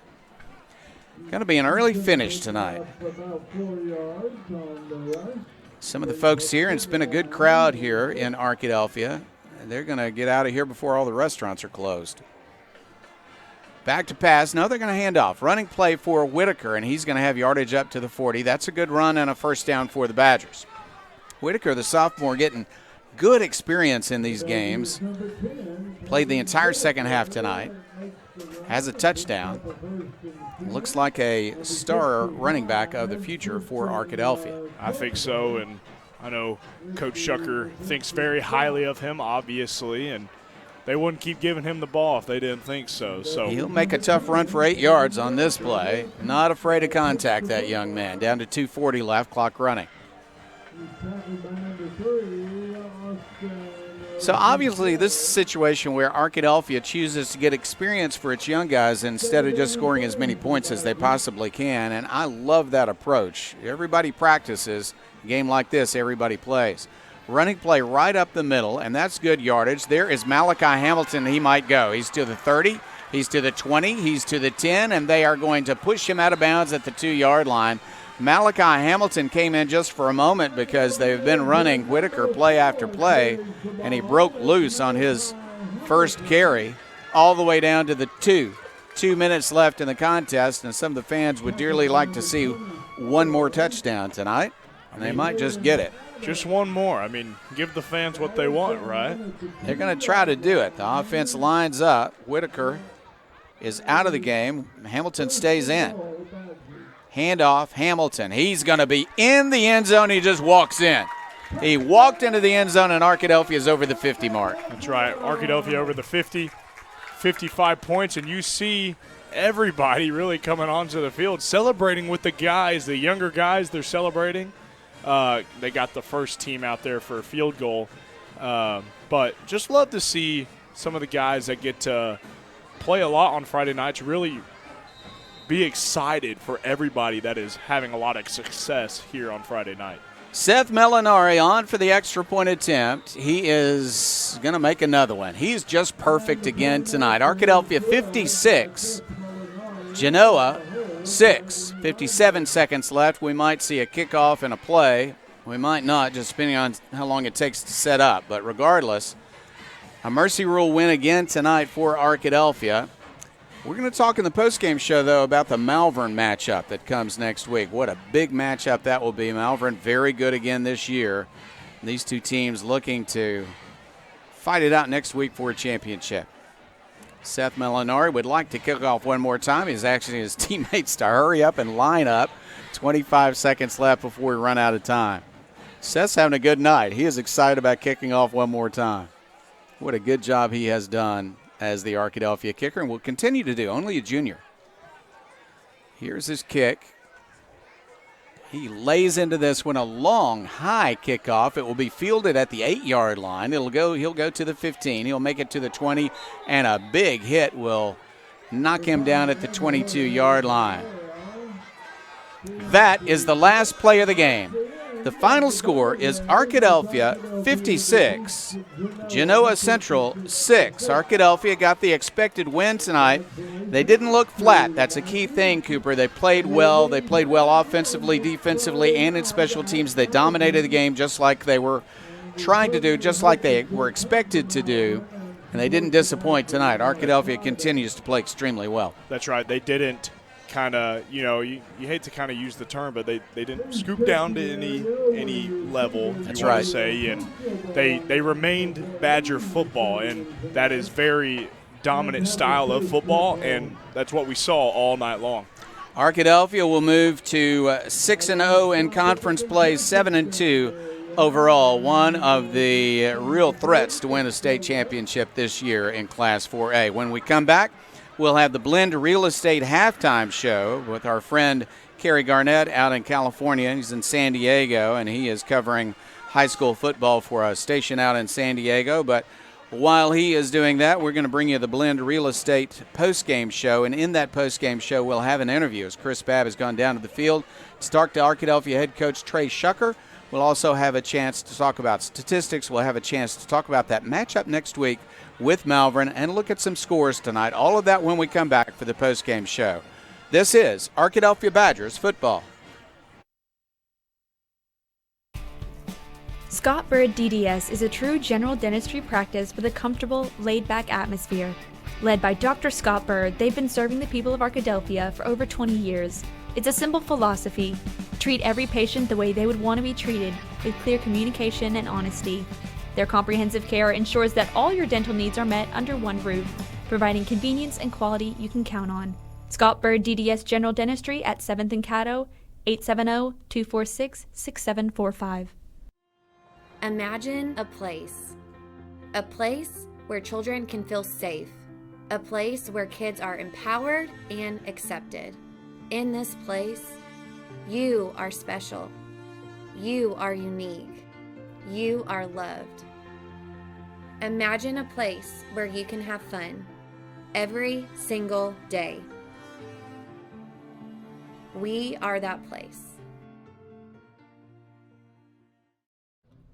Going to be an early finish tonight. Some of the folks here, and it's been a good crowd here in Arkadelphia. They're going to get out of here before all the restaurants are closed. Back to pass. No, they're going to hand off. Running play for Whitaker, and he's going to have yardage up to the 40. That's a good run and a first down for the Badgers. Whitaker, the sophomore, getting good experience in these games. Played the entire second half tonight. Has a touchdown. Looks like a star running back of the future for Arkadelphia. I think so, and I know Coach Shucker thinks very highly of him, obviously, and they wouldn't keep giving him the ball if they didn't think so. He'll make a tough run for 8 yards on this play. Not afraid of contact, that young man. Down to 2:40 left, clock running. So obviously this is a situation where Arkadelphia chooses to get experience for its young guys instead of just scoring as many points as they possibly can, and I love that approach. Everybody practices. A game like this, everybody plays. Running play right up the middle, and that's good yardage. There is Malachi Hamilton. He might go. He's to the 30, he's to the 20, he's to the 10, and they are going to push him out of bounds at the 2-yard line. Malachi Hamilton came in just for a moment because they've been running Whitaker play after play, and he broke loose on his first carry all the way down to the 2. 2 minutes left in the contest, and some of the fans would dearly like to see one more touchdown tonight, and they might just get it. Just one more. I mean, give the fans what they want, right? They're going to try to do it. The offense lines up. Whitaker is out of the game. Hamilton stays in. Handoff, Hamilton. He's going to be in the end zone. He just walks in. He walked into the end zone, and Arkadelphia is over the 50 mark. That's right. Arkadelphia over the 50, 55 points, and you see everybody really coming onto the field, celebrating with the guys, the younger guys. They're celebrating. They got the first team out there for a field goal. But just love to see some of the guys that get to play a lot on Friday nights really be excited for everybody that is having a lot of success here on Friday night. Seth Melinari on for the extra point attempt. He is going to make another one. He's just perfect again tonight. Arkadelphia 56, Genoa 6. 57 seconds left. We might see a kickoff and a play. We might not, just depending on how long it takes to set up. But regardless, a mercy rule win again tonight for Arkadelphia. We're going to talk in the postgame show, though, about the Malvern matchup that comes next week. What a big matchup that will be. Malvern very good again this year. These two teams looking to fight it out next week for a championship. Seth Melinari would like to kick off one more time. He's asking his teammates to hurry up and line up. 25 seconds left before we run out of time. Seth's having a good night. He is excited about kicking off one more time. What a good job he has done as the Arkadelphia kicker, and will continue to do. Only a junior. Here's his kick. He lays into this one, a long, high kickoff. It will be fielded at the 8-yard line. He'll go to the 15. He'll make it to the 20, and a big hit will knock him down at the 22-yard line. That is the last play of the game. The final score is Arkadelphia 56, Genoa Central 6. Arkadelphia got the expected win tonight. They didn't look flat. That's a key thing, Cooper. They played well. They played well offensively, defensively, and in special teams. They dominated the game just like they were trying to do, just like they were expected to do, and they didn't disappoint tonight. Arkadelphia continues to play extremely well. That's right. They didn't kind of, you hate to kind of use the term, but they didn't scoop down to any level, That's you want right. to say, and they remained Badger football, and that is very dominant style of football, and that's what we saw all night long. Arkadelphia will move to 6-0 in conference play, 7-2 overall. One of the real threats to win a state championship this year in Class 4A. When we come back, we'll have the Blend Real Estate halftime show with our friend Kerry Garnett out in California. He's in San Diego, and he is covering high school football for a station out in San Diego. But while he is doing that, we're going to bring you the Blend Real Estate postgame show. And in that postgame show, we'll have an interview as Chris Babb has gone down to the field to talk to Arkadelphia head coach Trey Shucker. We'll also have a chance to talk about statistics. We'll have a chance to talk about that matchup next week with Malvern and look at some scores tonight. All of that when we come back for the postgame show. This is Arkadelphia Badgers football. Scott Bird DDS is a true general dentistry practice with a comfortable, laid-back atmosphere. Led by Dr. Scott Bird, they've been serving the people of Arkadelphia for over 20 years. It's a simple philosophy. Treat every patient the way they would want to be treated, with clear communication and honesty. Their comprehensive care ensures that all your dental needs are met under one roof, providing convenience and quality you can count on. Scott Bird DDS General Dentistry at 7th and Caddo, 870-246-6745. Imagine a place where children can feel safe, a place where kids are empowered and accepted. In this place, you are special, you are unique, you are loved. Imagine a place where you can have fun every single day. We are that place.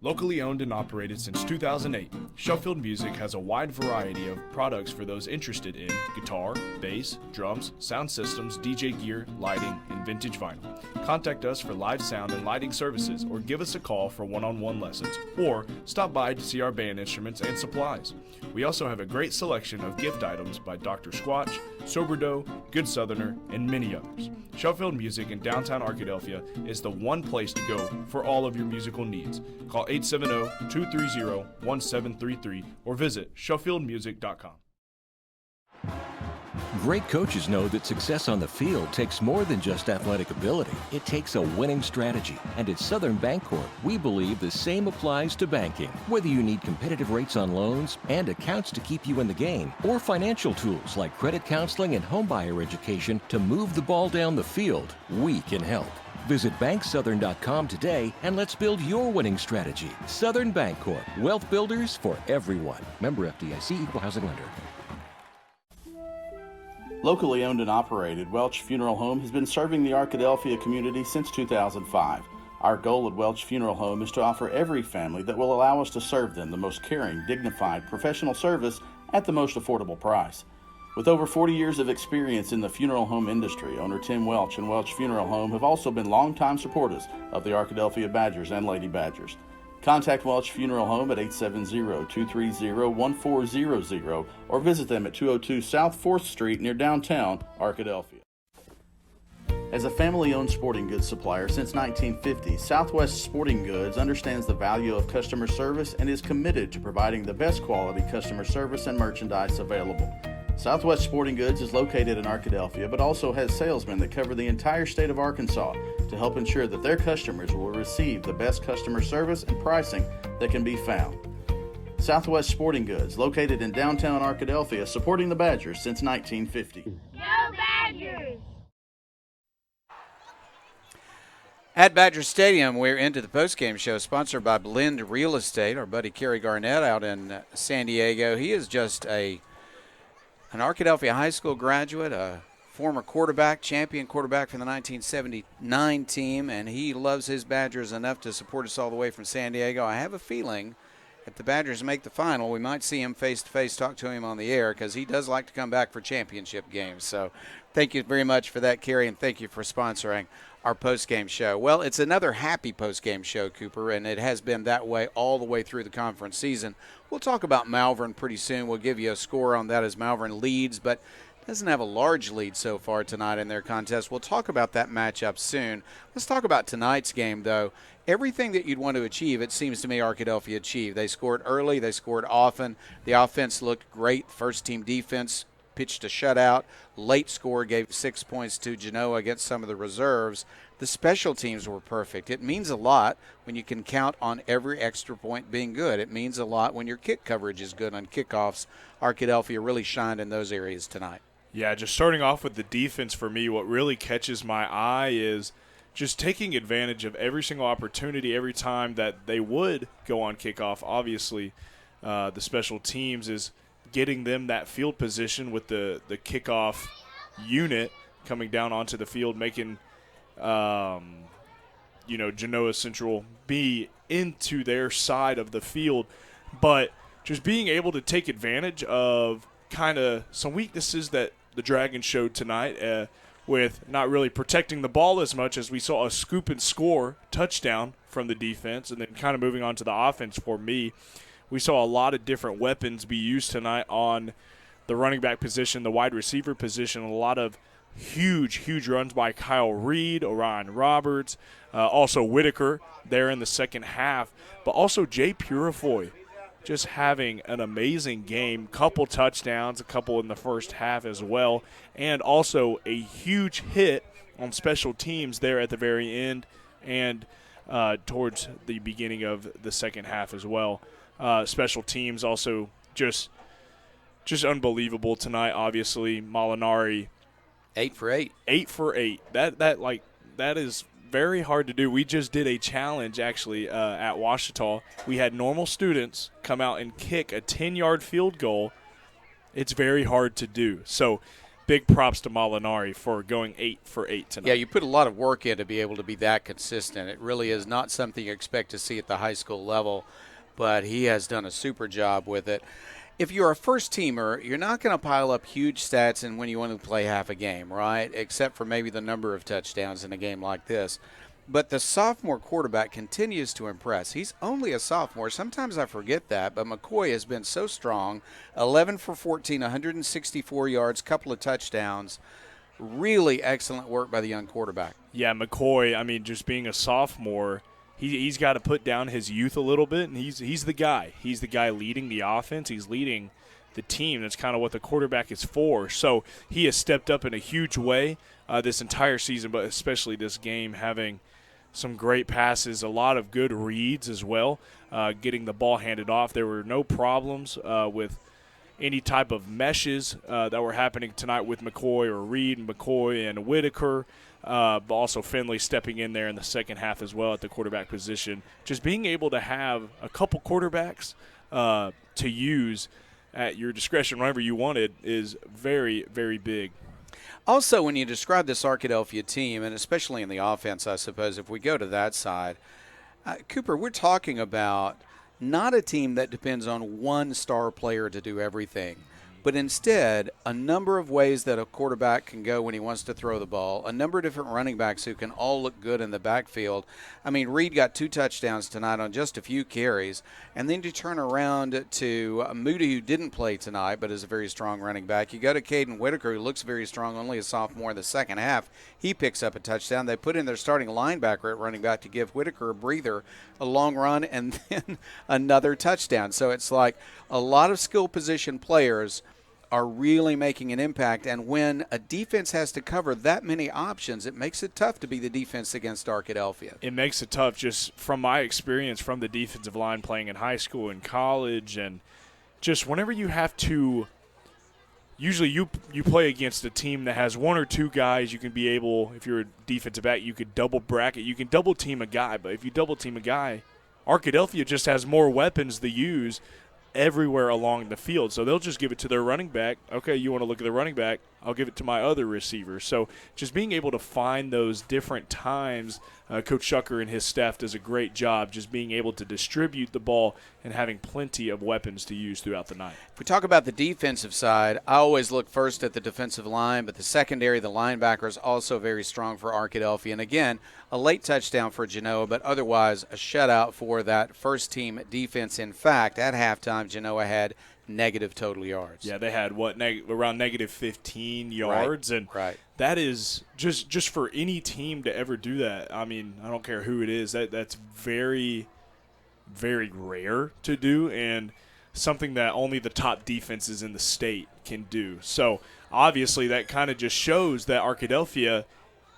Locally owned and operated since 2008, Sheffield Music has a wide variety of products for those interested in guitar, bass, drums, sound systems, DJ gear, lighting, and vintage vinyl. Contact us for live sound and lighting services, or give us a call for one-on-one lessons, or stop by to see our band instruments and supplies. We also have a great selection of gift items by Dr. Squatch, Soberdough, Good Southerner, and many others. Sheffield Music in downtown Arkadelphia is the one place to go for all of your musical needs. Call 870-230-1733 or visit SheffieldMusic.com. Great coaches know that success on the field takes more than just athletic ability. It takes a winning strategy. And at Southern Bancorp, we believe the same applies to banking. Whether you need competitive rates on loans and accounts to keep you in the game, or financial tools like credit counseling and homebuyer education to move the ball down the field, we can help. Visit banksouthern.com today and let's build your winning strategy. Southern Bancorp, wealth builders for everyone. Member FDIC, equal housing lender. Locally owned and operated, Welch Funeral Home has been serving the Arkadelphia community since 2005. Our goal at Welch Funeral Home is to offer every family that will allow us to serve them the most caring, dignified, professional service at the most affordable price. With over 40 years of experience in the funeral home industry, owner Tim Welch and Welch Funeral Home have also been longtime supporters of the Arkadelphia Badgers and Lady Badgers. Contact Welch Funeral Home at 870-230-1400 or visit them at 202 South 4th Street near downtown Arkadelphia. As a family-owned sporting goods supplier since 1950, Southwest Sporting Goods understands the value of customer service and is committed to providing the best quality customer service and merchandise available. Southwest Sporting Goods is located in Arkadelphia, but also has salesmen that cover the entire state of Arkansas to help ensure that their customers will receive the best customer service and pricing that can be found. Southwest Sporting Goods, located in downtown Arkadelphia, supporting the Badgers since 1950. Go Badgers! At Badger Stadium, we're into the postgame show, sponsored by Blend Real Estate. Our buddy Kerry Garnett out in San Diego. He is just an Arkadelphia High School graduate, a former quarterback, champion quarterback from the 1979 team, and he loves his Badgers enough to support us all the way from San Diego. I have a feeling if the Badgers make the final, we might see him face-to-face, talk to him on the air, because he does like to come back for championship games. So thank you very much for that, Kerry, and thank you for sponsoring our postgame show. Well, it's another happy postgame show, Cooper, and it has been that way all the way through the conference season. We'll talk about Malvern pretty soon. We'll give you a score on that as Malvern leads, but doesn't have a large lead so far tonight in their contest. We'll talk about that matchup soon. Let's talk about tonight's game, though. Everything that you'd want to achieve, it seems to me Arkadelphia achieved. They scored early. They scored often. The offense looked great. First-team defense pitched a shutout. Late score gave 6 points to Genoa against some of the reserves. The special teams were perfect. It means a lot when you can count on every extra point being good. It means a lot when your kick coverage is good on kickoffs. Arkadelphia really shined in those areas tonight. Yeah, just starting off with the defense for me, what really catches my eye is just taking advantage of every single opportunity every time that they would go on kickoff. Obviously, the special teams is getting them that field position with the kickoff unit coming down onto the field, making Genoa Central be into their side of the field. But just being able to take advantage of kind of some weaknesses that the Dragons showed tonight with not really protecting the ball as much as we saw a scoop and score touchdown from the defense, and then kind of moving on to the offense for me. We saw a lot of different weapons be used tonight on the running back position, the wide receiver position, a lot of huge runs by Kyle Reed, Orion Roberts, also Whitaker there in the second half, but also Jay Purifoy just having an amazing game, couple touchdowns, a couple in the first half as well, and also a huge hit on special teams there at the very end and towards the beginning of the second half as well. Special teams also just unbelievable tonight. Obviously, Molinari 8 for 8. 8 for 8. That is very hard to do. We just did a challenge, actually, at Ouachita. We had normal students come out and kick a 10-yard field goal. It's very hard to do. So big props to Molinari for going 8 for 8 tonight. Yeah, you put a lot of work in to be able to be that consistent. It really is not something you expect to see at the high school level, but he has done a super job with it. If you're a first-teamer, you're not going to pile up huge stats and when you want to play half a game, right, except for maybe the number of touchdowns in a game like this. But the sophomore quarterback continues to impress. He's only a sophomore. Sometimes I forget that, but McCoy has been so strong. 11 for 14, 164 yards, couple of touchdowns. Really excellent work by the young quarterback. Yeah, McCoy, I mean, just being a sophomore, he's got to put down his youth a little bit, and he's the guy. He's the guy leading the offense. He's leading the team. That's kind of what the quarterback is for. So he has stepped up in a huge way this entire season, but especially this game, having some great passes, a lot of good reads as well, getting the ball handed off. There were no problems with any type of meshes that were happening tonight with McCoy or Reed and McCoy and Whitaker. But also Finley stepping in there in the second half as well at the quarterback position. Just being able to have a couple quarterbacks to use at your discretion whenever you wanted is very, very big. Also, when you describe this Arkadelphia team, and especially in the offense, I suppose, if we go to that side, Cooper, we're talking about not a team that depends on one star player to do everything, but instead a number of ways that a quarterback can go when he wants to throw the ball, a number of different running backs who can all look good in the backfield. I mean, Reed got 2 touchdowns tonight on just a few carries, and then you turn around to Moody, who didn't play tonight but is a very strong running back. You go to Caden Whitaker, who looks very strong, only a sophomore in the second half. He picks up a touchdown. They put in their starting linebacker at running back to give Whitaker a breather, a long run, and then another touchdown. So it's like a lot of skill position players are really making an impact, and when a defense has to cover that many options, it makes it tough to be the defense against Arkadelphia. It makes it tough just from my experience from the defensive line playing in high school and college, and just whenever you have to – usually you play against a team that has 1 or 2 guys you can be able – if you're a defensive back, you could double bracket. You can double team a guy, but if you double team a guy, Arkadelphia just has more weapons to use everywhere along the field. So they'll just give it to their running back. Okay, you want to look at the running back, I'll give it to my other receiver. So just being able to find those different times, Coach Shucker and his staff does a great job just being able to distribute the ball and having plenty of weapons to use throughout the night. If we talk about the defensive side, I always look first at the defensive line, but the secondary, the linebackers, also very strong for Arkadelphia. And again, a late touchdown for Genoa, but otherwise a shutout for that first-team defense. In fact, at halftime, Genoa had negative total yards. Yeah, they had around negative 15 yards, right. and that is just for any team to ever do that. I mean, I don't care who it is. That's very, very rare to do, and something that only the top defenses in the state can do. So obviously, that kind of just shows that Arkadelphia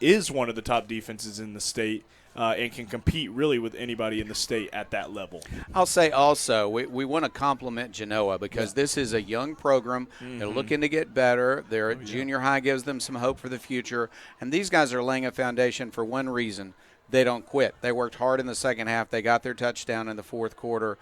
is one of the top defenses in the state. And can compete really with anybody in the state at that level. I'll say also, we want to compliment Genoa because this is a young program. They're looking to get better. Their junior high gives them some hope for the future. And these guys are laying a foundation for one reason. They don't quit. They worked hard in the second half. They got their touchdown in the fourth quarter.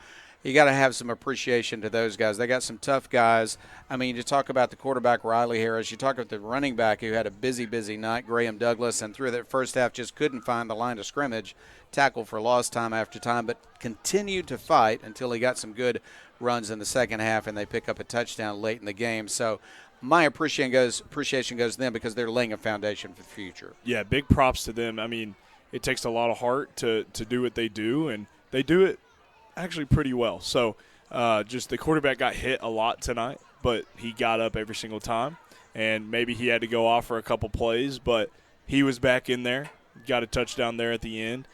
You got to have some appreciation to those guys. They got some tough guys. I mean, you talk about the quarterback, Riley Harris. You talk about the running back who had a busy night, Graham Douglas, and through that first half just couldn't find the line of scrimmage, tackle for loss time after time, but continued to fight until he got some good runs in the second half, and they pick up a touchdown late in the game. So my appreciation goes to them because they're laying a foundation for the future. Yeah, big props to them. I mean, it takes a lot of heart to do what they do, and they do it actually pretty well. So just the quarterback got hit a lot tonight, but he got up every single time, and maybe he had to go off for a couple plays, but he was back in there, got a touchdown there at the end.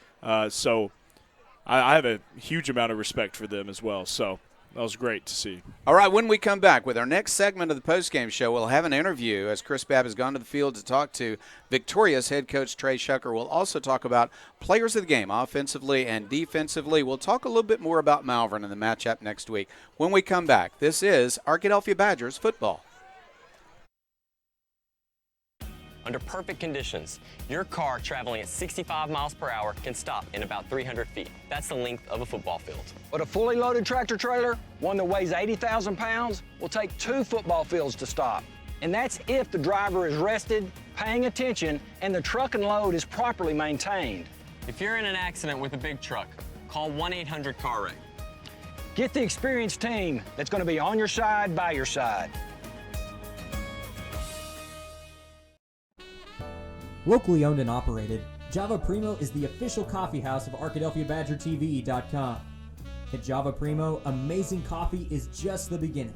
So I have a huge amount of respect for them as well. So that was great to see. All right, when we come back with our next segment of the postgame show, we'll have an interview as Chris Babb has gone to the field to talk to Victoria's head coach Trey Shucker. We'll also talk about players of the game, offensively and defensively. We'll talk a little bit more about Malvern in the matchup next week. When we come back, this is Arkadelphia Badgers football. Under perfect conditions, your car traveling at 65 miles per hour can stop in about 300 feet. That's the length of a football field. But a fully loaded tractor trailer, one that weighs 80,000 pounds, will take 2 football fields to stop. And that's if the driver is rested, paying attention, and the truck and load is properly maintained. If you're in an accident with a big truck, call 1-800-CAR-WRECK. Get the experienced team that's going to be on your side, by your side. Locally owned and operated, Java Primo is the official coffee house of ArkadelphiaBadgerTV.com. At Java Primo, amazing coffee is just the beginning.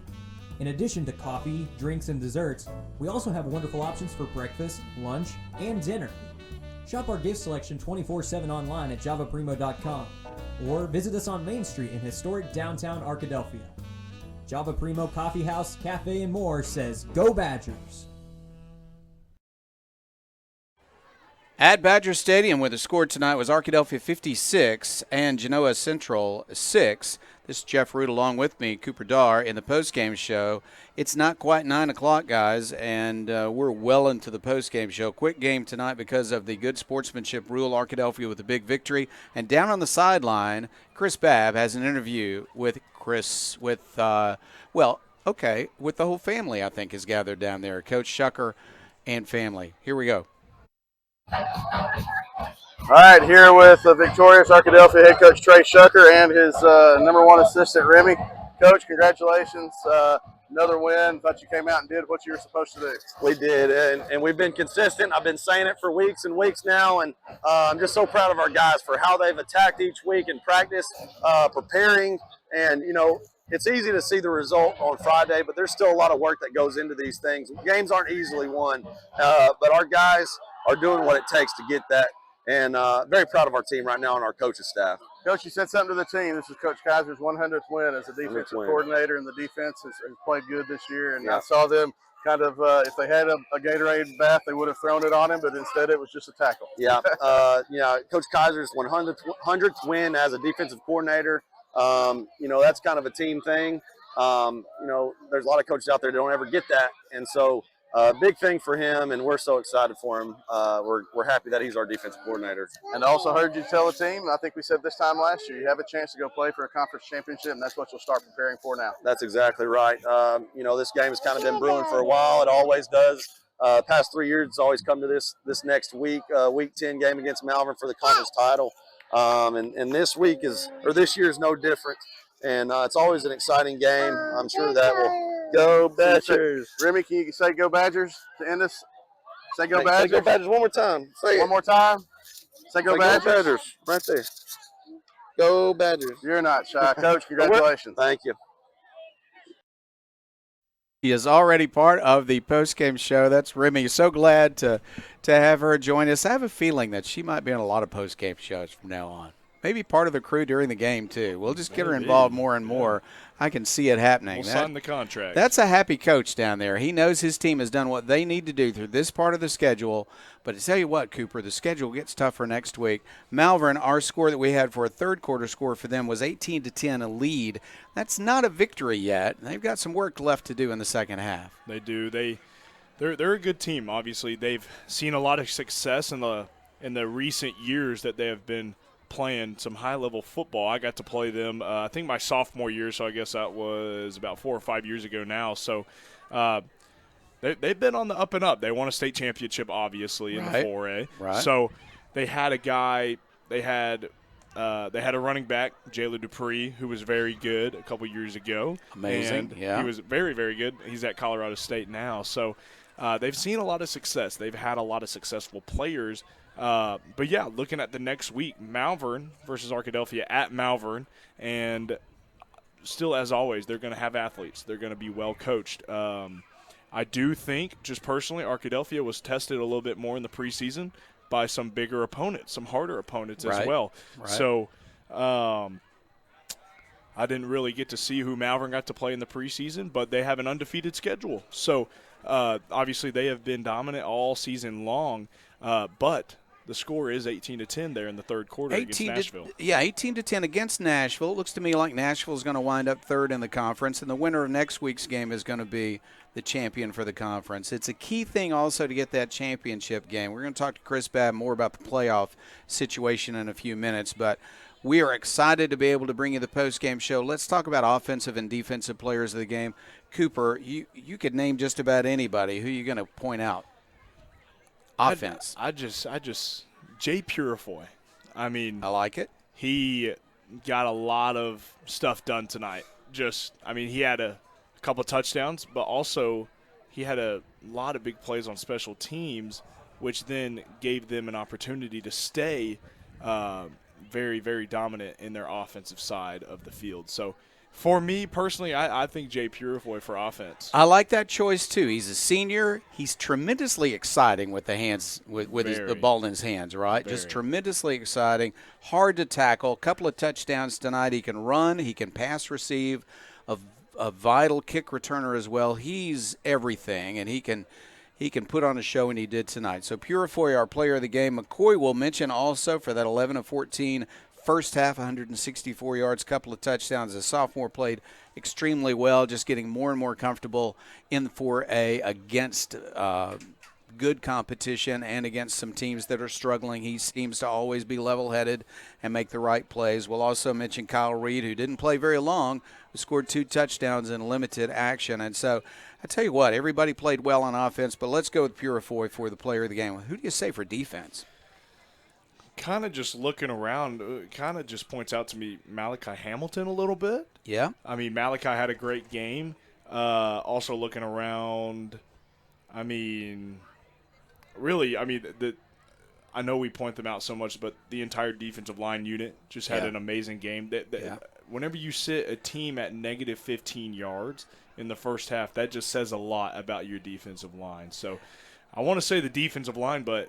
In addition to coffee, drinks, and desserts, we also have wonderful options for breakfast, lunch, and dinner. Shop our gift selection 24/7 online at javaprimo.com or visit us on Main Street in historic downtown Arkadelphia. Java Primo Coffee House, Cafe, and more says, Go Badgers! At Badger Stadium, where the score tonight was Arkadelphia 56 and Genoa Central 6. This is Jeff Root along with me, Cooper Darr, in the postgame show. It's not quite 9 o'clock, guys, and we're well into the postgame show. Quick game tonight because of the good sportsmanship rule. Arkadelphia with a big victory. And down on the sideline, Chris Babb has an interview with with the whole family, I think, is gathered down there. Coach Shucker and family. Here we go. All right, here with the victorious Arkadelphia head coach Trey Shucker and his #1 assistant Remy. Coach, congratulations. Another win. Thought you came out and did what you were supposed to do. We did, and we've been consistent. I've been saying it for weeks and weeks now, and I'm just so proud of our guys for how they've attacked each week in practice, preparing, and, you know, it's easy to see the result on Friday, but there's still a lot of work that goes into these things. Games aren't easily won, but our guys are doing what it takes to get that, and very proud of our team right now and our coaching staff. Coach, you said something to the team. This is Coach Kaiser's 100th win as a defensive coordinator, and the defense has played good this year. And I saw them kind of, if they had a Gatorade bath, they would have thrown it on him, but instead it was just a tackle. Yeah, Coach Kaiser's 100th win as a defensive coordinator. You know, that's kind of a team thing. You know, there's a lot of coaches out there that don't ever get that, and so big thing for him, and we're so excited for him. We're happy that he's our defensive coordinator. And I also heard you tell the team, I think we said this time last year, you have a chance to go play for a conference championship, and that's what you'll start preparing for now. That's exactly right. You know, this game has kind of been brewing for a while. It always does. Past 3 years, it's always come to this next week, Week 10 game against Malvern for the conference title. And this year is no different. And it's always an exciting game. I'm sure that will go Badgers. Remy, can you say go Badgers to end us? Say go Badgers. Say go Badgers one more time. Say it. One more time. Say go Badgers. Go Badgers. Right there. Go Badgers. You're not shy. Coach, congratulations. Thank you. He is already part of the postgame show. That's Remy. So glad to have her join us. I have a feeling that she might be on a lot of postgame shows from now on. Maybe part of the crew during the game, too. We'll just get her involved more and more. I can see it happening. We'll sign the contract. That's a happy coach down there. He knows his team has done what they need to do through this part of the schedule. But to tell you what, Cooper, the schedule gets tougher next week. Malvern, our score that we had for a third quarter score for them was 18-10, a lead. That's not a victory yet. They've got some work left to do in the second half. They do. They're a good team, obviously. They've seen a lot of success in the recent years that they have been playing some high-level football. I got to play them, I think, my sophomore year, so I guess that was about 4 or 5 years ago now. So they've been on the up and up. They won a state championship, obviously, in the 4A. Right. So they had a guy – they had a running back, Jayla Dupree, who was very good a couple years ago. Amazing, and he was very, very good. He's at Colorado State now. So they've seen a lot of success. They've had a lot of successful players. But, yeah, looking at the next week, Malvern versus Arkadelphia at Malvern, and still, as always, they're going to have athletes. They're going to be well coached. I do think, just personally, Arkadelphia was tested a little bit more in the preseason by some bigger opponents, some harder opponents as well. Right. So I didn't really get to see who Malvern got to play in the preseason, but they have an undefeated schedule. So obviously they have been dominant all season long, but the score is 18-10 there in the third quarter against Nashville. 18-10 against Nashville. It looks to me like Nashville is going to wind up third in the conference, and the winner of next week's game is going to be the champion for the conference. It's a key thing also to get that championship game. We're going to talk to Chris Babb more about the playoff situation in a few minutes, but we are excited to be able to bring you the post-game show. Let's talk about offensive and defensive players of the game. Cooper, you could name just about anybody. Who are you going to point out? Offense. I just Jay Purifoy. I mean, I like it. He got a lot of stuff done tonight. He had a couple touchdowns, but also he had a lot of big plays on special teams, which then gave them an opportunity to stay very, very dominant in their offensive side of the field. So, for me personally, I think Jay Purifoy for offense. I like that choice too. He's a senior. He's tremendously exciting with the hands, with the ball in his hands, right? Very. Just tremendously exciting. Hard to tackle. A couple of touchdowns tonight. He can run. He can pass receive. A vital kick returner as well. He's everything, and he can put on a show, and he did tonight. So Purifoy, our player of the game. McCoy will mention also for that 11 of 14. First half, 164 yards, couple of touchdowns. The sophomore played extremely well, just getting more and more comfortable in 4A against good competition and against some teams that are struggling. He seems to always be level-headed and make the right plays. We'll also mention Kyle Reed, who didn't play very long, who scored 2 touchdowns in limited action. And so I tell you what, everybody played well on offense, but let's go with Purifoy for the player of the game. Who do you say for defense? Kind of just looking around, kind of just points out to me Malachi Hamilton a little bit. Yeah. I mean, Malachi had a great game. Also looking around, I mean, really, I know we point them out so much, but the entire defensive line unit just had an amazing game. Whenever you sit a team at negative 15 yards in the first half, that just says a lot about your defensive line. So I want to say the defensive line, but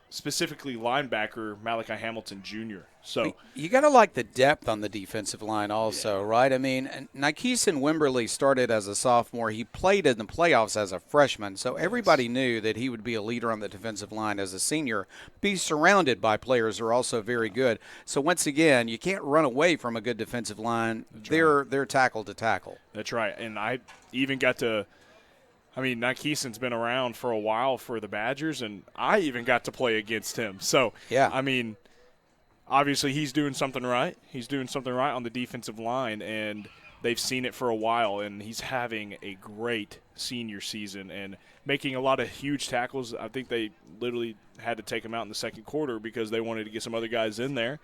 specifically linebacker Malachi Hamilton Jr. So you got to like the depth on the defensive line also, right? I mean, Nykeeson Wimberly started as a sophomore. He played in the playoffs as a freshman, so everybody knew that he would be a leader on the defensive line as a senior, be surrounded by players who are also very good. So once again, you can't run away from a good defensive line. They're tackle to tackle. That's right, and I even got to – Nykeeson's been around for a while for the Badgers, and I even got to play against him. So, obviously he's doing something right. He's doing something right on the defensive line, and they've seen it for a while, and he's having a great senior season and making a lot of huge tackles. I think they literally had to take him out in the second quarter because they wanted to get some other guys in there.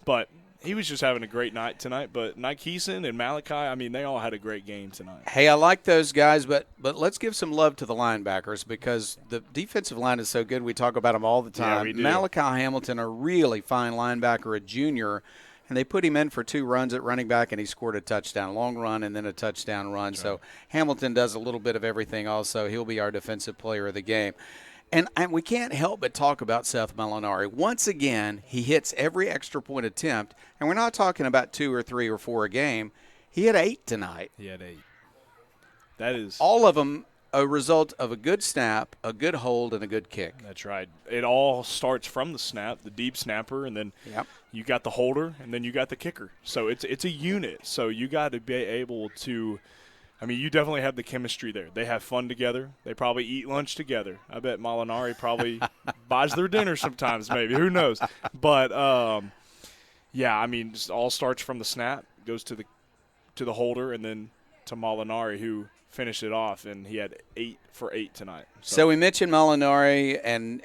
But he was just having a great night tonight. But Nykeeson and Malachi, they all had a great game tonight. Hey, I like those guys, but let's give some love to the linebackers because the defensive line is so good. We talk about them all the time. Yeah, we do. Malachi Hamilton, a really fine linebacker, a junior, and they put him in for 2 runs at running back, and he scored a touchdown, long run, and then a touchdown run. That's so Hamilton does a little bit of everything also. He'll be our defensive player of the game. And we can't help but talk about Seth Molinari. Once again, he hits every extra point attempt, and we're not talking about 2 or 3 or 4 a game. He had 8 tonight. He had 8. That is all of them a result of a good snap, a good hold, and a good kick. That's right. It all starts from the snap, the deep snapper, and then you got the holder, and then you got the kicker. So it's a unit. So you got to be able to – you definitely have the chemistry there. They have fun together. They probably eat lunch together. I bet Molinari probably buys their dinner sometimes maybe. Who knows? But, just all starts from the snap, goes to the holder, and then to Molinari, who finished it off, and he had 8 for 8 tonight. So we mentioned Molinari, and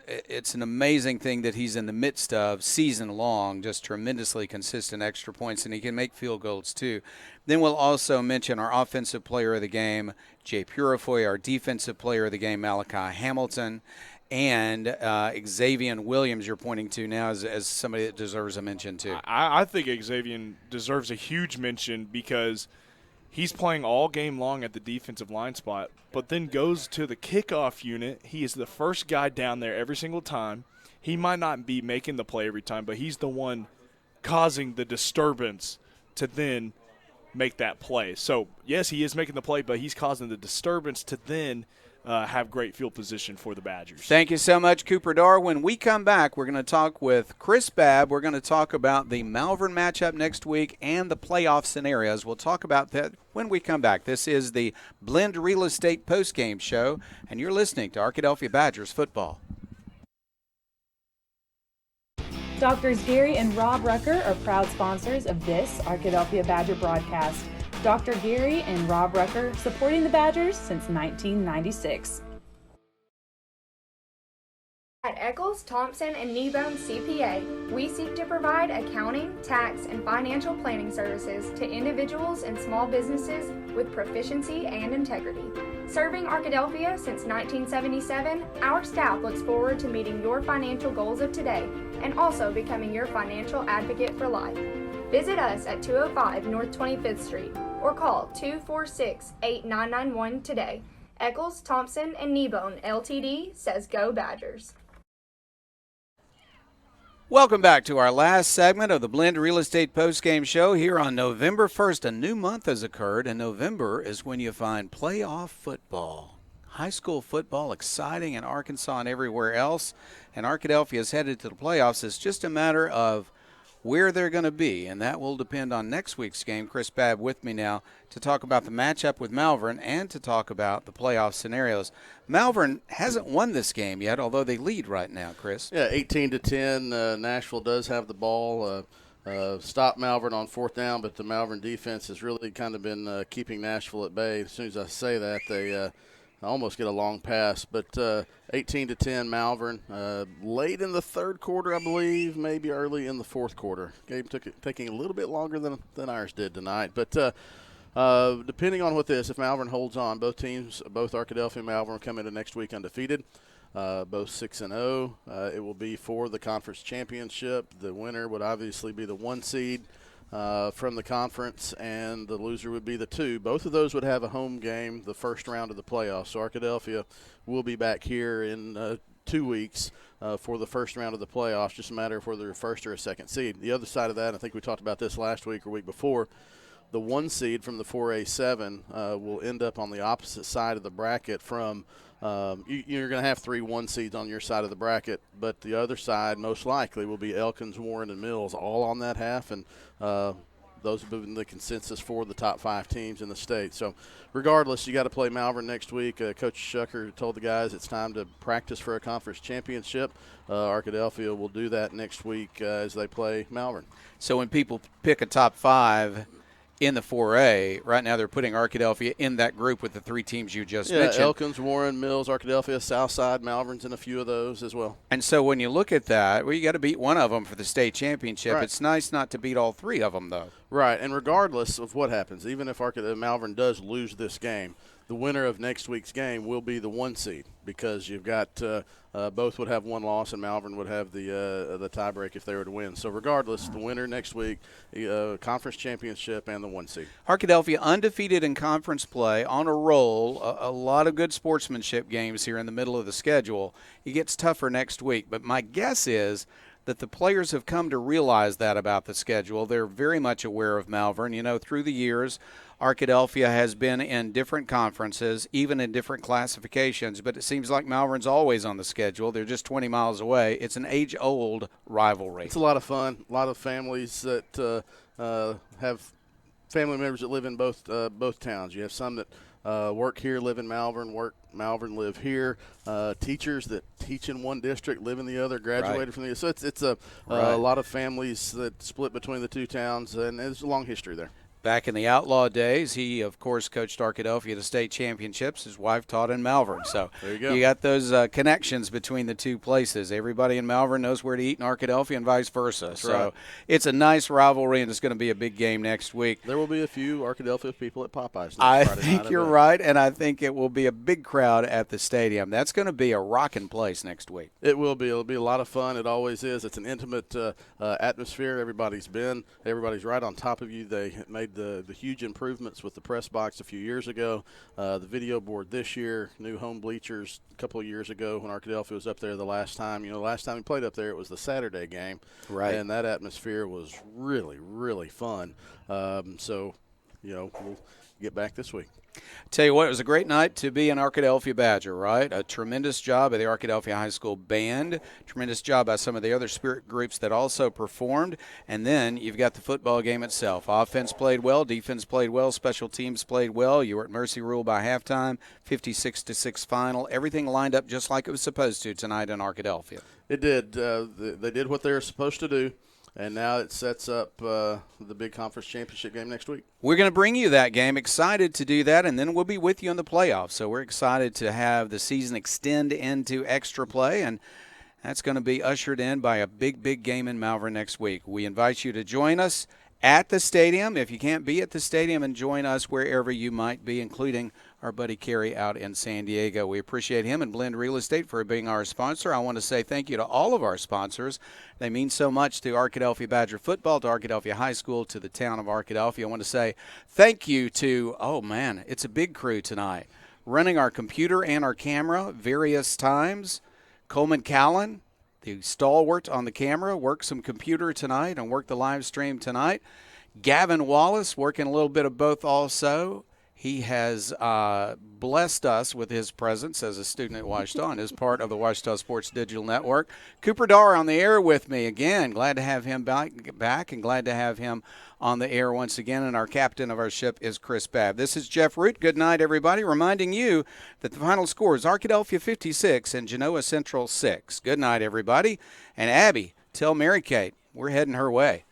it's an amazing thing that he's in the midst of season long, just tremendously consistent extra points, and he can make field goals too. Then we'll also mention our offensive player of the game, Jay Purifoy, our defensive player of the game, Malachi Hamilton, and Xavier Williams you're pointing to now as somebody that deserves a mention too. I think Xavier deserves a huge mention because he's playing all game long at the defensive line spot, but then goes to the kickoff unit. He is the first guy down there every single time. He might not be making the play every time, but he's the one causing the disturbance to then make that play. So, yes, he is making the play, but he's causing the disturbance to then have great field position for the Badgers. Thank you so much, Cooper Dar. When we come back, we're going to talk with Chris Babb. We're going to talk about the Malvern matchup next week and the playoff scenarios. We'll talk about that when we come back. This is the Blend Real Estate postgame show, and you're listening to Arkadelphia Badgers football. Doctors Gary and Rob Rucker are proud sponsors of this Arkadelphia Badger broadcast. Dr. Gary and Rob Rucker, supporting the Badgers since 1996. At Eccles, Thompson, and Kneebone CPA, we seek to provide accounting, tax, and financial planning services to individuals and small businesses with proficiency and integrity. Serving Arkadelphia since 1977, our staff looks forward to meeting your financial goals of today and also becoming your financial advocate for life. Visit us at 205 North 25th Street or call 246-8991 today. Eccles, Thompson, and Kneebone LTD says go Badgers. Welcome back to our last segment of the Blend Real Estate postgame show here on November 1st. A new month has occurred, and November is when you find playoff football. High school football, exciting in Arkansas and everywhere else, and Arkadelphia is headed to the playoffs. It's just a matter of where they're going to be, and that will depend on next week's game. Chris Babb with me now to talk about the matchup with Malvern and to talk about the playoff scenarios. Malvern hasn't won this game yet, although they lead right now, Chris. Yeah, 18-10. Nashville does have the ball. Stopped Malvern on fourth down, but the Malvern defense has really kind of been keeping Nashville at bay. As soon as I say that, they almost get a long pass, but 18-10 Malvern. Late in the third quarter, I believe, maybe early in the fourth quarter. Game taking a little bit longer than ours did tonight. But depending on what this, if Malvern holds on, both teams, both Arkadelphia and Malvern, will come into next week undefeated. Both 6-0. It will be for the conference championship. The winner would obviously be the 1 seed. From the conference, and the loser would be the 2. Both of those would have a home game the first round of the playoffs. So Arkadelphia will be back here in 2 weeks for the first round of the playoffs, just a matter of whether they're first or a second seed. The other side of that, I think we talked about this last week or week before, the 1 seed from the 4A7 will end up on the opposite side of the bracket from you're going to have 3 1 seeds on your side of the bracket, but the other side most likely will be Elkins, Warren, and Mills all on that half, and those have been the consensus for the top 5 teams in the state. So regardless, you got to play Malvern next week. Coach Shucker told the guys it's time to practice for a conference championship. Arkadelphia will do that next week as they play Malvern. So when people pick a top 5 in the 4A, right now they're putting Arkadelphia in that group with the 3 teams you just mentioned. Elkins, Warren, Mills, Arkadelphia, Southside, Malvern's in a few of those as well. And so when you look at that, well, you got to beat one of them for the state championship. Right. It's nice not to beat all 3 of them, though. Right, and regardless of what happens, even if Malvern does lose this game, the winner of next week's game will be the 1 seed because you've got both would have 1 loss and Malvern would have the tiebreak if they were to win. So regardless, the winner next week, conference championship and the 1 seed. Arkadelphia undefeated in conference play, on a roll, a lot of good sportsmanship games here in the middle of the schedule. It gets tougher next week, but my guess is that the players have come to realize that about the schedule. They're very much aware of Malvern. You know, through the years, Arkadelphia has been in different conferences, even in different classifications, but it seems like Malvern's always on the schedule. They're just 20 miles away. It's an age-old rivalry. It's a lot of fun. A lot of families that have family members that live in both towns. You have some that work here, live in Malvern, work Malvern, live here. Teachers that teach in one district, live in the other, graduated from the other. So it's a lot of families that split between the 2 towns, and there's a long history there. Back in the outlaw days, he, of course, coached Arkadelphia to state championships. His wife taught in Malvern. So there you go. You got those connections between the 2 places. Everybody in Malvern knows where to eat in Arkadelphia and vice versa. That's so right. It's a nice rivalry, and it's going to be a big game next week. There will be a few Arkadelphia people at Popeyes. I think you're right, and I think it will be a big crowd at the stadium. That's going to be a rocking place next week. It will be. It'll be a lot of fun. It always is. It's an intimate atmosphere. Everybody's right on top of you. They made the huge improvements with the press box a few years ago, the video board this year, new home bleachers a couple of years ago when Arkadelphia was up there the last time. You know, last time we played up there, it was the Saturday game. Right. And that atmosphere was really, really fun. So, you know, we'll get back this week. Tell you what, it was a great night to be an Arkadelphia Badger, right? A tremendous job by the Arkadelphia High School band, tremendous job by some of the other spirit groups that also performed, and then you've got the football game itself. Offense played well, defense played well, special teams played well. You were at mercy rule by halftime, 56-6 final. Everything lined up just like it was supposed to tonight in Arkadelphia. It did. They did what they were supposed to do. And now it sets up the big conference championship game next week. We're going to bring you that game. Excited to do that, and then we'll be with you in the playoffs. So we're excited to have the season extend into extra play, and that's going to be ushered in by a big, big game in Malvern next week. We invite you to join us at the stadium. If you can't be at the stadium, and join us wherever you might be, including our buddy Kerry out in San Diego. We appreciate him and Blend Real Estate for being our sponsor. I want to say thank you to all of our sponsors. They mean so much to Arkadelphia Badger football, to Arkadelphia High School, to the town of Arkadelphia. I want to say thank you to, oh man, it's a big crew tonight, running our computer and our camera various times. Coleman Callan, the stalwart on the camera, worked some computer tonight and worked the live stream tonight. Gavin Wallace working a little bit of both also. He has blessed us with his presence as a student at Ouachita and is part of the Ouachita Sports Digital Network. Cooper Darr on the air with me again. Glad to have him back and glad to have him on the air once again. And our captain of our ship is Chris Babb. This is Jeff Root. Good night, everybody. Reminding you that the final score is Arkadelphia 56 and Genoa Central 6. Good night, everybody. And Abby, tell Mary Kate we're heading her way.